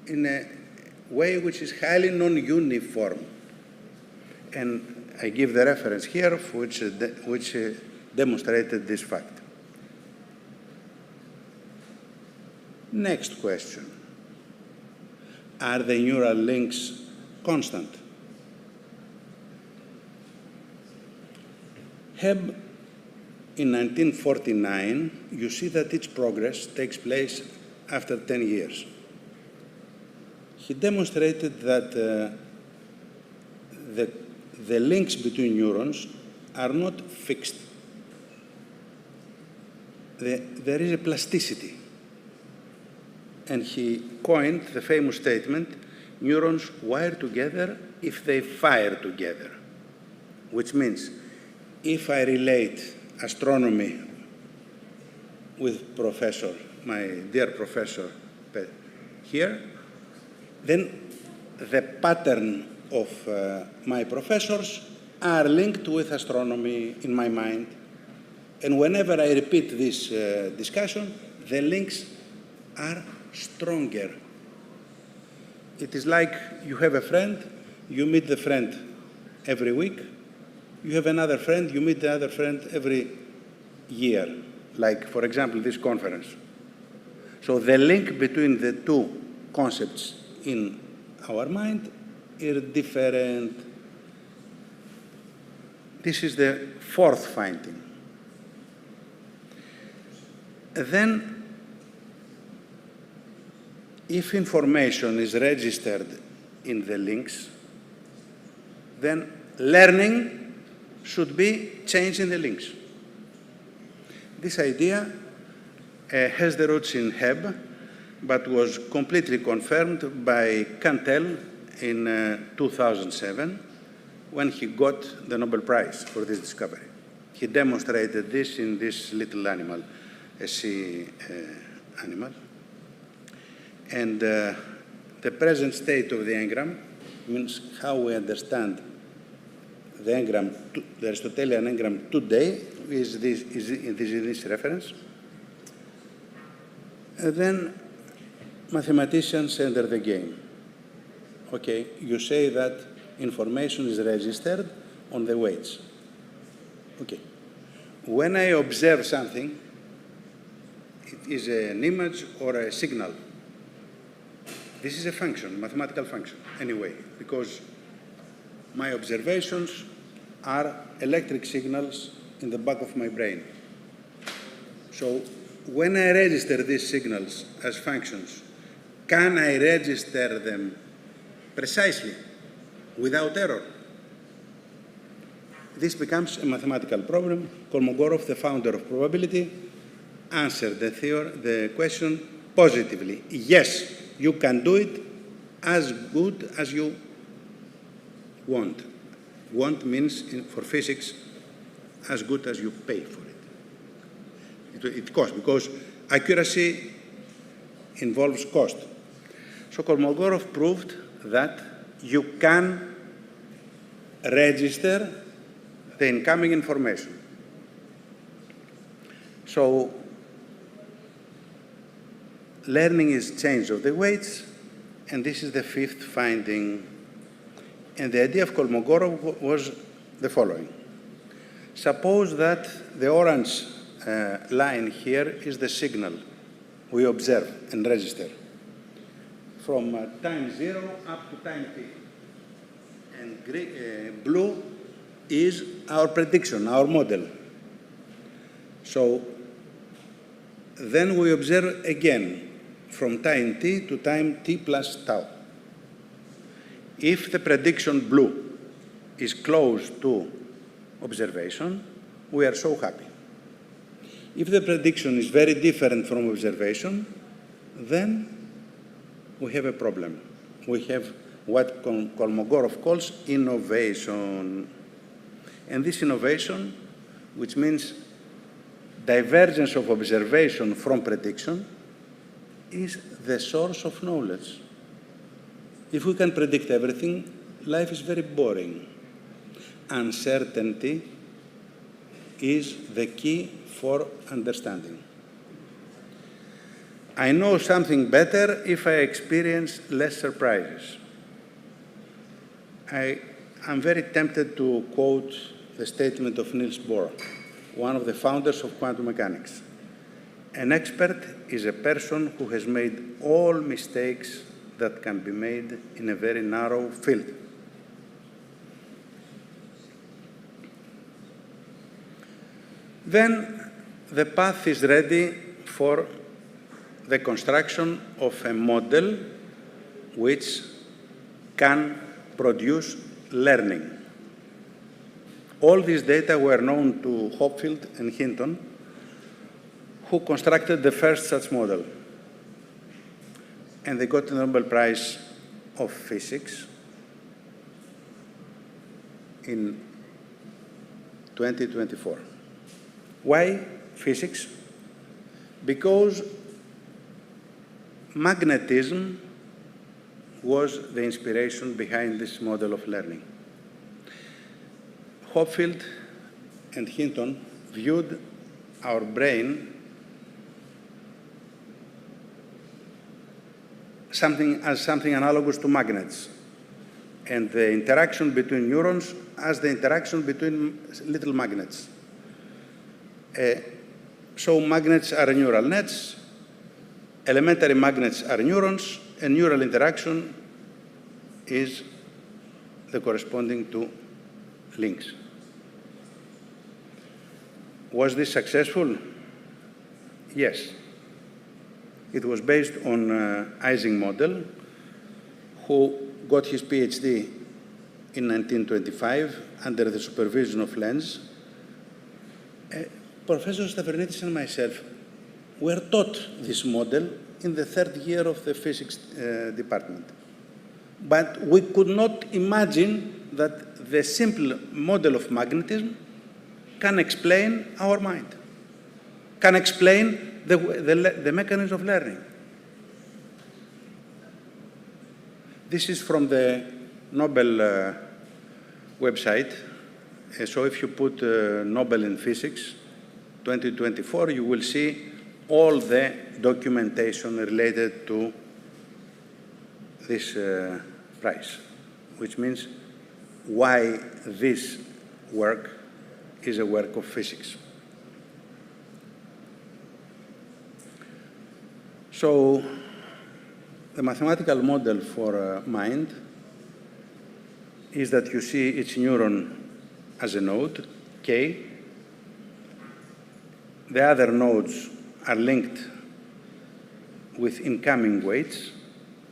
in a way which is highly non-uniform. And I give the reference here which demonstrated this fact. Next question. Are the neural links constant? Hebb, in 1949, you see that its progress takes place after 10 years. He demonstrated that the links between neurons are not fixed. There is a plasticity. And he coined the famous statement, neurons wire together if they fire together, which means if I relate astronomy with my dear professor, here, then the pattern of my professors are linked with astronomy in my mind. And whenever I repeat this discussion, the links are stronger. It is like you have a friend, you meet the friend every week, you have another friend, you meet the other friend every year, like, for example, this conference. So the link between the two concepts in our mind is different. This is the fourth finding. Then, if information is registered in the links, then learning should be changing the links. This idea has the roots in Hebb, but was completely confirmed by Cantel in 2007 when he got the Nobel Prize for this discovery. He demonstrated this in this little animal, a sea animal. And the present state of the engram means how we understand the engram, the Aristotelian engram today is this reference. And then mathematicians enter the game. Okay, you say that information is registered on the weights. Okay. When I observe something, it is an image or a signal. This is a function, mathematical function, anyway, because my observations are electric signals in the back of my brain. So when I register these signals as functions, can I register them precisely, without error? This becomes a mathematical problem. Kolmogorov, the founder of probability, answered the question positively. Yes, you can do it as good as you want. Want means, for physics, as good as you pay for it. It costs, because accuracy involves cost. So Kolmogorov proved that you can register the incoming information. So learning is change of the weights, and this is the fifth finding. And the idea of Kolmogorov was the following. Suppose that the orange line here is the signal we observe and register from time 0 up to time t. And blue is our prediction, our model. So then we observe again from time t to time t plus tau. If the prediction blue is close to observation, we are so happy. If the prediction is very different from observation, then we have a problem. We have what Kolmogorov calls innovation. And this innovation, which means divergence of observation from prediction, is the source of knowledge. If we can predict everything, life is very boring. Uncertainty is the key for understanding. I know something better if I experience less surprises. I'm very tempted to quote the statement of Niels Bohr, one of the founders of quantum mechanics. An expert is a person who has made all mistakes that can be made in a very narrow field. Then the path is ready for the construction of a model which can produce learning. All these data were known to Hopfield and Hinton, who constructed the first such model. And they got the Nobel Prize of Physics in 2024. Why physics? Because magnetism was the inspiration behind this model of learning. Hopfield and Hinton viewed our brain as something analogous to magnets, and the interaction between neurons as the interaction between little magnets. So magnets are neural nets, elementary magnets are neurons, and neural interaction is the corresponding to links. Was this successful? Yes. It was based on Ising model, who got his PhD in 1925 under the supervision of Lenz. Professor Stavernidis and myself were taught this model in the third year of the physics department. But we could not imagine that the simple model of magnetism can explain our mind, can explain the mechanism of learning. This is from the Nobel website. So if you put Nobel in Physics 2024, you will see all the documentation related to this prize, which means why this work is a work of physics. So the mathematical model for mind is that you see each neuron as a node, K. The other nodes are linked with incoming weights,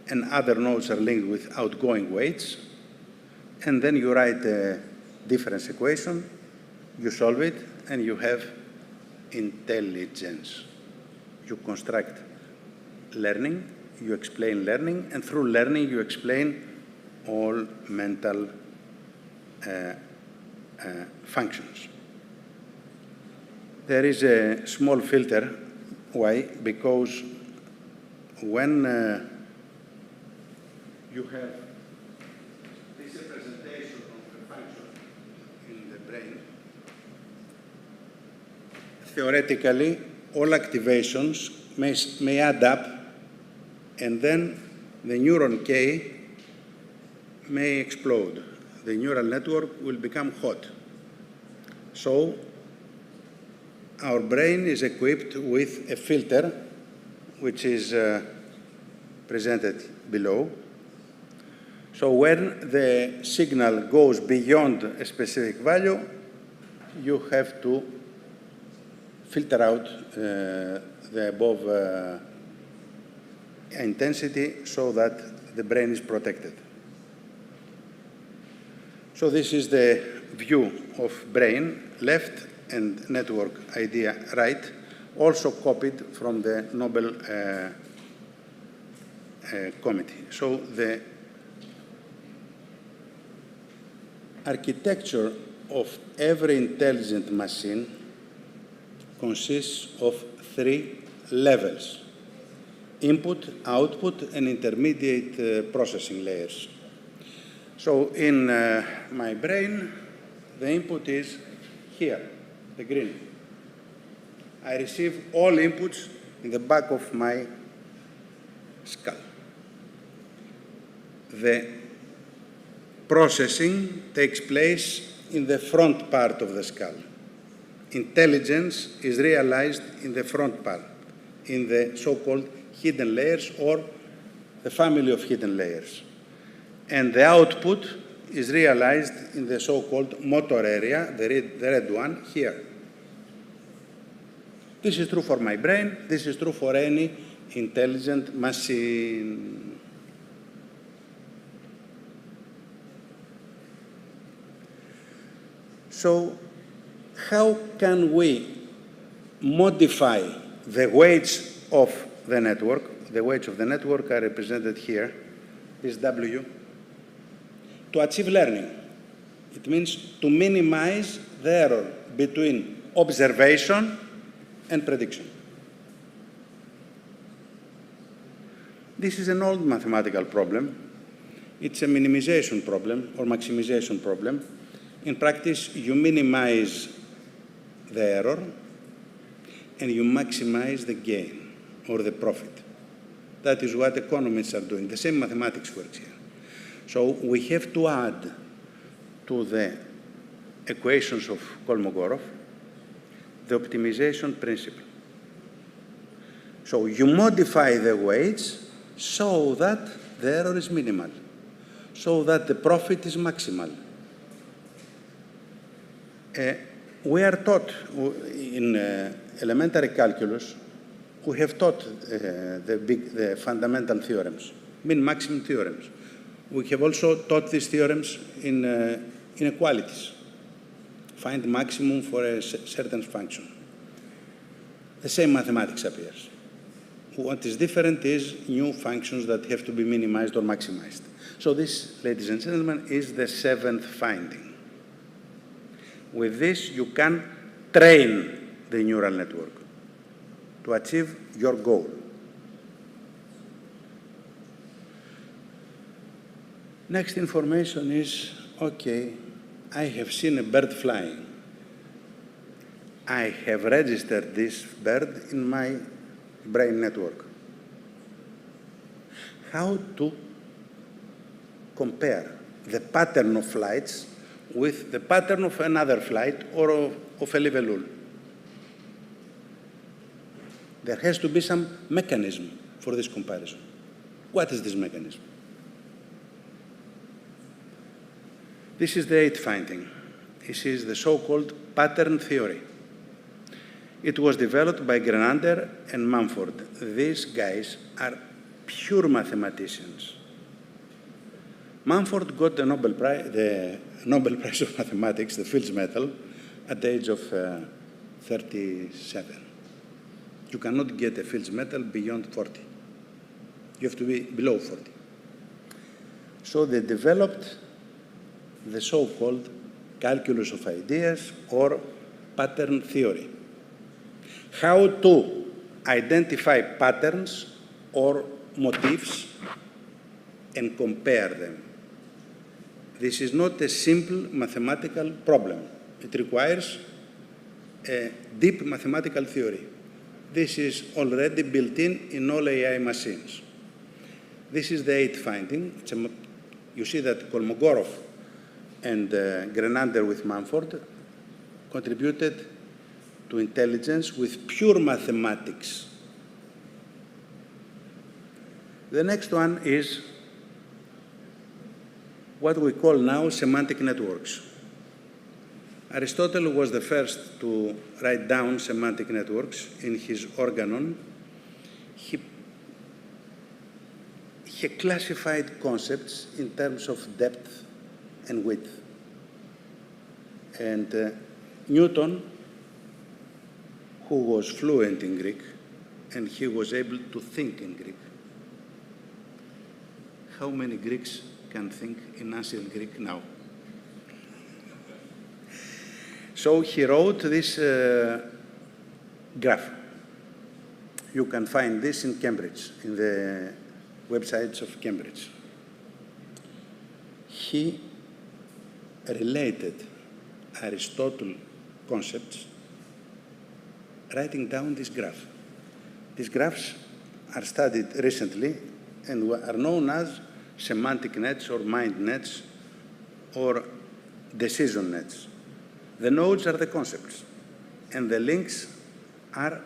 and other nodes are linked with outgoing weights. And then you write a difference equation, you solve it, and you have intelligence. You construct learning, you explain learning, and through learning you explain all mental functions. There is a small filter. Why? Because when you have this representation of a function in the brain, theoretically, all activations may add up, and then the neuron K may explode. The neural network will become hot. So our brain is equipped with a filter, which is presented below. So when the signal goes beyond a specific value, you have to filter out the above intensity so that the brain is protected. So this is the view of brain, left, and network idea right, also copied from the Nobel Committee. So the architecture of every intelligent machine consists of 3 levels: input, output, and intermediate processing layers. So in my brain, the input is here, the green. I receive all inputs in the back of my skull. The processing takes place in the front part of the skull. Intelligence is realized in the front part, in the so-called hidden layers or the family of hidden layers. And the output is realized in the so-called motor area, the red one, here. This is true for my brain. This is true for any intelligent machine. So how can we modify the weights of the network? The weights of the network are represented here. This W. To achieve learning. It means to minimize the error between observation and prediction. This is an old mathematical problem. it's a minimization problem or maximization problem. In practice, you minimize the error and you maximize the gain or the profit. That is what economists are doing. The same mathematics works here. So we have to add to the equations of Kolmogorov the optimization principle. So you modify the weights so that the error is minimal, so that the profit is maximal. We are taught in elementary calculus, we have taught the fundamental theorems, min-maximum theorems. We have also taught these theorems in inequalities. Find maximum for a certain function. The same mathematics appears. What is different is new functions that have to be minimized or maximized. So this, ladies and gentlemen, is the seventh finding. With this, you can train the neural network to achieve your goal. Next information is, okay, I have seen a bird flying. I have registered this bird in my brain network. How to compare the pattern of flights with the pattern of another flight or of a libellule? There has to be some mechanism for this comparison. What is this mechanism? This is the eighth finding. This is the so-called pattern theory. It was developed by Grenander and Mumford. These guys are pure mathematicians. Mumford got the Nobel Prize of Mathematics, the Fields Medal, at the age of 37. You cannot get a Fields Medal beyond 40. You have to be below 40. So they developed the so-called calculus of ideas or pattern theory. How to identify patterns or motifs and compare them. This is not a simple mathematical problem. It requires a deep mathematical theory. This is already built in all AI machines. This is the eighth finding. You see that Kolmogorov and Grenander with Mumford contributed to intelligence with pure mathematics. The next one is what we call now semantic networks. Aristotle was the first to write down semantic networks in his Organon. He classified concepts in terms of depth and width. And Newton, who was fluent in Greek, and he was able to think in Greek. How many Greeks can think in ancient Greek now? So he wrote this graph. You can find this in Cambridge, in the websites of Cambridge. He related Aristotle concepts writing down this graph. These graphs are studied recently and are known as semantic nets or mind nets or decision nets. The nodes are the concepts, and the links are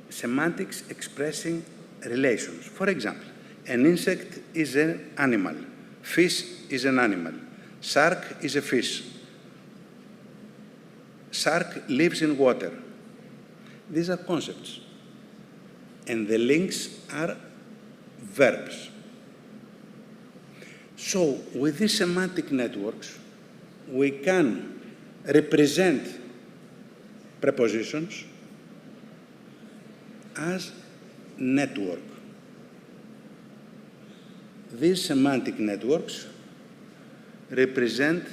semantics expressing relations. For example, an insect is an animal, fish is an animal, shark is a fish, shark lives in water. These are concepts, and the links are verbs. So, with these semantic networks, we can represent prepositions as network. These semantic networks represent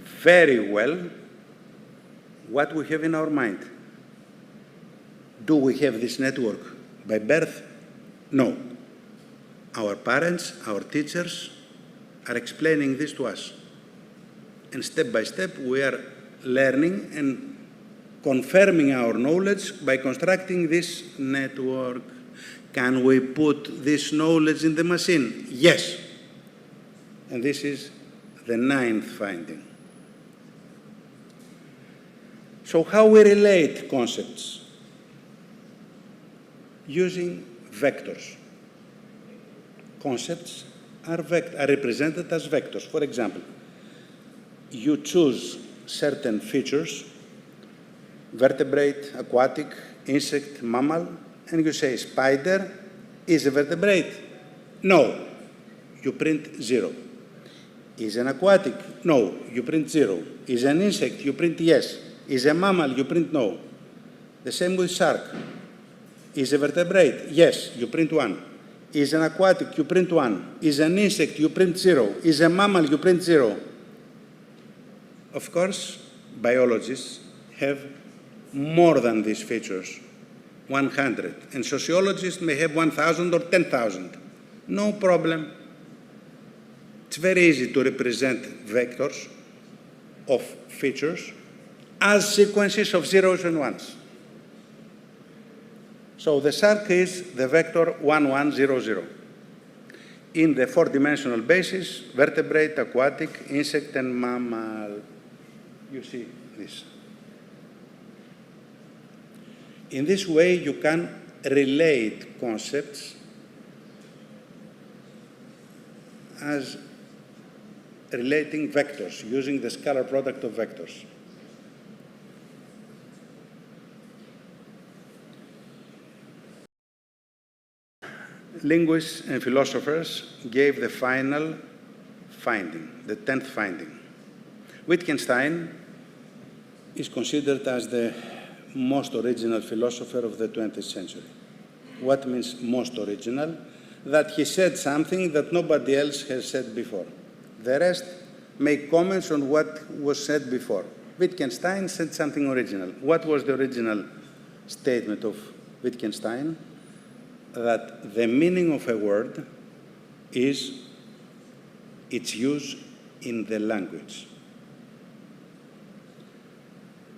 very well what we have in our mind. Do we have this network by birth? No. our parents, our teachers are explaining this to us. And step by step, we are learning and confirming our knowledge by constructing this network. Can we put this knowledge in the machine? Yes. And this is the 9th finding. So how we relate concepts? Using vectors. Concepts are represented as vectors. For example, you choose certain features, vertebrate, aquatic, insect, mammal, and you say spider is a vertebrate. No, you print 0. Is an aquatic? No, you print 0. Is an insect? You print yes. Is a mammal? You print no. The same with shark. Is a vertebrate? Yes, you print 1. Is an aquatic? You print 1. Is an insect? You print 0. Is a mammal? You print 0. Of course, biologists have more than these features, 100. And sociologists may have 1,000 or 10,000. No problem. It's very easy to represent vectors of features as sequences of zeros and ones. So the shark is the vector 1100. In the 4-dimensional basis, vertebrate, aquatic, insect, and mammal. You see this. In this way, you can relate concepts as relating vectors, using the scalar product of vectors. Linguists and philosophers gave the final finding, the 10th finding. Wittgenstein is considered as the most original philosopher of the 20th century. What means most original? That he said something that nobody else has said before. The rest make comments on what was said before. Wittgenstein said something original. What was the original statement of Wittgenstein? That the meaning of a word is its use in the language.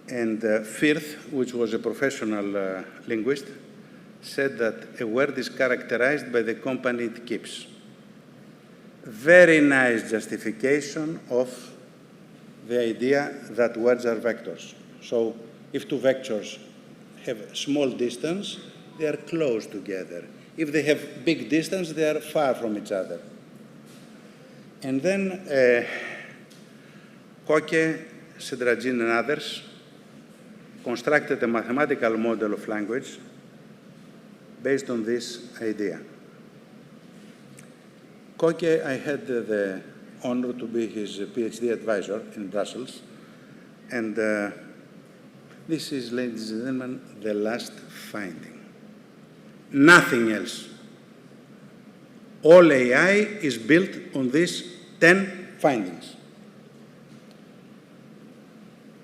And Firth, which was a professional linguist, said that a word is characterized by the company it keeps. Very nice justification of the idea that words are vectors. So if two vectors have small distance, they are close together. If they have big distance, they are far from each other. And then Koke, Sedragin, and others constructed a mathematical model of language based on this idea. Koke, I had the honor to be his PhD advisor in Brussels, and this is, ladies and gentlemen, the last finding. Nothing else. All AI is built on these 10 findings.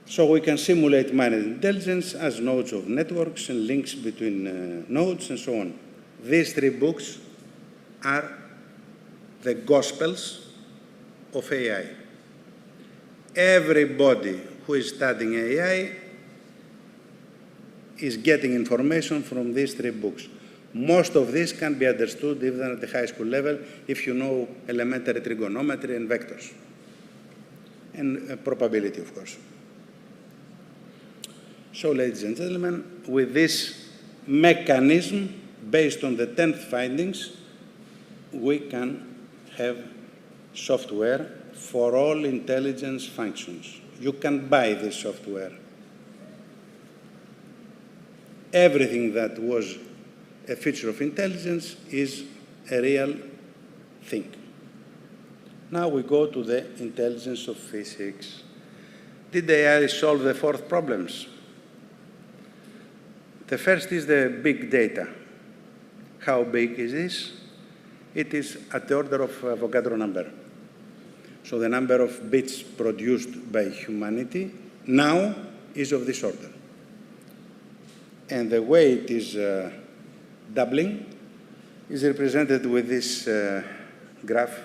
So we can simulate mind intelligence as nodes of networks and links between nodes and so on. These 3 books are the Gospels of AI. Everybody who is studying AI is getting information from these 3 books. Most of this can be understood even at the high school level if you know elementary trigonometry and vectors. And probability, of course. So, ladies and gentlemen, with this mechanism based on the 10th findings, we can have software for all intelligence functions. You can buy this software. Everything that was a feature of intelligence is a real thing. Now we go to the intelligence of physics. Did AI solve the 4th problems? The first is the big data. How big is this? It is at the order of Avogadro number. So the number of bits produced by humanity now is of this order. And the way it is doubling is represented with this graph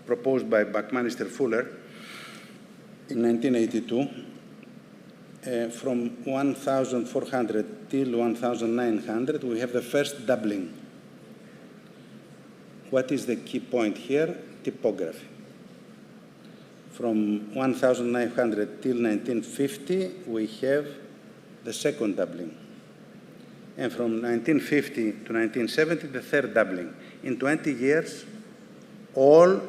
proposed by Buckminster Fuller in 1982. From 1,400 till 1,900, we have the first doubling. What is the key point here? Typography. From 1,900 till 1950, we have the second doubling. And from 1950 to 1970, the third doubling. In 20 years, all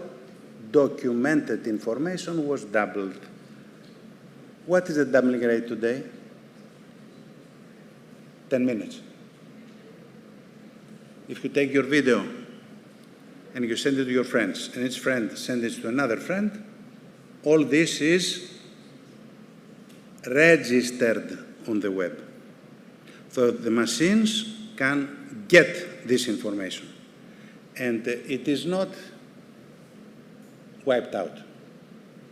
documented information was doubled. What is the doubling rate today? 10 minutes. If you take your video and you send it to your friends, and each friend sends it to another friend, all this is registered on the web. So the machines can get this information. And it is not wiped out,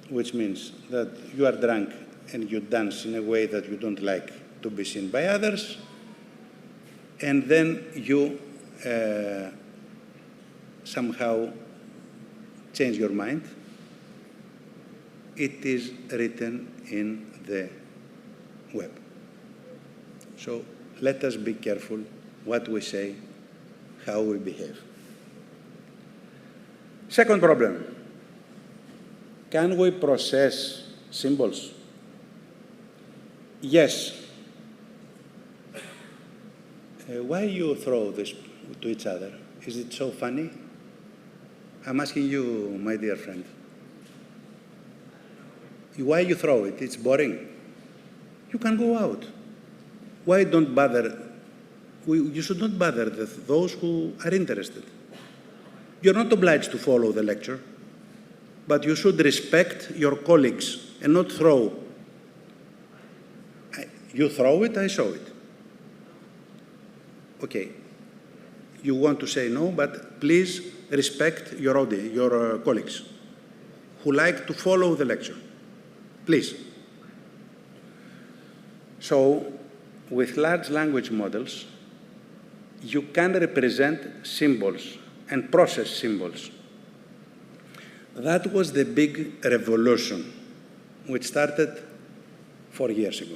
which means that you are drunk and you dance in a way that you don't like to be seen by others, and then you somehow change your mind. It is written in the web. So let us be careful what we say, how we behave. Second problem, can we process symbols? Yes. Why you throw this to each other? Is it so funny? I'm asking you, my dear friend. Why you throw it? It's boring. You can go out. Why don't bother? You should not bother those who are interested. You're not obliged to follow the lecture, but you should respect your colleagues and not throw. You throw it, I show it. Okay. You want to say no, but please respect your audience, your colleagues who like to follow the lecture. Please. So, with large language models, you can represent symbols and process symbols. That was the big revolution, which started 4 years ago.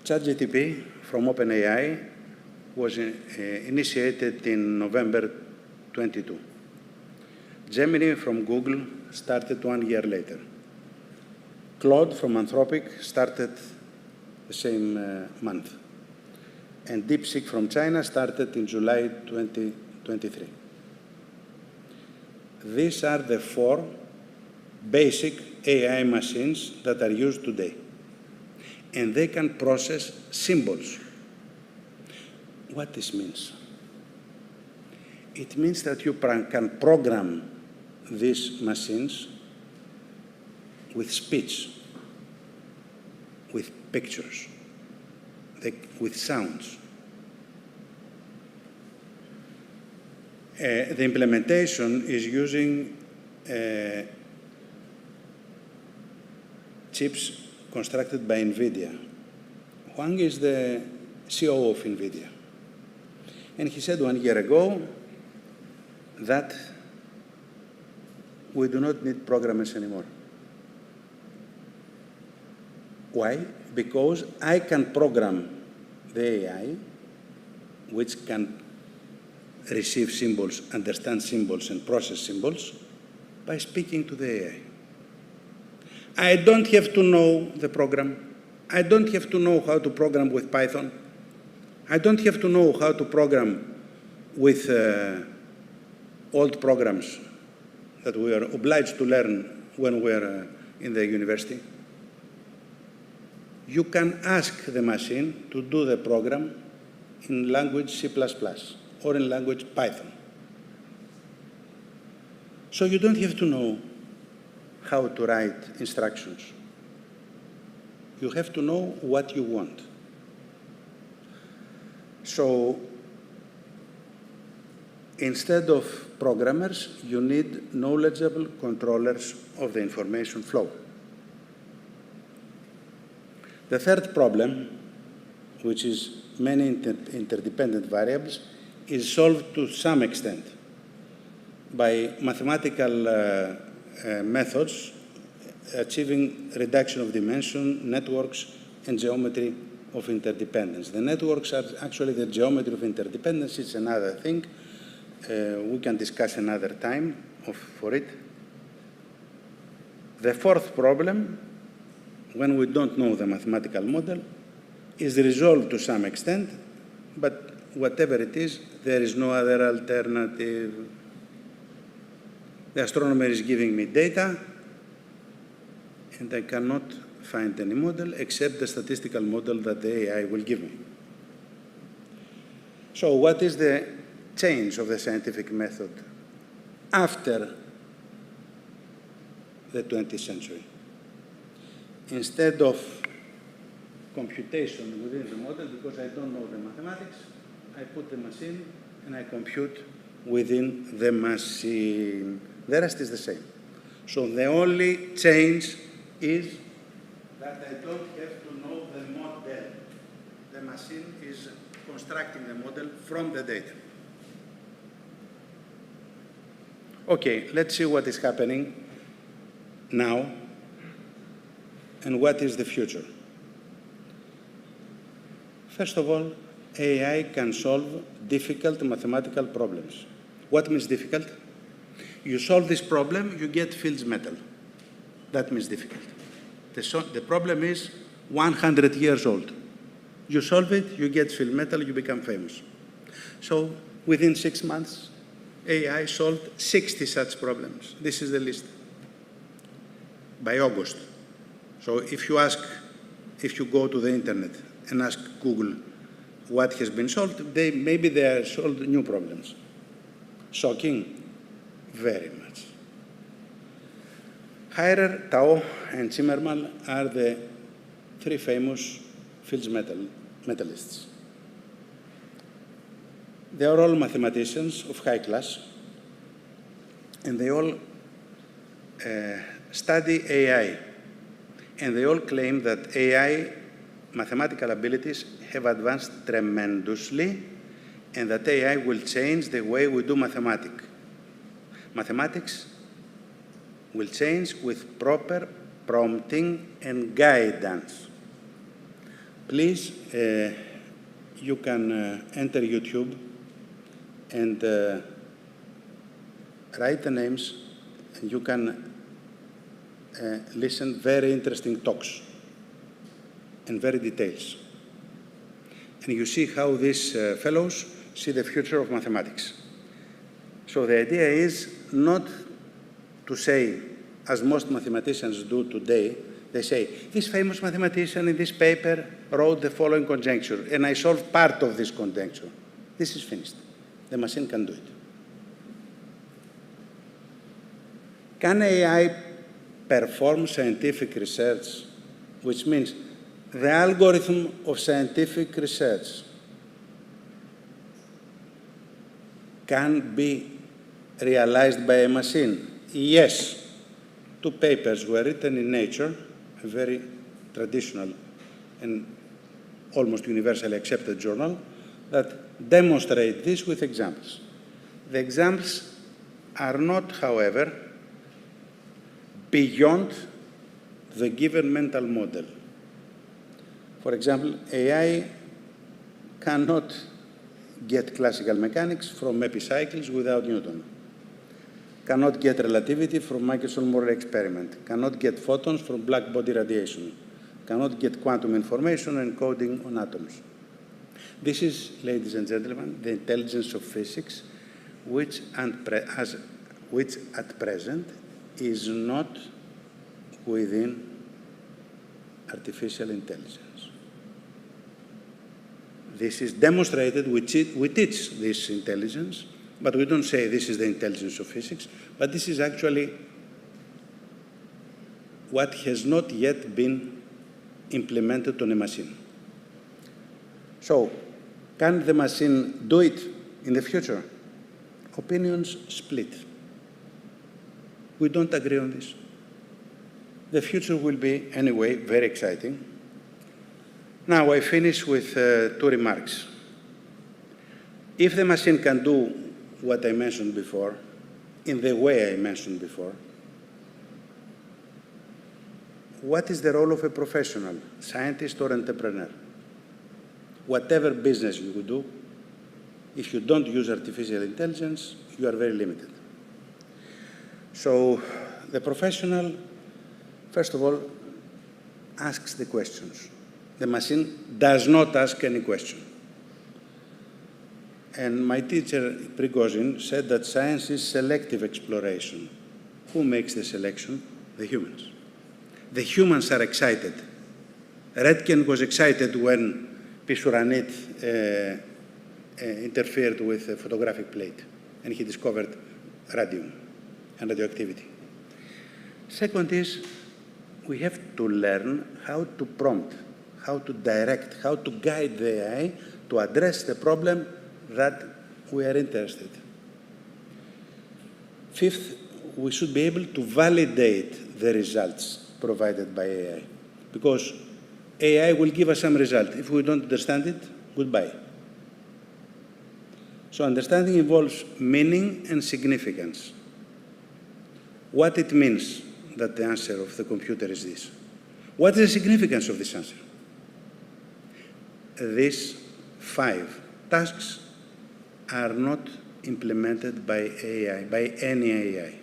ChatGPT from OpenAI was initiated in November 22. Gemini from Google started 1 year later. Claude from Anthropic started the same month. And DeepSeek from China started in July 2023. These are the 4 basic AI machines that are used today. And they can process symbols. What this means? It means that you can program these machines with speech, with pictures, with sounds. The implementation is using chips constructed by NVIDIA. Huang is the CEO of NVIDIA. And he said 1 year ago that we do not need programmers anymore. Why? Because I can program the AI, which can receive symbols, understand symbols, and process symbols by speaking to the AI. I don't have to know the program. I don't have to know how to program with Python. I don't have to know how to program with old programs that we are obliged to learn when we are in the university. You can ask the machine to do the program in language C++ or in language Python. So you don't have to know how to write instructions. You have to know what you want. So instead of programmers, you need knowledgeable controllers of the information flow. The third problem, which is many interdependent variables, is solved to some extent by mathematical methods achieving reduction of dimension, networks, and geometry of interdependence. The networks are actually the geometry of interdependence. It's another thing. We can discuss another time for it. The fourth problem, when we don't know the mathematical model, is resolved to some extent, but whatever it is, there is no other alternative. The astronomer is giving me data, and I cannot find any model except the statistical model that the AI will give me. So what is the change of the scientific method after the 20th century? Instead of computation within the model, because I don't know the mathematics, I put the machine and I compute within the machine. The rest is the same. So the only change is that I don't have to know the model. The machine is constructing the model from the data. Okay, let's see what is happening now and what is the future. First of all, AI can solve difficult mathematical problems. What means difficult? You solve this problem, you get Fields medal. That means difficult. The problem is 100 years old. You solve it, you get Fields medal, you become famous. So within 6 months, AI solved 60 such problems. This is the list by August. So if you go to the internet and ask Google what has been solved, maybe they are solved new problems. Shocking? Very much. Heirer, Tao, and Zimmermann are the 3 famous Fields medalists. They are all mathematicians of high class, and they all study AI, and they all claim that AI mathematical abilities have advanced tremendously, and that AI will change the way we do mathematics. Mathematics will change with proper prompting and guidance. Please, you can enter YouTube and write the names, and you can listen very interesting talks and very details. And you see how these fellows see the future of mathematics. So the idea is not to say, as most mathematicians do today, they say, this famous mathematician in this paper wrote the following conjecture, and I solved part of this conjecture. This is finished. The machine can do it. Can AI perform scientific research, which means the algorithm of scientific research can be realized by a machine? Yes. 2 papers were written in Nature, a very traditional and almost universally accepted journal, that demonstrate this with examples. The examples are not, however, beyond the given mental model. For example, AI cannot get classical mechanics from epicycles without Newton, cannot get relativity from Michelson-Morley experiment, cannot get photons from black body radiation, cannot get quantum information and coding on atoms. This is, ladies and gentlemen, the intelligence of physics, which at present is not within artificial intelligence. This is demonstrated, we teach this intelligence, but we don't say this is the intelligence of physics, but this is actually what has not yet been implemented on a machine. So, can the machine do it in the future? Opinions split. We don't agree on this. The future will be, anyway, very exciting. Now, I finish with 2 remarks. If the machine can do what I mentioned before, in the way I mentioned before, what is the role of a professional, scientist or entrepreneur? Whatever business you do, if you don't use artificial intelligence, you are very limited. So the professional, first of all, asks the questions. The machine does not ask any question. And my teacher, Prigozhin, said that science is selective exploration. Who makes the selection? The humans. The humans are excited. Redkin was excited when Pisuranit interfered with a photographic plate, and he discovered radium and radioactivity. Second is, we have to learn how to prompt, how to direct, how to guide the AI to address the problem that we are interested. Fifth, we should be able to validate the results provided by AI, because AI will give us some result. If we don't understand it, goodbye. So understanding involves meaning and significance. What it means that the answer of the computer is this. What is the significance of this answer? These 5 tasks are not implemented by AI, by any AI.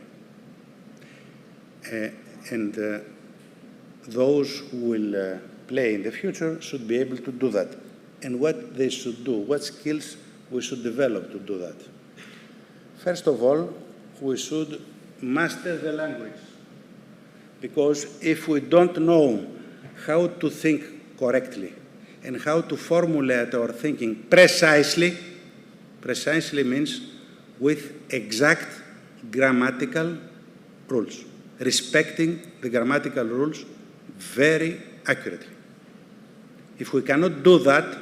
Those who will play in the future should be able to do that. And what they should do, what skills we should develop to do that. First of all, we should master the language. Because if we don't know how to think correctly and how to formulate our thinking precisely means with exact grammatical rules, respecting the grammatical rules very accurately. If we cannot do that,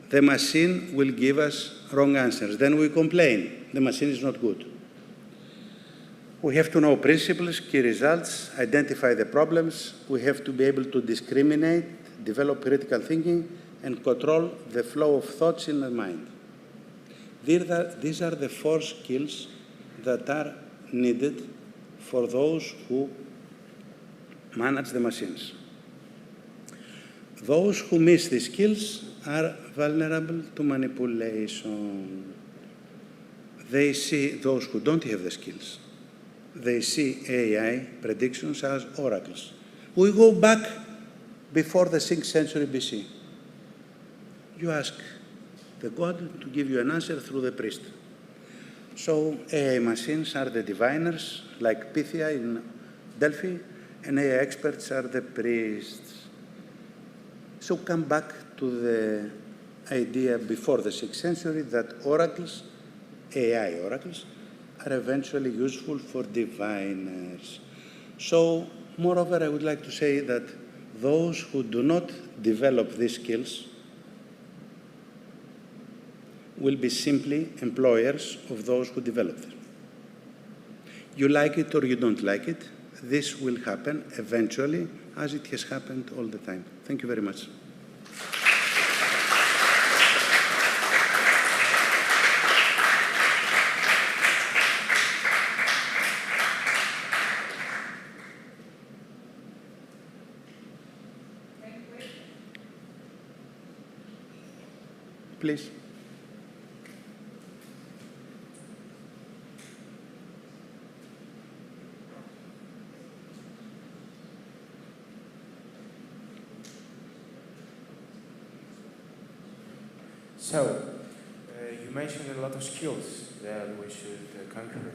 the machine will give us wrong answers. Then we complain, the machine is not good. We have to know principles, key results, identify the problems. We have to be able to discriminate, develop critical thinking, and control the flow of thoughts in the mind. These are the 4 skills that are needed for those who manage the machines. Those who miss these skills are vulnerable to manipulation. They see those who don't have the skills. They see AI predictions as oracles. We go back before the 6th century BC. You ask the god to give you an answer through the priest. So AI machines are the diviners, like Pythia in Delphi, and AI experts are the priests. So come back to the idea before the 6th century that oracles, AI oracles, are eventually useful for diviners. So, moreover, I would like to say that those who do not develop these skills will be simply employers of those who develop them. You like it or you don't like it, this will happen eventually, as it has happened all the time. Thank you very much. Please. So, you mentioned a lot of skills that we should conquer.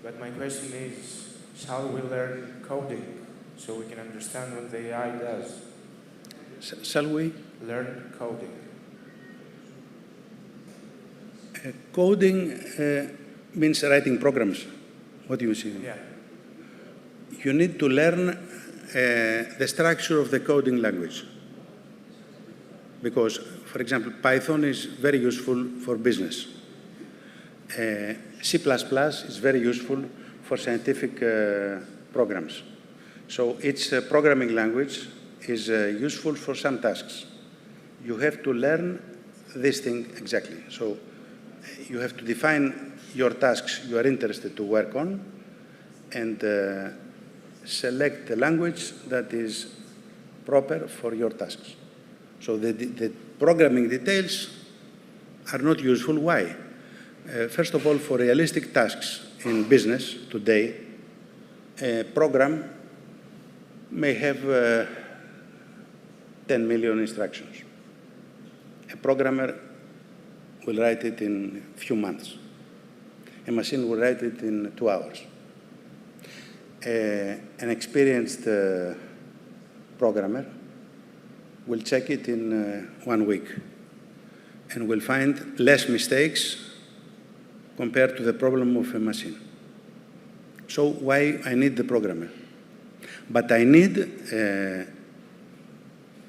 But my question is, shall we learn coding so we can understand what the AI does? Shall we? Learn coding. Coding means writing programs. What do you see? Yeah. You need to learn the structure of the coding language. Because, for example, Python is very useful for business. C++ is very useful for scientific programs. So each programming language is useful for some tasks. You have to learn this thing exactly. So you have to define your tasks you are interested to work on and select the language that is proper for your tasks. So the programming details are not useful. Why? First of all, for realistic tasks in business today, a program may have 10 million instructions. A programmer will write it in a few months. A machine will write it in 2 hours. An experienced programmer will check it in 1 week and will find less mistakes compared to the problem of a machine. So why I need the programmer? But I need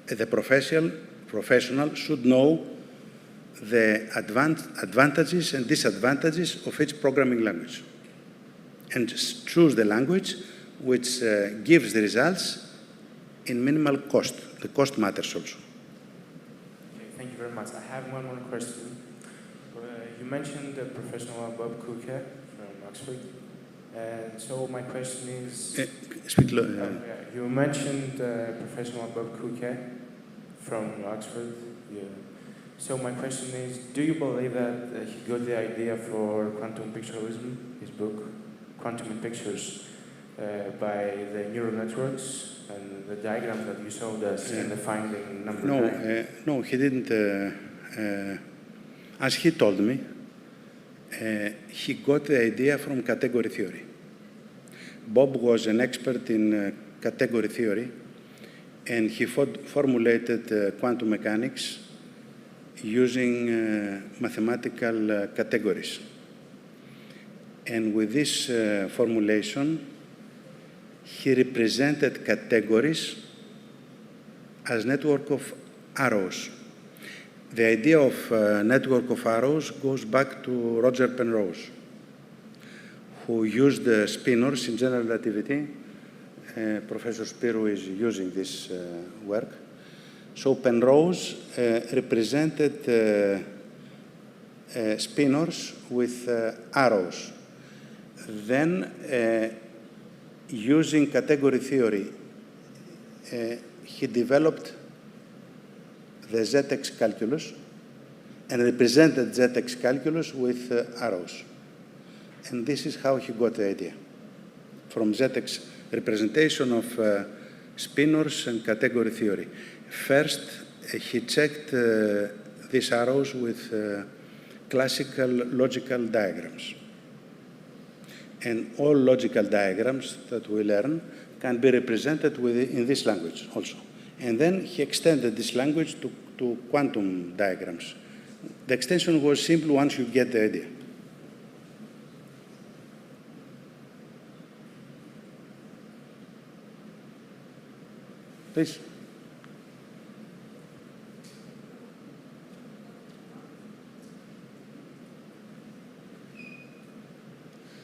the professional should know the advantages and disadvantages of each programming language and choose the language which gives the results in minimal cost. The cost matters also. Okay, thank you very much. I have one more question. You mentioned the professional Bob Cooker from Oxford. So my question is... Speak low. You mentioned professional Bob Cooker from Oxford. Yeah. So my question is, do you believe that he got the idea for quantum pictorialism, his book, Quantum in Pictures, by the neural networks and the diagrams that you showed us in the finding number 9? No, he didn't. As he told me, he got the idea from category theory. Bob was an expert in category theory, and he formulated quantum mechanics using mathematical categories. And with this formulation, he represented categories as network of arrows. The idea of network of arrows goes back to Roger Penrose, who used spinors in general relativity. Professor Spiro is using this work. So Penrose represented spinors with arrows. Then, using category theory, he developed the ZX calculus and represented ZX calculus with arrows. And this is how he got the idea, from ZX representation of spinors and category theory. First, he checked these arrows with classical logical diagrams. And all logical diagrams that we learn can be represented in this language also. And then he extended this language to quantum diagrams. The extension was simple once you get the idea. Please.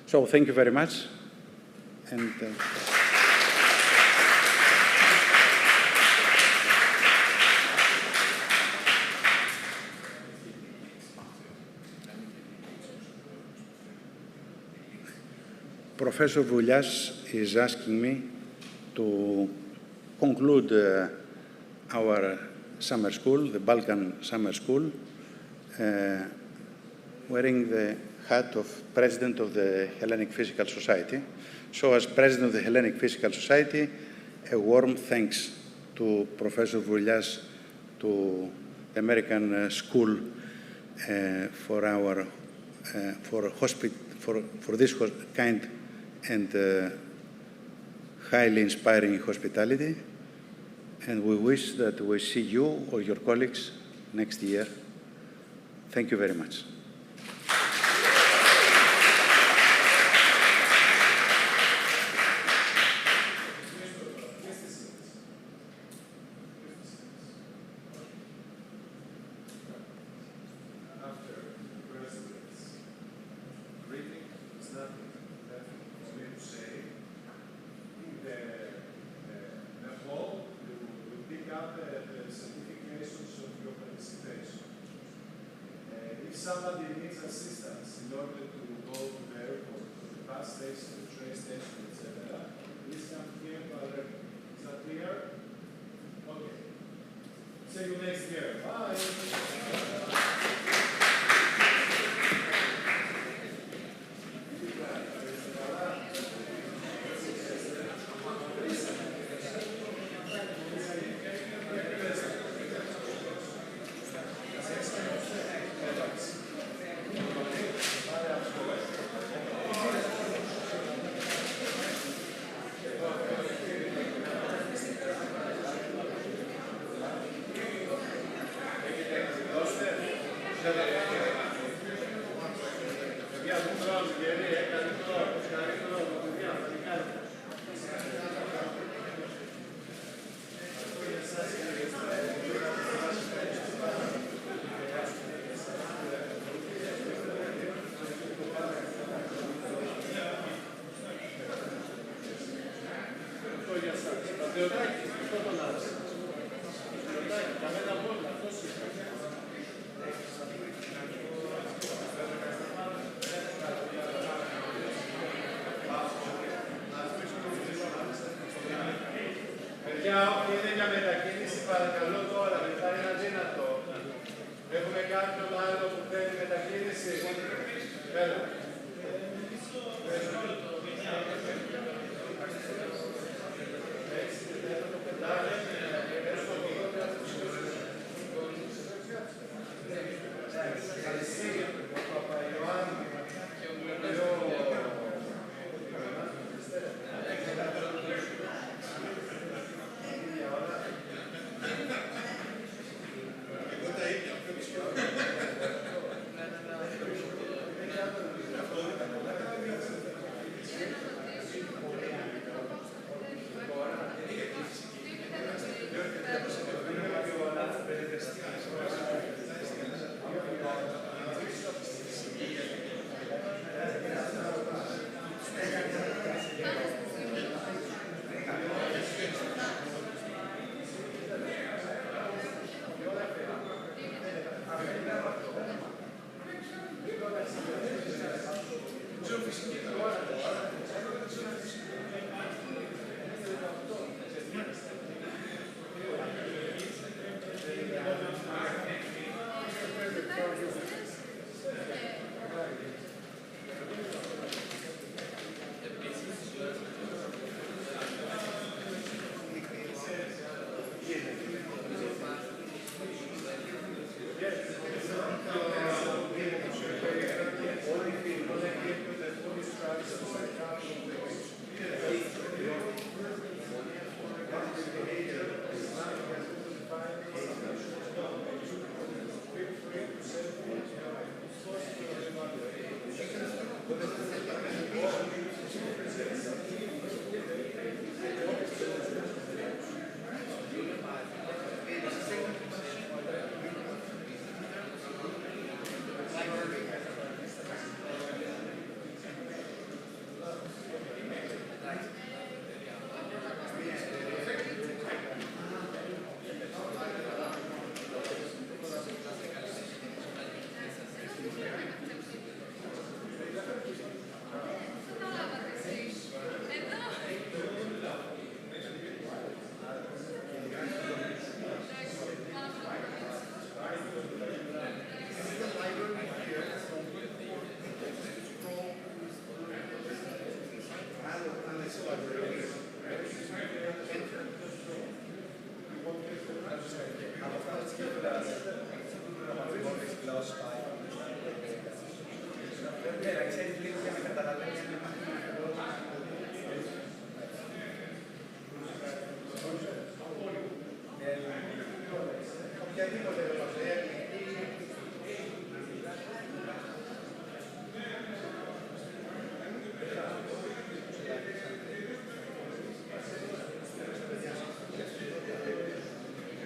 So thank you very much. And Professor Voulias is asking me to conclude our summer school, the Balcan summer school, wearing the hat of President of the Hellenic Physical Society. So as President of the Hellenic Physical Society, a warm thanks to Professor Voulias, to the American School for this kind and highly inspiring hospitality. And we wish that we see you or your colleagues next year. Thank you very much. Somebody needs a assistance in order to go to the airport, to the bus station, the train station, etc., please come here to our airport. Is that clear? Okay. See you next year. Bye. Είναι για μετακίνηση, παρακαλώ τώρα, μετά είναι αδύνατο. Έχουμε κάποιον άλλο που θέλει μετακίνηση. Πέρα.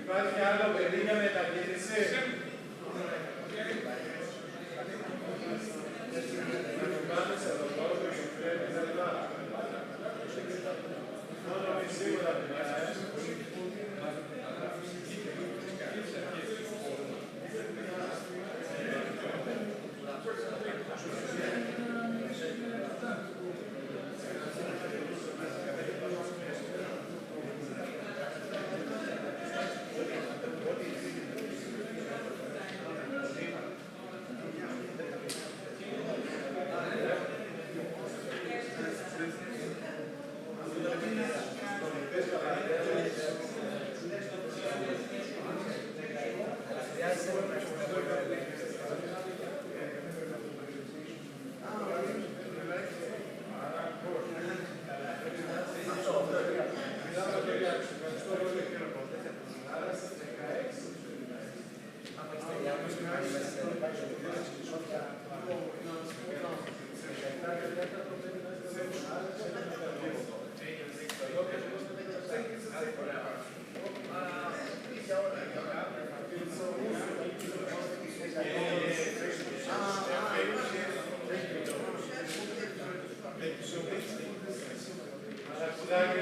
Υπάρχει άλλο παιδί για μετακίνηση. Πάμε σε αεροπόρτο, σε τρένο, κτλ. Μόνο μη σίγουρα μιλάει. I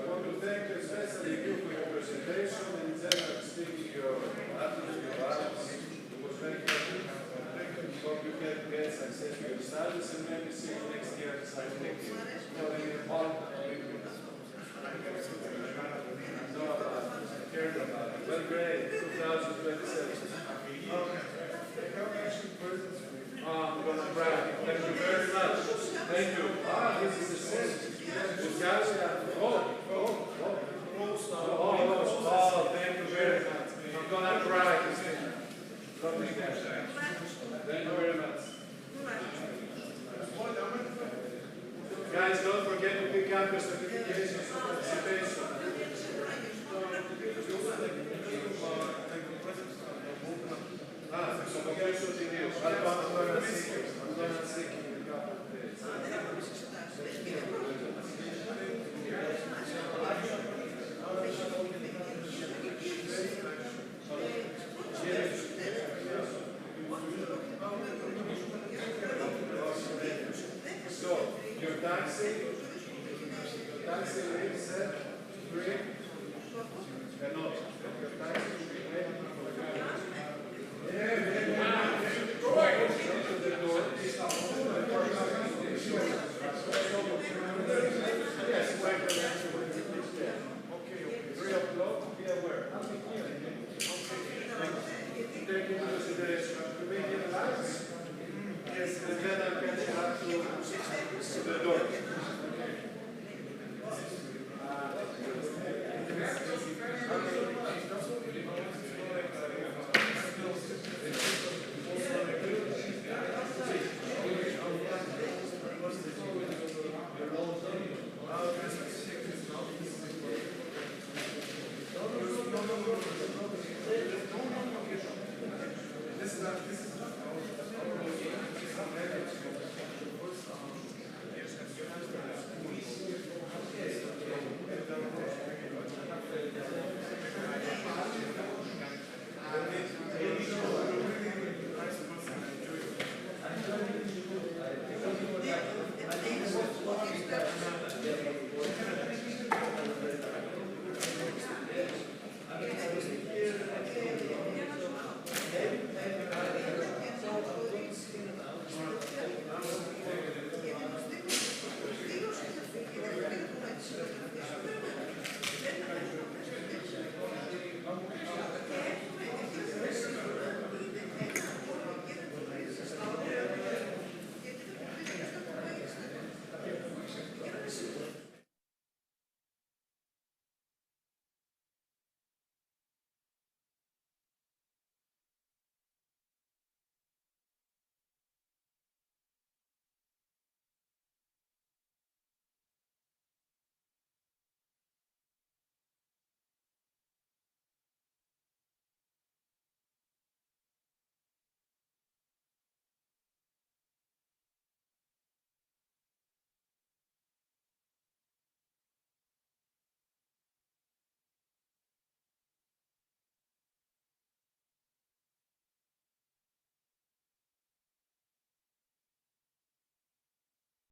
want to thank especially you for your presentation and generally speaking your attitude, your values. It was very helpful. Hope you can get success with your studies and maybe see you next year as I think you. Well, great, 2027. I'm going to brag. Thank you very much. Thank you. This is the sense. Oh,